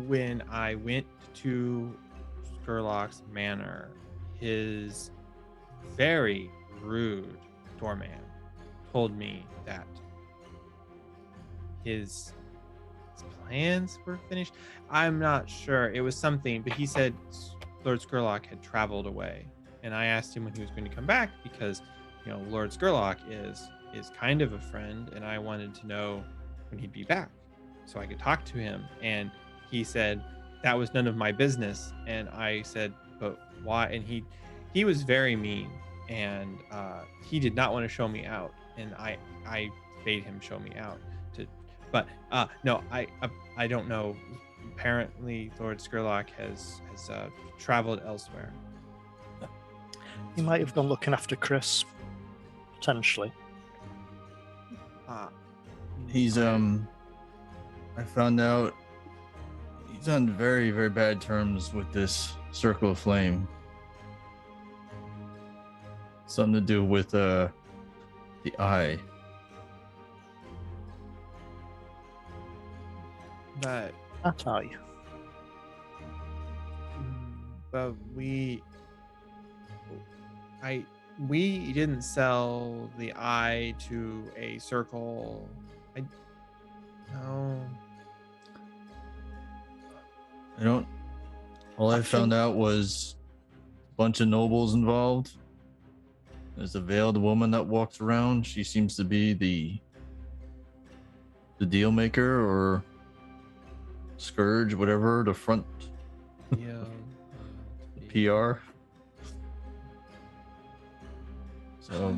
When I went to Skurlock's Manor, his very rude doorman told me that his plans were finished. I'm not sure. It was something, but he said Lord Skurlock had traveled away. And I asked him when he was going to come back because, Lord Skurlock is kind of a friend, and I wanted to know when he'd be back so I could talk to him. And he said that was none of my business. And I said, but why? And he was very mean, and he did not want to show me out. And I made him show me out. No, I don't know. Apparently, Lord Skurlock has traveled elsewhere. He might have gone looking after Chris, potentially. He's I found out he's on very, very bad terms with this Circle of Flame. Something to do with the eye. But That eye. we didn't sell the eye to a circle. No. I don't. All I found out was a bunch of nobles involved. There's a veiled woman that walks around. She seems to be the deal maker or scourge, whatever, the front Yeah. PR. So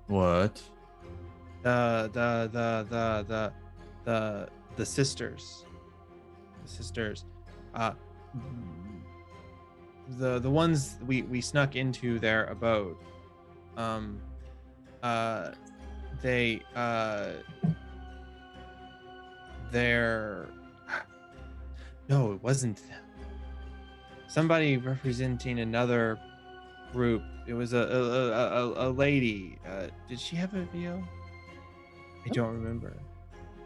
what? The sisters. The ones we snuck into their abode. They're no, it wasn't them. Somebody representing another group. It was a lady. Did she have a veil? I don't remember.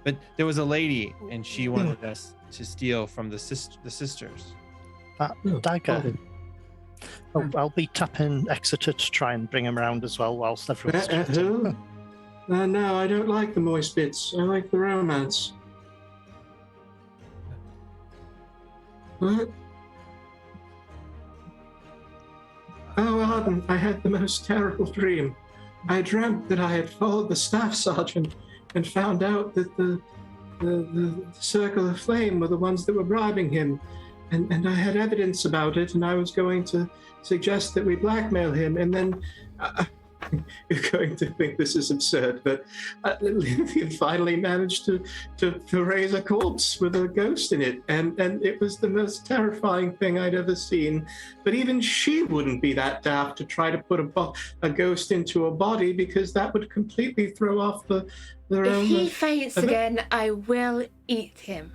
But there was a lady, and she wanted us to steal from the sisters. That dagger. Oh, I'll be tapping Exeter to try and bring him around as well whilst everyone's Who? No, I don't like the moist bits. I like the romance. What? Oh, Arden, I had the most terrible dream. I dreamt that I had followed the staff sergeant and found out that the Circle of Flame were the ones that were bribing him. And I had evidence about it, and I was going to suggest that we blackmail him, and then you're going to think this is absurd, but Lynthia finally managed to raise a corpse with a ghost in it, and it was the most terrifying thing I'd ever seen. But even she wouldn't be that daft to try to put a ghost into a body, because that would completely throw off the If he faints again, I will eat him.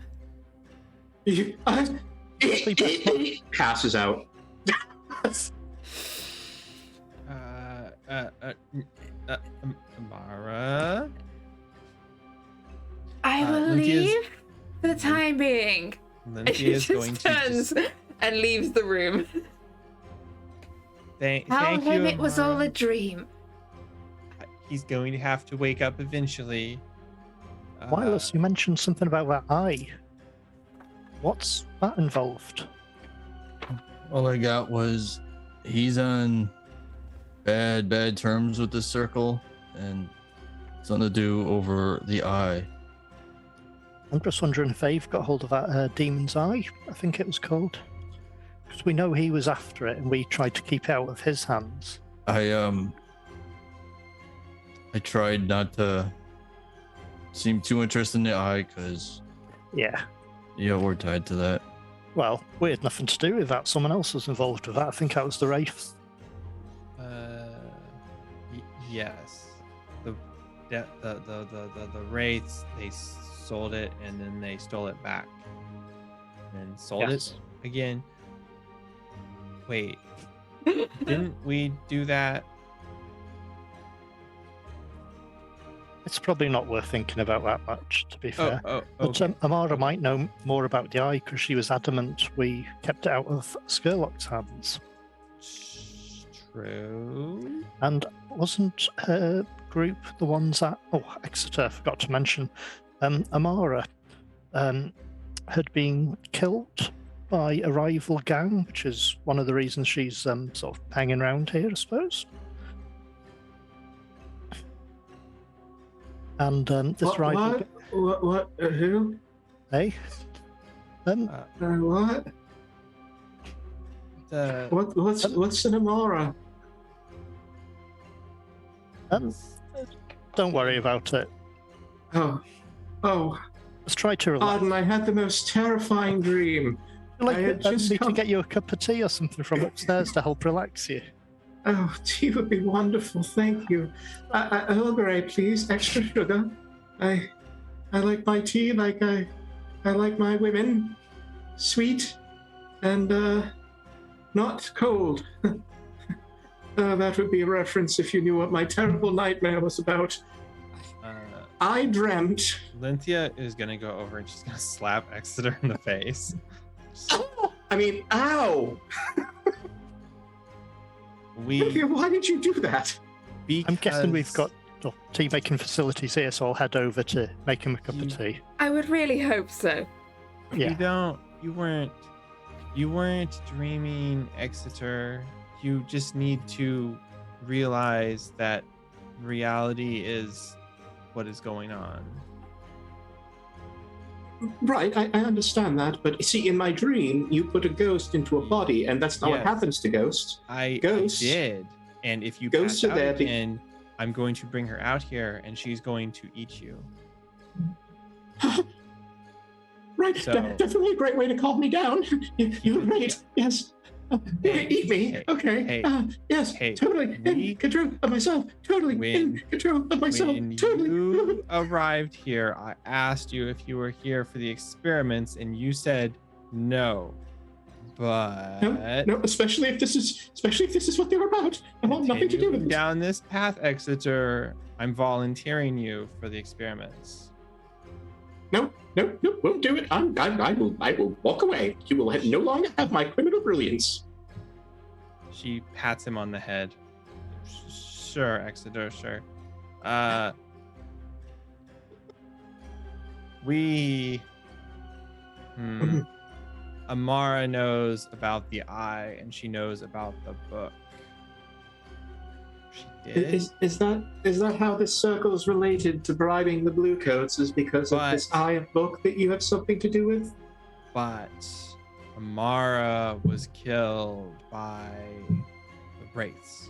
Passes out. Amara. I will leave for the time being. Lynthia is going to turns and leaves the room. Thank Tell you, him it was all Amara. a dream. He's going to have to wake up eventually. Wireless, you mentioned something about that eye. What's that involved? All I got was he's on bad terms with the circle, and something to do over the eye. I'm just wondering if they've got hold of that demon's eye, I think it was called. Because we know he was after it, and we tried to keep it out of his hands. I tried not to seem too interested in the eye, because Yeah. we're tied to that. Well, we had nothing to do with that. Someone else was involved with that. I think that was the Wraith. Yes. The Wraiths, they sold it and then they stole it back. And sold Yes. it again. Wait. Didn't we do that? It's probably not worth thinking about that much, to be fair. Oh, But okay. Amara might know more about the eye because she was adamant we kept it out of Skurlock's hands. True. And wasn't her group the ones that... Oh, Exeter, I forgot to mention. Amara had been killed by a rival gang, which is one of the reasons she's sort of hanging around here, I suppose. And this rival... What? Who? Hey? What? What's an Amora? Don't worry about it. Oh. Let's try to relax. Arden, I had the most terrifying dream. Like, I had just me to come- get you a cup of tea or something from upstairs to help relax you. Oh, tea would be wonderful. Thank you. Earl Grey, please. Extra sugar. I like my tea like I like my women. Sweet and not cold. That would be a reference if you knew what my terrible nightmare was about. I dreamt. Lynthia is gonna go over and she's gonna slap Exeter in the face. Ow! Why did you do that? I'm guessing we've Because got tea making facilities here, so I'll head over to make him a cup of tea. I would really hope so. Yeah. You weren't dreaming, Exeter. You just need to realize that reality is what is going on. Right, I understand that, but see, in my dream, you put a ghost into a body, and that's not what Yes. happens to ghosts. I Ghosts- did. And if you Ghosts pass are out there be- again, I'm going to bring her out here and she's going to eat you. Right, So- definitely a great way to calm me down. You're right, yes. Hey, Eat me, hey, okay. hey, Yes, hey, totally we- in control of myself. Totally in control of myself. When Totally. you arrived here, I asked you if you were here for the experiments, and you said no. But No, especially if this is what they're about. I want nothing to do with continuing this. down this path, Exeter, I'm volunteering you for the experiments. No, won't do it. I will walk away. You will no longer have my criminal brilliance. She pats him on the head. Sure, Exeter, sure. Amara knows about the eye, and she knows about the book. She did. Is that how this circle is related to bribing the Bluecoats? Is because of this eye of book that you have something to do with? But Amara was killed by the wraiths.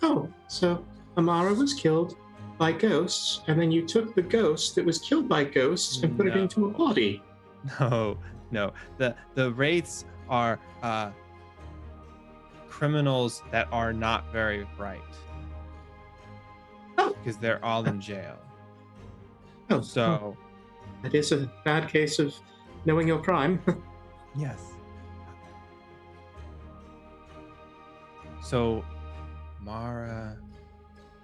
Oh, so Amara was killed by ghosts, and then you took the ghost that was killed by ghosts and put it No. into a body. No. The wraiths are criminals that are not very bright. Oh. Because they're all in jail. Oh, So, that is a bad case of knowing your crime. yes. So, Mara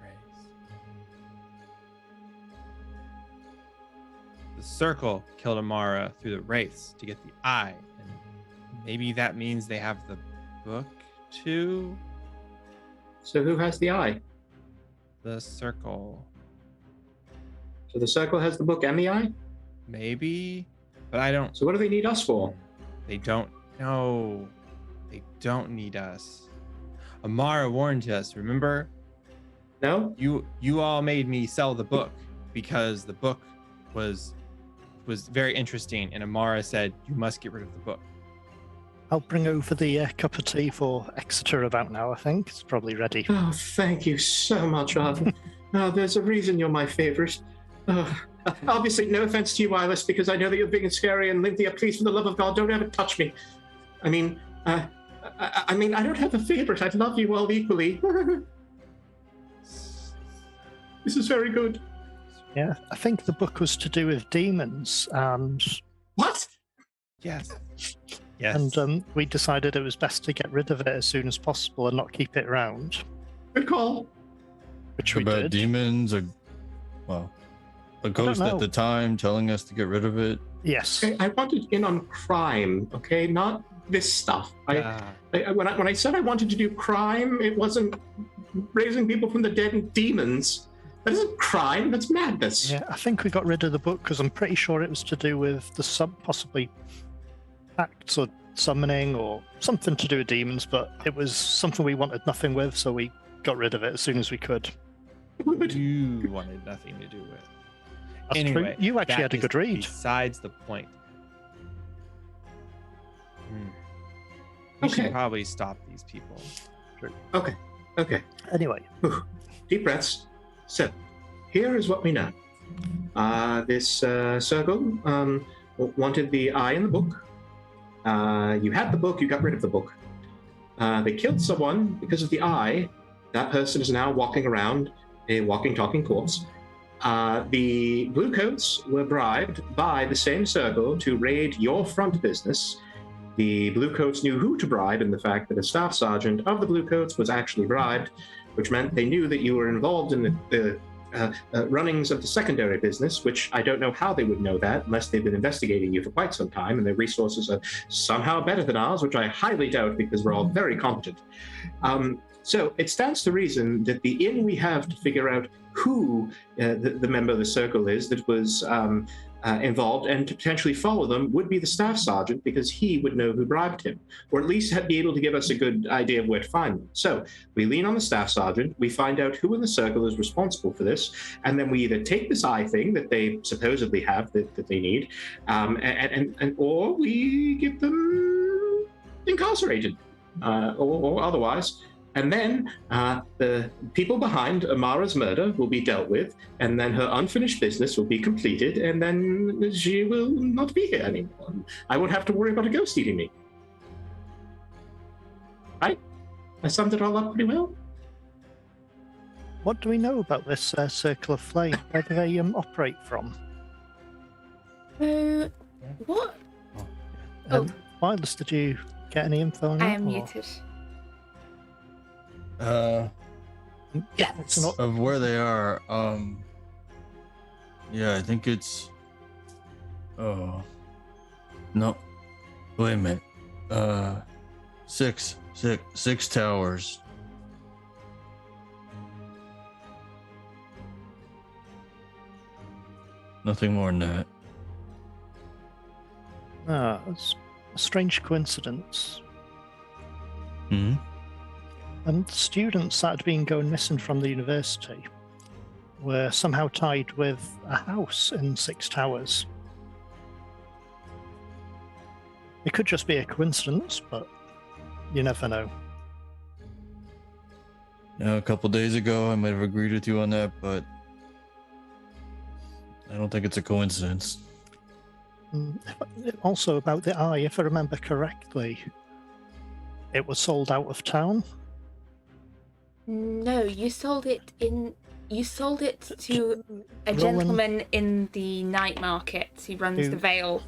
Wraiths. The circle killed Amara through the wraiths to get the eye. And maybe that means they have the book too? So who has the eye? The circle. So the circle has the book and the eye? Maybe? But I don't. So what do they need us for? They don't know. They don't need us. Amara warned us, remember? No? You all made me sell the book because the book was very interesting, and Amara said you must get rid of the book. I'll bring over the cup of tea for Exeter about now, I think. It's probably ready. Oh, thank you so much, Arden. There's a reason you're my favorite. Obviously, no offense to you, Wireless, because I know that you're big and scary, and Lynthia, please, for the love of God, don't ever touch me. I mean, I don't have a favorite. I love you all equally. This is very good. Yeah, I think the book was to do with demons, and What? Yes. Yes. And we decided it was best to get rid of it as soon as possible and not keep it around, Good call. which we About did. demons or, well, a ghost know. at the time telling us to get rid of it. Yes. Okay, I wanted in on crime, okay, not this stuff. When I said I wanted to do crime, it wasn't raising people from the dead and demons. That isn't crime. That's madness. Yeah, I think we got rid of the book because I'm pretty sure it was to do with the possibly acts or summoning or something to do with demons, but it was something we wanted nothing with, so we got rid of it as soon as we could. You wanted nothing to do with. That's Anyway, true. You actually that had a is good read. Besides the point. We Okay. should probably stop these people. Okay. Anyway, Deep breaths. So, here is what we know. This circle wanted the eye in the book. You had the book, you got rid of the book. They killed someone because of the eye. That person is now walking around, a walking, talking corpse. The Bluecoats were bribed by the same circle to raid your front business. The Bluecoats knew who to bribe, and the fact that a staff sergeant of the Bluecoats was actually bribed, which meant they knew that you were involved in the runnings of the secondary business, which I don't know how they would know that unless they've been investigating you for quite some time and their resources are somehow better than ours, which I highly doubt because we're all very competent. So it stands to reason that the in we have to figure out who the member of the circle is that was involved and to potentially follow them would be the staff sergeant because he would know who bribed him, or at least be able to give us a good idea of where to find them. So we lean on the staff sergeant, we find out who in the circle is responsible for this, and then we either take this eye thing that they supposedly have that they need, and or we get them incarcerated, or otherwise. And then the people behind Amara's murder will be dealt with, and then her unfinished business will be completed, and then she will not be here anymore. I won't have to worry about a ghost eating me. I summed it all up pretty well. what do we know about this Circle of Flame? Where do they operate from? What? Oh. Wireless, did you get any info on that? I am or- muted. It's not. Of where they are, yeah, I think it's, oh, no, wait a minute, six towers. Nothing more than that. It's a strange coincidence. Hmm. And students that had been going missing from the university were somehow tied with a house in 6 Towers. It could just be a coincidence, but you never know. Now, a couple days ago, I might have agreed with you on that, but I don't think it's a coincidence. Also about the eye, if I remember correctly, it was sold out of town. No, you sold it to a Roland- gentleman in the night market who runs Who- the Vale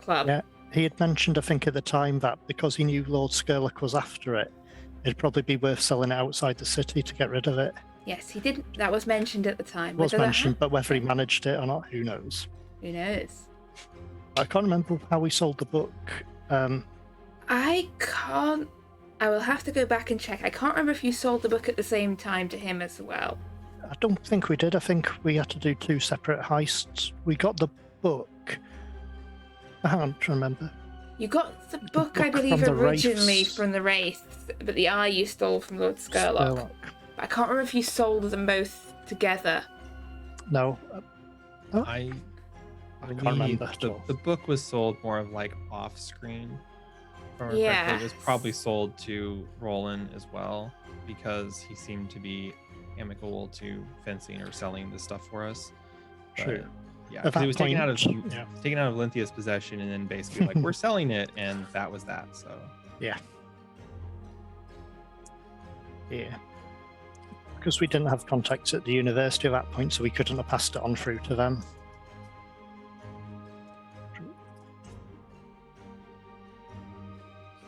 Club. Yeah, he had mentioned, I think, at the time that because he knew Lord Skurlock was after it, it'd probably be worth selling it outside the city to get rid of it. Yes, he did. That was mentioned at the time. It was Whether that mentioned, but whether he managed it or not, who knows? Who knows? I can't remember how we sold the book. I can't. I will have to go back and check. I can't remember if you sold the book at the same time to him as well. I don't think we did. I think we had to do 2 separate heists. We got the book. I can't remember. You got the book, I book believe, from the originally Wraiths. from the Wraiths, but the eye you stole from Lord Skurlock. But I can't remember if you sold them both together. No. I can't remember at all. the book was sold more of like off screen. Yeah. It was probably sold to Roland as well because he seemed to be amicable to fencing or selling the stuff for us. But, True. yeah, At 'cause that it was taken out of point, yeah. taken out of Lynthia's possession and then basically like we're selling it, and that was that. So Yeah. Because we didn't have contacts at the university at that point, so we couldn't have passed it on through to them.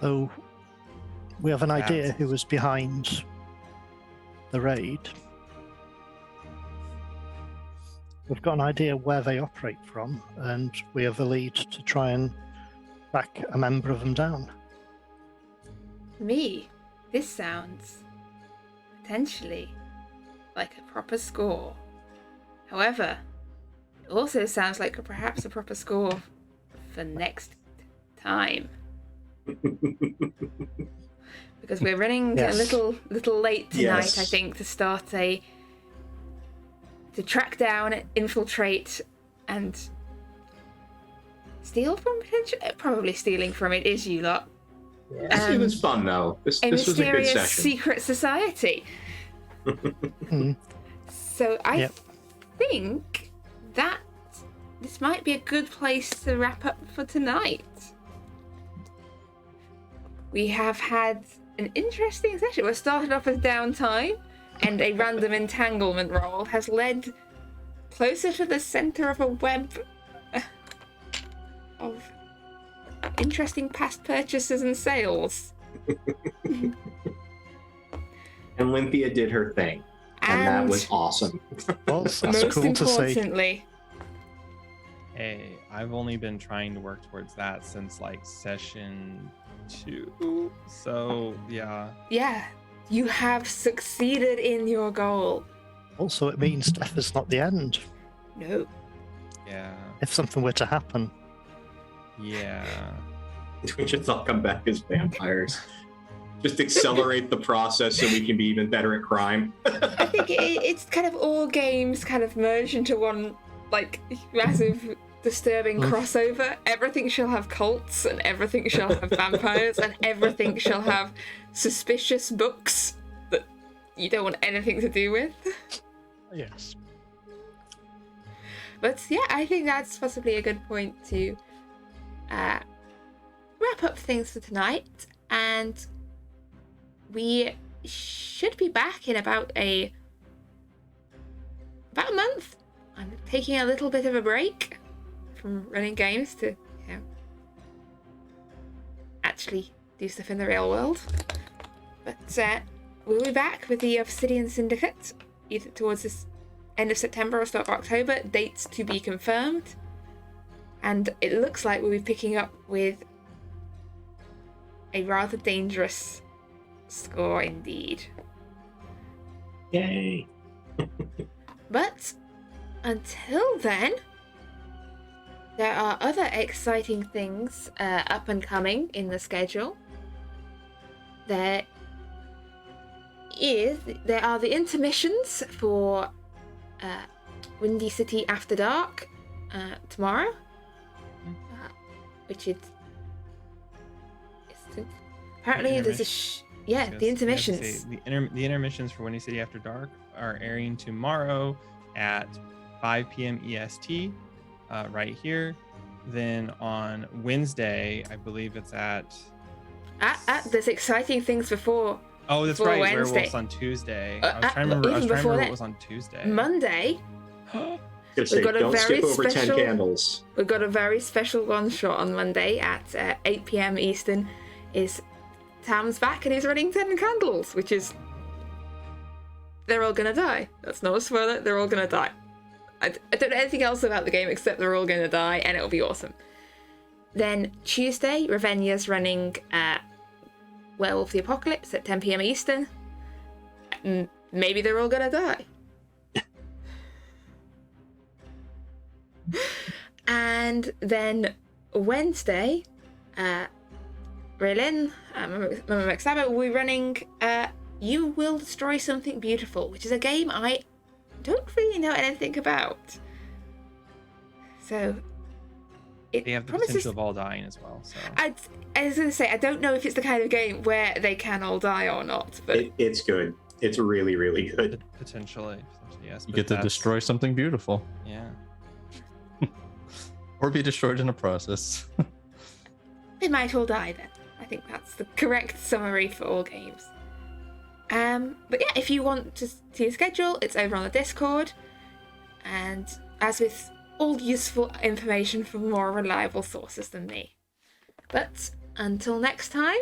So we have an idea That's- who was behind the raid. We've got an idea where they operate from, and we have a lead to try and track a member of them down. Me, this sounds potentially like a proper score. However, it also sounds like perhaps a proper score for next time. Because we're running Yes. a little late tonight, Yes. I think, to track down, infiltrate, and steal from potentially. Probably stealing from it is you lot. It was fun though. This A was a good mysterious session. secret society. Hmm. So I Yep. think that this might be a good place to wrap up for tonight. We have had an interesting session. We started off as downtime, and a random entanglement roll has led closer to the center of a web of interesting past purchases and sales. And Lynthia did her thing. And that was awesome. Well, that's Most cool to see. importantly, Hey, I've only been trying to work towards that since like session 2. So yeah, you have succeeded in your goal. Also, it means death is not the end. No. yeah. If something were to happen, We should all come back as vampires. Just accelerate the process so we can be even better at crime. I think it's kind of all games kind of merged into one, like, massive disturbing crossover. Everything shall have cults, and everything shall have vampires, and everything shall have suspicious books that you don't want anything to do with. yes. But yeah, I think that's possibly a good point to wrap up things for tonight, and we should be back in about a month. I'm taking a little bit of a break from running games to, actually do stuff in the real world. But we'll be back with the Obsidian Syndicate either towards this end of September or start of October. Dates to be confirmed. And it looks like we'll be picking up with a rather dangerous score indeed. Yay. But until then, there are other exciting things up and coming in the schedule. There are the intermissions for Windy City After Dark tomorrow, which is apparently there's a the intermissions. The intermissions for Windy City After Dark are airing tomorrow at 5 p.m. EST, right here. Then on Wednesday, I believe it's at. There's exciting things before. Oh, that's for right. Wednesday. Werewolves on Tuesday. I was trying to remember. even I was trying to before remember that, what was on Tuesday. Monday. Gonna say, got a don't very skip over 10 special- candles. We've got a very special one shot on Monday at 8 p.m. Eastern. Is Tam's back and he's running 10 candles, which is they're all gonna die. That's not a spoiler. They're all gonna die. I don't know anything else about the game except they're all gonna die, and it'll be awesome. Then Tuesday, Ravenia's running Werewolf of the Apocalypse at 10 p.m. Eastern. Maybe they're all gonna die. And then Wednesday, Raylin, Mama McStabber will be running You Will Destroy Something Beautiful, which is a game I don't really know anything about. So it They have the promises... potential of all dying as well. So I was going to say, I don't know if it's the kind of game where they can all die or not, but It's good. It's really, really good. potentially, yes. You but get to that's- destroy something beautiful, Yeah. or be destroyed in the process. they might all die then. I think that's the correct summary for all games. But yeah, if you want to see a schedule, it's over on the Discord. And as with all useful information from more reliable sources than me. But until next time,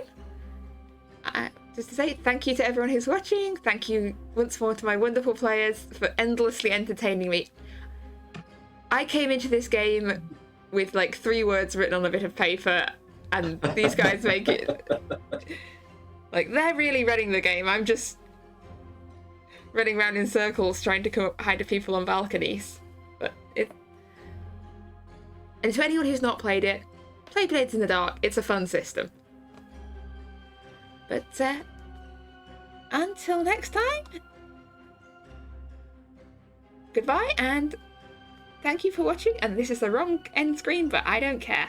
just to say thank you to everyone who's watching. Thank you once more to my wonderful players for endlessly entertaining me. I came into this game with like 3 words written on a bit of paper, and these guys make it like they're really running the game. I'm just running around in circles trying to hide people on balconies. But and to anyone who's not played it, play Blades in the Dark. It's a fun system. But until next time, goodbye and thank you for watching. And this is the wrong end screen, but I don't care.